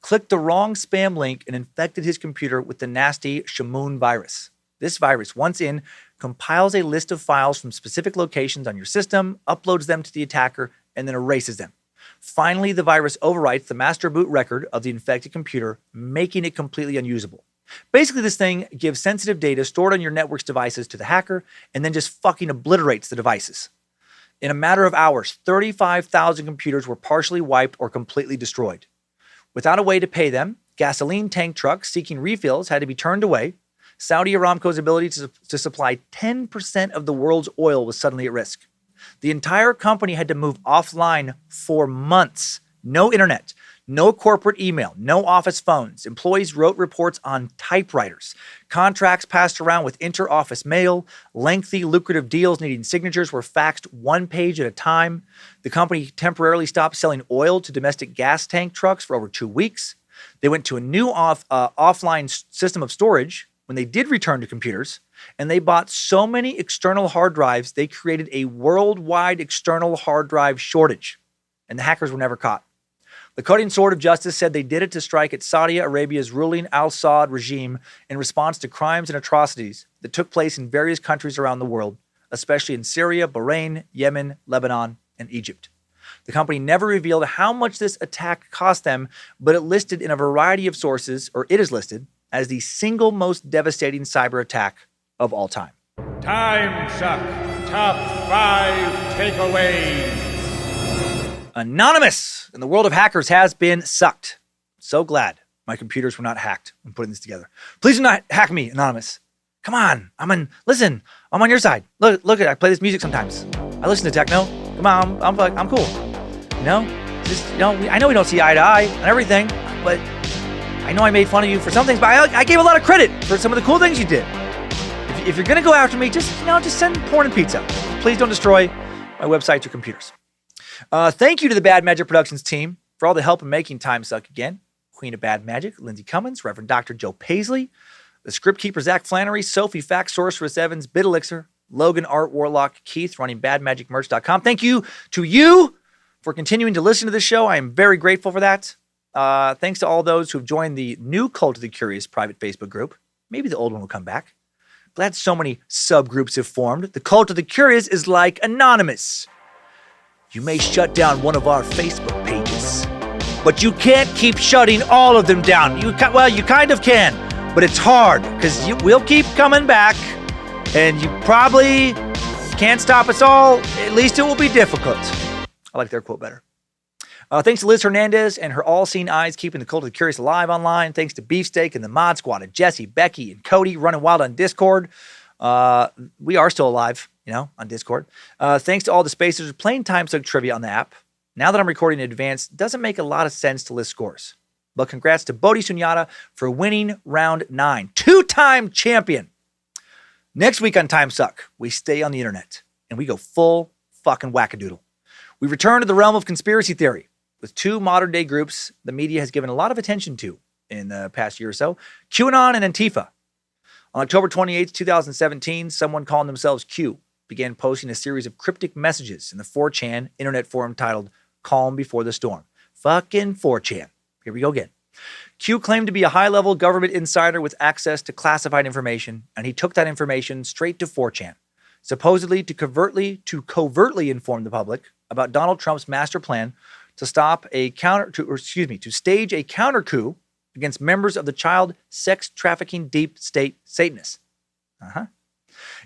clicked the wrong spam link and infected his computer with the nasty Shamoon virus. This virus, once in, compiles a list of files from specific locations on your system, uploads them to the attacker, and then erases them. Finally, the virus overwrites the master boot record of the infected computer, making it completely unusable. Basically, this thing gives sensitive data stored on your network's devices to the hacker and then just fucking obliterates the devices. In a matter of hours, 35,000 computers were partially wiped or completely destroyed. Without a way to pay them, gasoline tank trucks seeking refills had to be turned away. Saudi Aramco's ability to supply 10% of the world's oil was suddenly at risk. The entire company had to move offline for months. No internet, no corporate email, no office phones. Employees wrote reports on typewriters. Contracts passed around with inter-office mail. Lengthy, lucrative deals needing signatures were faxed one page at a time. The company temporarily stopped selling oil to domestic gas tank trucks for over 2 weeks. They went to a new offline system of storage when they did return to computers, and they bought so many external hard drives, they created a worldwide external hard drive shortage, and the hackers were never caught. The Cutting Sword of Justice said they did it to strike at Saudi Arabia's ruling al-Saud regime in response to crimes and atrocities that took place in various countries around the world, especially in Syria, Bahrain, Yemen, Lebanon, and Egypt. The company never revealed how much this attack cost them, but it listed in a variety of sources, or it is listed, as the single most devastating cyber attack of all time. Timesuck Top 5 Takeaways. Anonymous in the world of hackers has been sucked. So glad my computers were not hacked when putting this together. Please do not hack me, Anonymous. Come on. Listen, I'm on your side. Look at I play this music sometimes. I listen to techno. Come on, I'm cool. I know we don't see eye to eye on everything, but I know I made fun of you for some things, but I gave a lot of credit for some of the cool things you did. If you're gonna go after me, just send porn and pizza. Please don't destroy my websites or computers. Thank you to the Bad Magic Productions team for all the help in making Timesuck again. Queen of Bad Magic, Lindsay Cummins, Reverend Dr. Joe Paisley, the script keeper Zach Flannery, Sophie Fax, Sorceress Evans, Bit Elixir, Logan, Art Warlock, Keith, running badmagicmerch.com. Thank you to you for continuing to listen to this show. I am very grateful for that. Thanks to all those who have joined the new Cult of the Curious private Facebook group. Maybe the old one will come back. Glad so many subgroups have formed. The Cult of the Curious is like Anonymous. You may shut down one of our Facebook pages, but you can't keep shutting all of them down. You kind of can, but it's hard because we'll keep coming back, and you probably can't stop us all. At least it will be difficult. I like their quote better. Thanks to Liz Hernandez and her all-seeing eyes keeping the Cult of the Curious alive online. Thanks to Beefsteak and the Mod Squad and Jesse, Becky, and Cody running wild on Discord. We are still alive, on Discord. Thanks to all the spacers playing Timesuck trivia on the app. Now that I'm recording in advance, it doesn't make a lot of sense to list scores. But congrats to Bodhi Sunyata for winning round 9. 2-time champion. Next week on Timesuck, we stay on the internet and we go full fucking wackadoodle. We return to the realm of conspiracy theory with 2 modern day groups the media has given a lot of attention to in the past year or so, QAnon and Antifa. On October 28, 2017, someone calling themselves Q began posting a series of cryptic messages in the 4chan internet forum titled Calm Before the Storm. Fucking 4chan. Here we go again. Q claimed to be a high-level government insider with access to classified information, and he took that information straight to 4chan, supposedly to covertly inform the public about Donald Trump's master plan to stage a counter coup against members of the child sex trafficking deep state Satanists.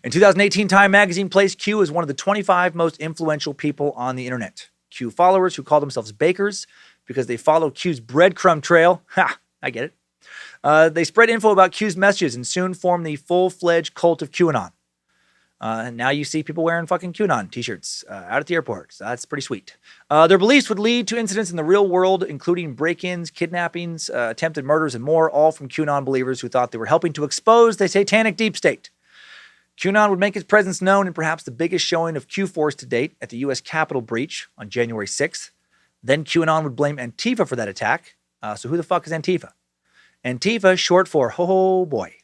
In 2018, Time magazine placed Q as one of the 25 most influential people on the internet. Q followers who call themselves bakers because they follow Q's breadcrumb trail. Ha! I get it. They spread info about Q's messages and soon formed the full-fledged cult of QAnon. And now you see people wearing fucking QAnon t-shirts out at the airport. So that's pretty sweet. Their beliefs would lead to incidents in the real world, including break-ins, kidnappings, attempted murders, and more, all from QAnon believers who thought they were helping to expose the satanic deep state. QAnon would make its presence known in perhaps the biggest showing of Q-Force to date at the U.S. Capitol breach on January 6th. Then QAnon would blame Antifa for that attack. So who the fuck is Antifa? Antifa, short for, oh boy,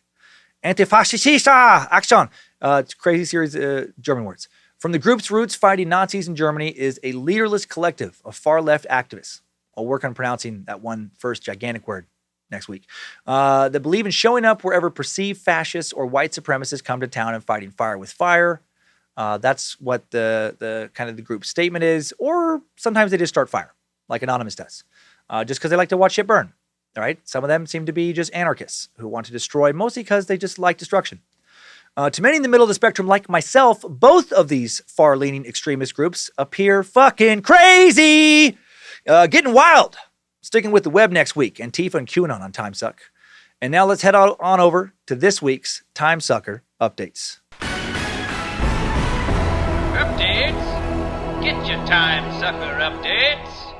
Antifascista Action. It's a crazy series of German words. From the group's roots, fighting Nazis in Germany is a leaderless collective of far-left activists. I'll work on pronouncing that one first gigantic word next week. That believe in showing up wherever perceived fascists or white supremacists come to town and fighting fire with fire. That's what the kind of the group's statement is. Or sometimes they just start fire, like Anonymous does, just because they like to watch shit burn. All right. Some of them seem to be just anarchists who want to destroy, mostly because they just like destruction. To many in the middle of the spectrum, like myself, both of these far-leaning extremist groups appear fucking crazy, getting wild. Sticking with the web next week, Antifa and QAnon on Timesuck. And now let's head on over to this week's Timesucker updates. Updates? Get your Timesucker updates.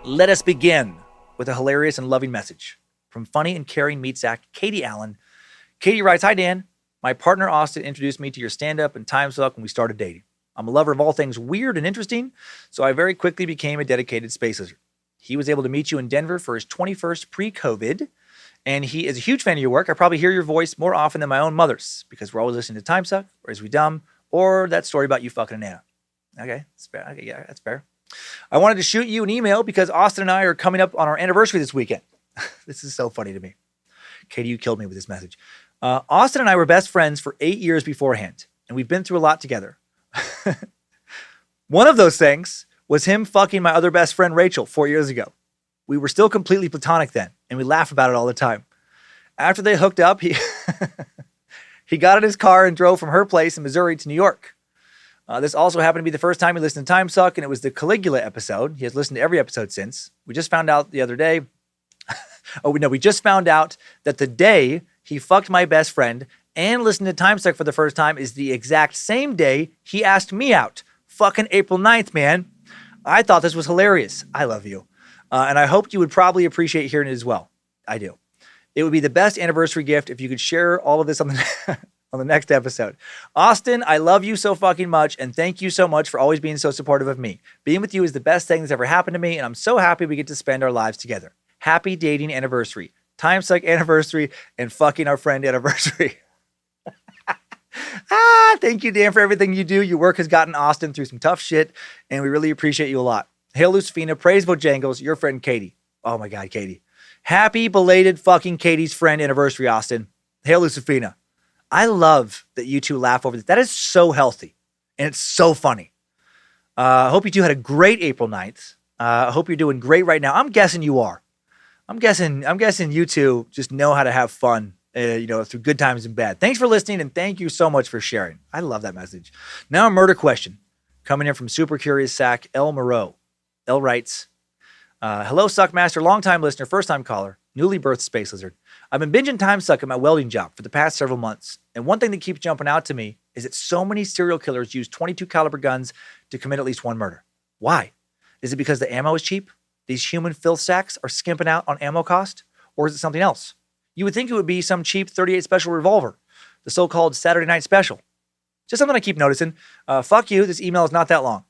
Let us begin with a hilarious and loving message from funny and caring meat sack Katie Allen. Katie writes, "Hi Dan, my partner Austin introduced me to your stand-up and Timesuck when we started dating. I'm a lover of all things weird and interesting, so I very quickly became a dedicated space lizard. He was able to meet you in Denver for his 21st pre-COVID, and he is a huge fan of your work. I probably hear your voice more often than my own mother's because we're always listening to Timesuck, or Is We Dumb, or that story about you fucking Nana." Okay, that's fair. Okay, yeah, that's fair. "I wanted to shoot you an email because Austin and I are coming up on our anniversary this weekend." This is so funny to me. Katie, you killed me with this message. "Austin and I were best friends for 8 years beforehand, and we've been through a lot together. One of those things was him fucking my other best friend, Rachel, 4 years ago. We were still completely platonic then, and we laugh about it all the time. After they hooked up, he got in his car and drove from her place in Missouri to New York. This also happened to be the first time he listened to Timesuck, and it was the Caligula episode. He has listened to every episode since. We just found out the other day. We just found out that the day he fucked my best friend and listened to Timesuck for the first time is the exact same day he asked me out. Fucking April 9th, man. I thought this was hilarious. I love you. And I hoped you would probably appreciate hearing it as well. I do. It would be the best anniversary gift if you could share all of this on the next episode. Austin, I love you so fucking much, and thank you so much for always being so supportive of me. Being with you is the best thing that's ever happened to me, and I'm so happy we get to spend our lives together. Happy dating anniversary, Timesuck anniversary, and fucking our friend anniversary." Thank you, Dan, for everything you do. Your work has gotten Austin through some tough shit, and we really appreciate you a lot. Hail Lucifina, praise Bojangles, your friend Katie. Oh my God, Katie. Happy belated fucking Katie's friend anniversary, Austin. Hail Lucifina. I love that you two laugh over this. That is so healthy, and it's so funny. I hope you two had a great April 9th. I hope you're doing great right now. I'm guessing you are. I'm guessing you two just know how to have fun. Through good times and bad. Thanks for listening, and thank you so much for sharing. I love that message. Now a murder question coming in from super curious sack El Moreau. El writes, "Hello, Suckmaster, longtime listener, first-time caller, newly birthed space lizard. I've been binging Timesuck at my welding job for the past several months, and one thing that keeps jumping out to me is that so many serial killers use 22 caliber guns to commit at least one murder. Why? Is it because the ammo is cheap? These human filth sacks are skimping out on ammo cost? Or is it something else? You would think it would be some cheap 38 special revolver, the so-called Saturday night special. Just something I keep noticing. Fuck you, this email is not that long.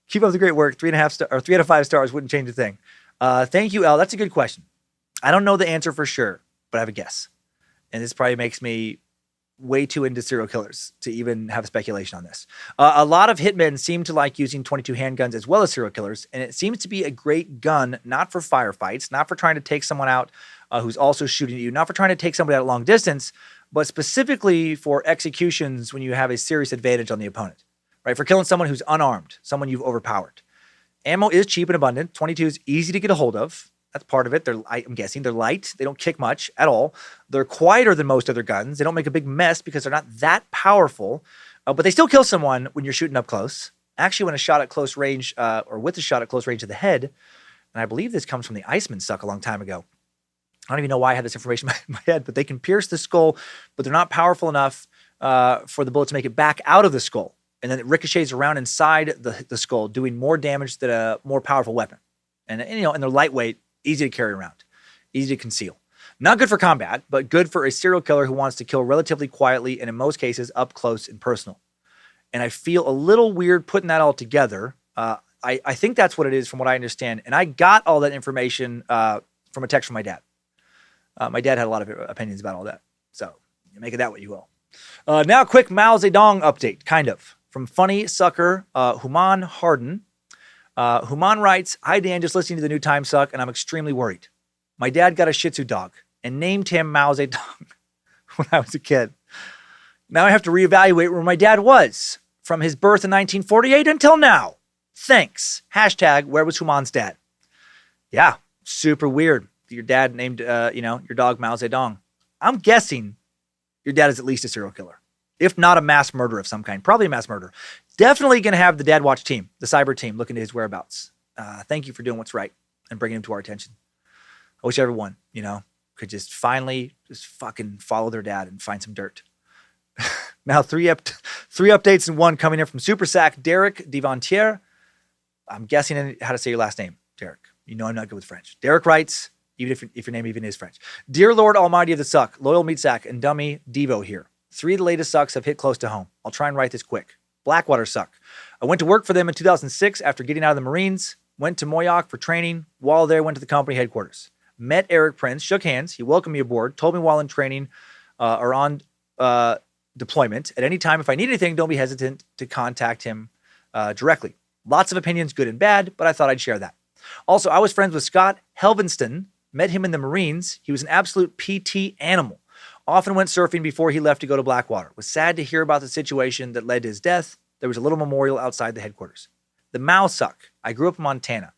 Keep up the great work. 3 out of 5 stars wouldn't change a thing. Thank you, El. That's a good question. I don't know the answer for sure, but I have a guess. And this probably makes me way too into serial killers to even have speculation on this. A lot of hitmen seem to like using 22 handguns as well as serial killers, and it seems to be a great gun, not for firefights, not for trying to take someone out who's also shooting at you, not for trying to take somebody out at long distance, but specifically for executions when you have a serious advantage on the opponent, right? For killing someone who's unarmed, someone you've overpowered. Ammo is cheap and abundant. 22 is easy to get a hold of. That's part of it. I'm guessing they're light. They don't kick much at all. They're quieter than most other guns. They don't make a big mess because they're not that powerful, but they still kill someone when you're shooting up close. Actually, when a shot at close range, or with a shot at close range to the head, and I believe this comes from the Iceman suck a long time ago. I don't even know why I had this information in my head, but they can pierce the skull, but they're not powerful enough for the bullet to make it back out of the skull. And then it ricochets around inside the skull, doing more damage than a more powerful weapon. And they're lightweight, easy to carry around, easy to conceal. Not good for combat, but good for a serial killer who wants to kill relatively quietly and in most cases up close and personal. And I feel a little weird putting that all together. I think that's what it is from what I understand. And I got all that information from a text from my dad. My dad had a lot of opinions about all that. So make it that what you will. Now a quick Mao Zedong update, kind of. From funny sucker Human Harden. Human writes, "Hi Dan, just listening to the new Timesuck, and I'm extremely worried. My dad got a Shih Tzu dog and named him Mao Zedong when I was a kid. Now I have to reevaluate where my dad was from his birth in 1948 until now. Thanks. Hashtag, where was Human's dad?" Yeah, super weird. Your dad named, your dog Mao Zedong. I'm guessing your dad is at least a serial killer, if not a mass murderer of some kind. Probably a mass murderer. Definitely going to have the Dad Watch team, the cyber team, look into his whereabouts. Thank you for doing what's right and bringing him to our attention. I wish everyone, could just finally just fucking follow their dad and find some dirt. Now, three updates in one coming in from Super Sack Derek Divantier. I'm guessing how to say your last name, Derek. I'm not good with French. Derek writes, even if your name even is French. "Dear Lord Almighty of the Suck, loyal meat sack and dummy Devo here. 3 of the latest sucks have hit close to home. I'll try and write this quick. Blackwater suck. I went to work for them in 2006 after getting out of the Marines. Went to Moyoc for training. While there, went to the company headquarters. Met Eric Prince, shook hands. He welcomed me aboard, told me while in training or on deployment, at any time if I need anything, don't be hesitant to contact him directly. Lots of opinions, good and bad, but I thought I'd share that. Also, I was friends with Scott Helvenston. Met him in the Marines. He was an absolute PT animal. Often went surfing before he left to go to Blackwater. Was sad to hear about the situation that led to his death. There was a little memorial outside the headquarters. The Mao suck. I grew up in Montana.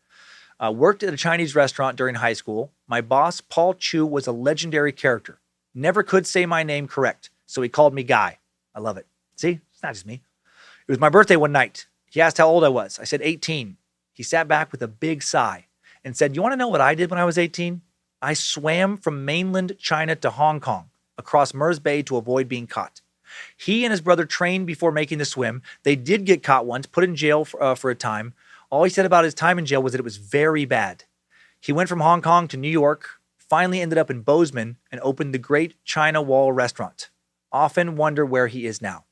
Worked at a Chinese restaurant during high school. My boss, Paul Chu, was a legendary character. Never could say my name correct, so he called me Guy. I love it. See, it's not just me. It was my birthday one night. He asked how old I was. I said 18. He sat back with a big sigh and said, "You want to know what I did when I was 18? I swam from mainland China to Hong Kong, across Mers Bay to avoid being caught." He and his brother trained before making the swim. They did get caught once, put in jail for a time. All he said about his time in jail was that it was very bad. He went from Hong Kong to New York, finally ended up in Bozeman, and opened the Great China Wall restaurant. Often wonder where he is now.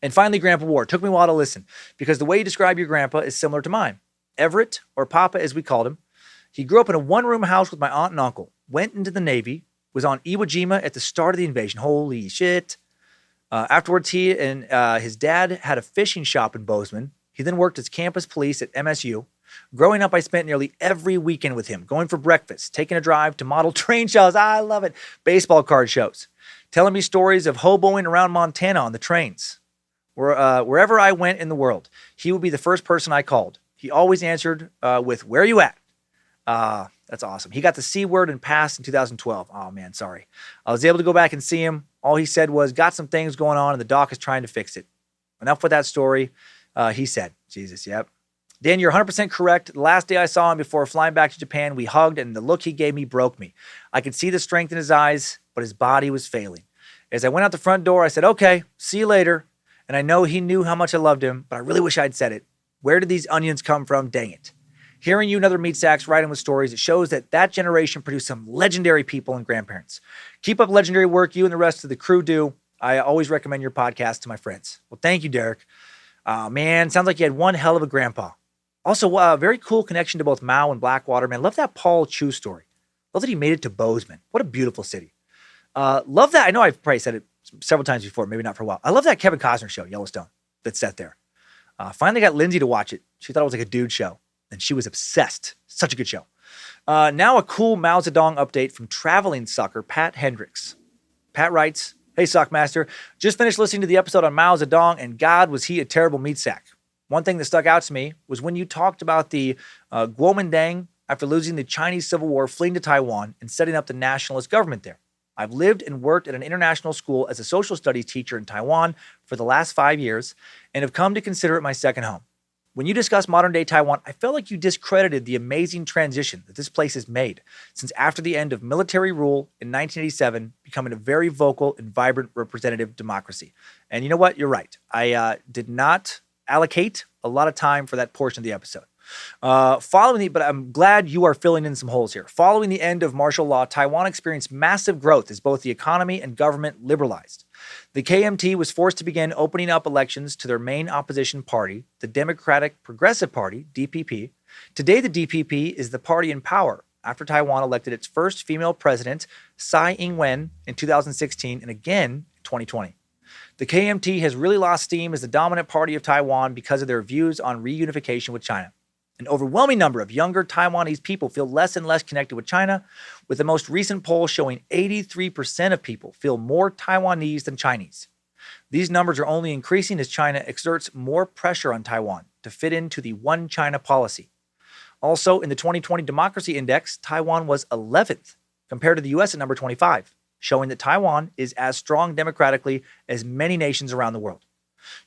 And finally, Grandpa Ward. Took me a while to listen, because the way you describe your grandpa is similar to mine. Everett, or Papa as we called him. He grew up in a one-room house with my aunt and uncle, went into the Navy, was on Iwo Jima at the start of the invasion. Holy shit. Afterwards, he and his dad had a fishing shop in Bozeman. He then worked as campus police at MSU. Growing up, I spent nearly every weekend with him, going for breakfast, taking a drive to model train shows. I love it. Baseball card shows. Telling me stories of hoboing around Montana on the trains. Wherever I went in the world, he would be the first person I called. He always answered with, "Where are you at?" That's awesome. He got the C word and passed in 2012. Oh, man, sorry. I was able to go back and see him. All he said was, "Got some things going on, and the doc is trying to fix it." Enough with that story. He said, Jesus, yep. Dan, you're 100% correct. The last day I saw him before flying back to Japan, we hugged, and the look he gave me broke me. I could see the strength in his eyes, but his body was failing. As I went out the front door, I said, "Okay, see you later." And I know he knew how much I loved him, but I really wish I'd said it. Where did these onions come from? Dang it. Hearing you and other meat sacks writing with stories, it shows that generation produced some legendary people and grandparents. Keep up legendary work you and the rest of the crew do. I always recommend your podcast to my friends. Well, thank you, Derek. Man, sounds like you had one hell of a grandpa. Also, a very cool connection to both Mao and Blackwater. Man, love that Paul Chu story. Love that he made it to Bozeman. What a beautiful city. Love that. I know I've probably said it several times before, maybe not for a while. I love that Kevin Costner show, Yellowstone, that's set there. Finally got Lindsay to watch it. She thought it was like a dude show, and she was obsessed. Such a good show. Now a cool Mao Zedong update from traveling sucker Pat Hendricks. Pat writes, "Hey, Sockmaster, just finished listening to the episode on Mao Zedong, and God, was he a terrible meat sack. One thing that stuck out to me was when you talked about the Guomindang after losing the Chinese Civil War, fleeing to Taiwan, and setting up the nationalist government there. I've lived and worked at an international school as a social studies teacher in Taiwan for the last 5 years and have come to consider it my second home. When you discuss modern-day Taiwan, I felt like you discredited the amazing transition that this place has made since after the end of military rule in 1987, becoming a very vocal and vibrant representative democracy. And you know what? You're right. I did not allocate a lot of time for that portion of the episode. But I'm glad you are filling in some holes here. Following the end of martial law, Taiwan experienced massive growth as both the economy and government liberalized. The KMT was forced to begin opening up elections to their main opposition party, the Democratic Progressive Party, DPP. Today, the DPP is the party in power after Taiwan elected its first female president, Tsai Ing-wen, in 2016 and again in 2020. The KMT has really lost steam as the dominant party of Taiwan because of their views on reunification with China. An overwhelming number of younger Taiwanese people feel less and less connected with China, with the most recent poll showing 83% of people feel more Taiwanese than Chinese. These numbers are only increasing as China exerts more pressure on Taiwan to fit into the One China policy. Also, in the 2020 Democracy Index, Taiwan was 11th, compared to the U.S. at number 25, showing that Taiwan is as strong democratically as many nations around the world.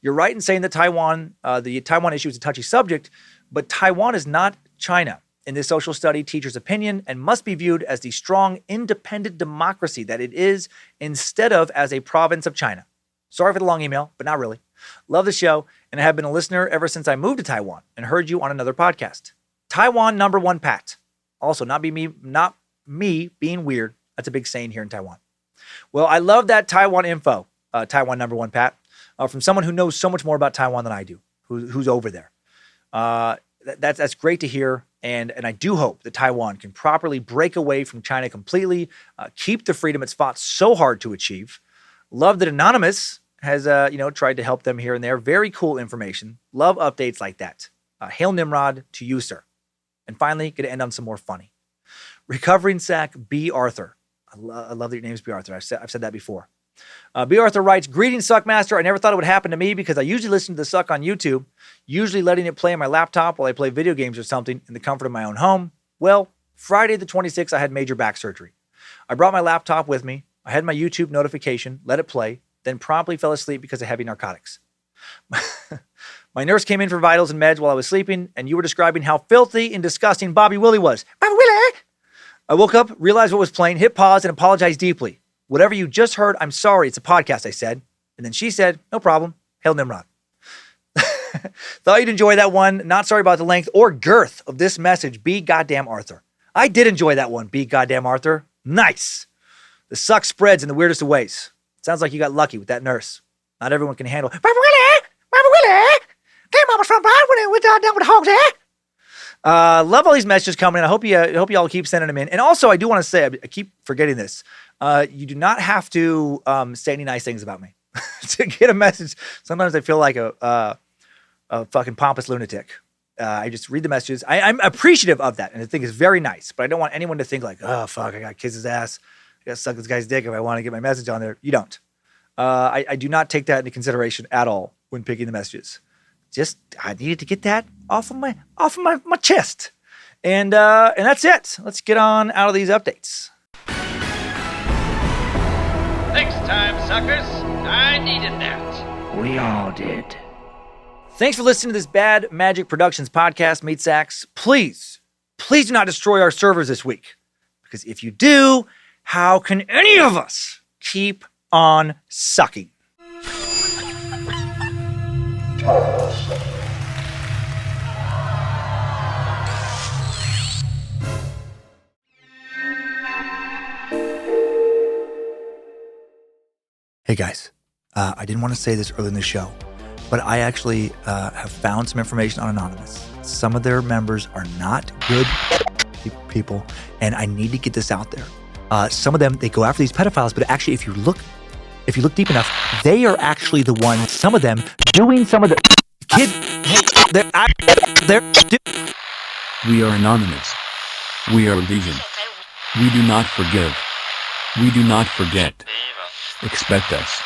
You're right in saying that the Taiwan issue is a touchy subject, but Taiwan is not China, in this social study teacher's opinion, and must be viewed as the strong, independent democracy that it is instead of as a province of China. Sorry for the long email, but not really. Love the show, and I have been a listener ever since I moved to Taiwan and heard you on another podcast. Taiwan number one, Pat. Also, not me being weird. That's a big saying here in Taiwan. Well, I love that Taiwan info, Taiwan number one, Pat, from someone who knows so much more about Taiwan than I do, who's over there. That's great to hear, and I do hope that Taiwan can properly break away from China completely, keep the freedom it's fought so hard to achieve. Love that Anonymous has tried to help them here and there. Very cool information. Love updates like that. Hail Nimrod to you, sir. And finally, going to end on some more funny. Recovering Sack B. Arthur. I love that your name is B. Arthur. I've said that before. B. Arthur writes, "Greetings, Suckmaster. I never thought it would happen to me because I usually listen to the Suck on YouTube, usually letting it play on my laptop while I play video games or something in the comfort of my own home. Well, Friday the 26th, I had major back surgery. I brought my laptop with me. I had my YouTube notification, let it play, then promptly fell asleep because of heavy narcotics. My nurse came in for vitals and meds while I was sleeping, and you were describing how filthy and disgusting Bobby Willie was. Bobby Willie! I woke up, realized what was playing, hit pause, and apologized deeply. Whatever you just heard, I'm sorry. It's a podcast, I said. And then she said, no problem. Hail Nimrod." Thought you'd enjoy that one. Not sorry about the length or girth of this message. B. Goddamn Arthur. I did enjoy that one. B. Goddamn Arthur. Nice. The suck spreads in the weirdest of ways. Sounds like you got lucky with that nurse. Not everyone can handle. Bobby Willie! Bobby Willie! Came on from Bobby with down with the hogs, love all these messages coming in. I hope you all keep sending them in. And also, I do want to say, I keep forgetting this. You do not have to say any nice things about me to get a message. Sometimes I feel like a fucking pompous lunatic. I just read the messages. I'm appreciative of that, and I think it's very nice. But I don't want anyone to think like, oh, fuck, I got to kiss his ass. I got to suck this guy's dick if I want to get my message on there. You don't. I do not take that into consideration at all when picking the messages. Just, I needed to get that off of my chest. And that's it. Let's get on out of these updates. Thanks, time suckers. I needed that. We all did. Thanks for listening to this Bad Magic Productions podcast, Meat Sacks. Please do not destroy our servers this week. Because if you do, how can any of us keep on sucking? Hey guys, I didn't want to say this early in the show, but I actually have found some information on Anonymous. Some of their members are not good people, and I need to get this out there. Some of them, they go after these pedophiles, but actually if you look deep enough, they are actually the ones, some of them, doing some of the kid. We are anonymous. We are legion. We do not forgive. We do not forget. Expect us.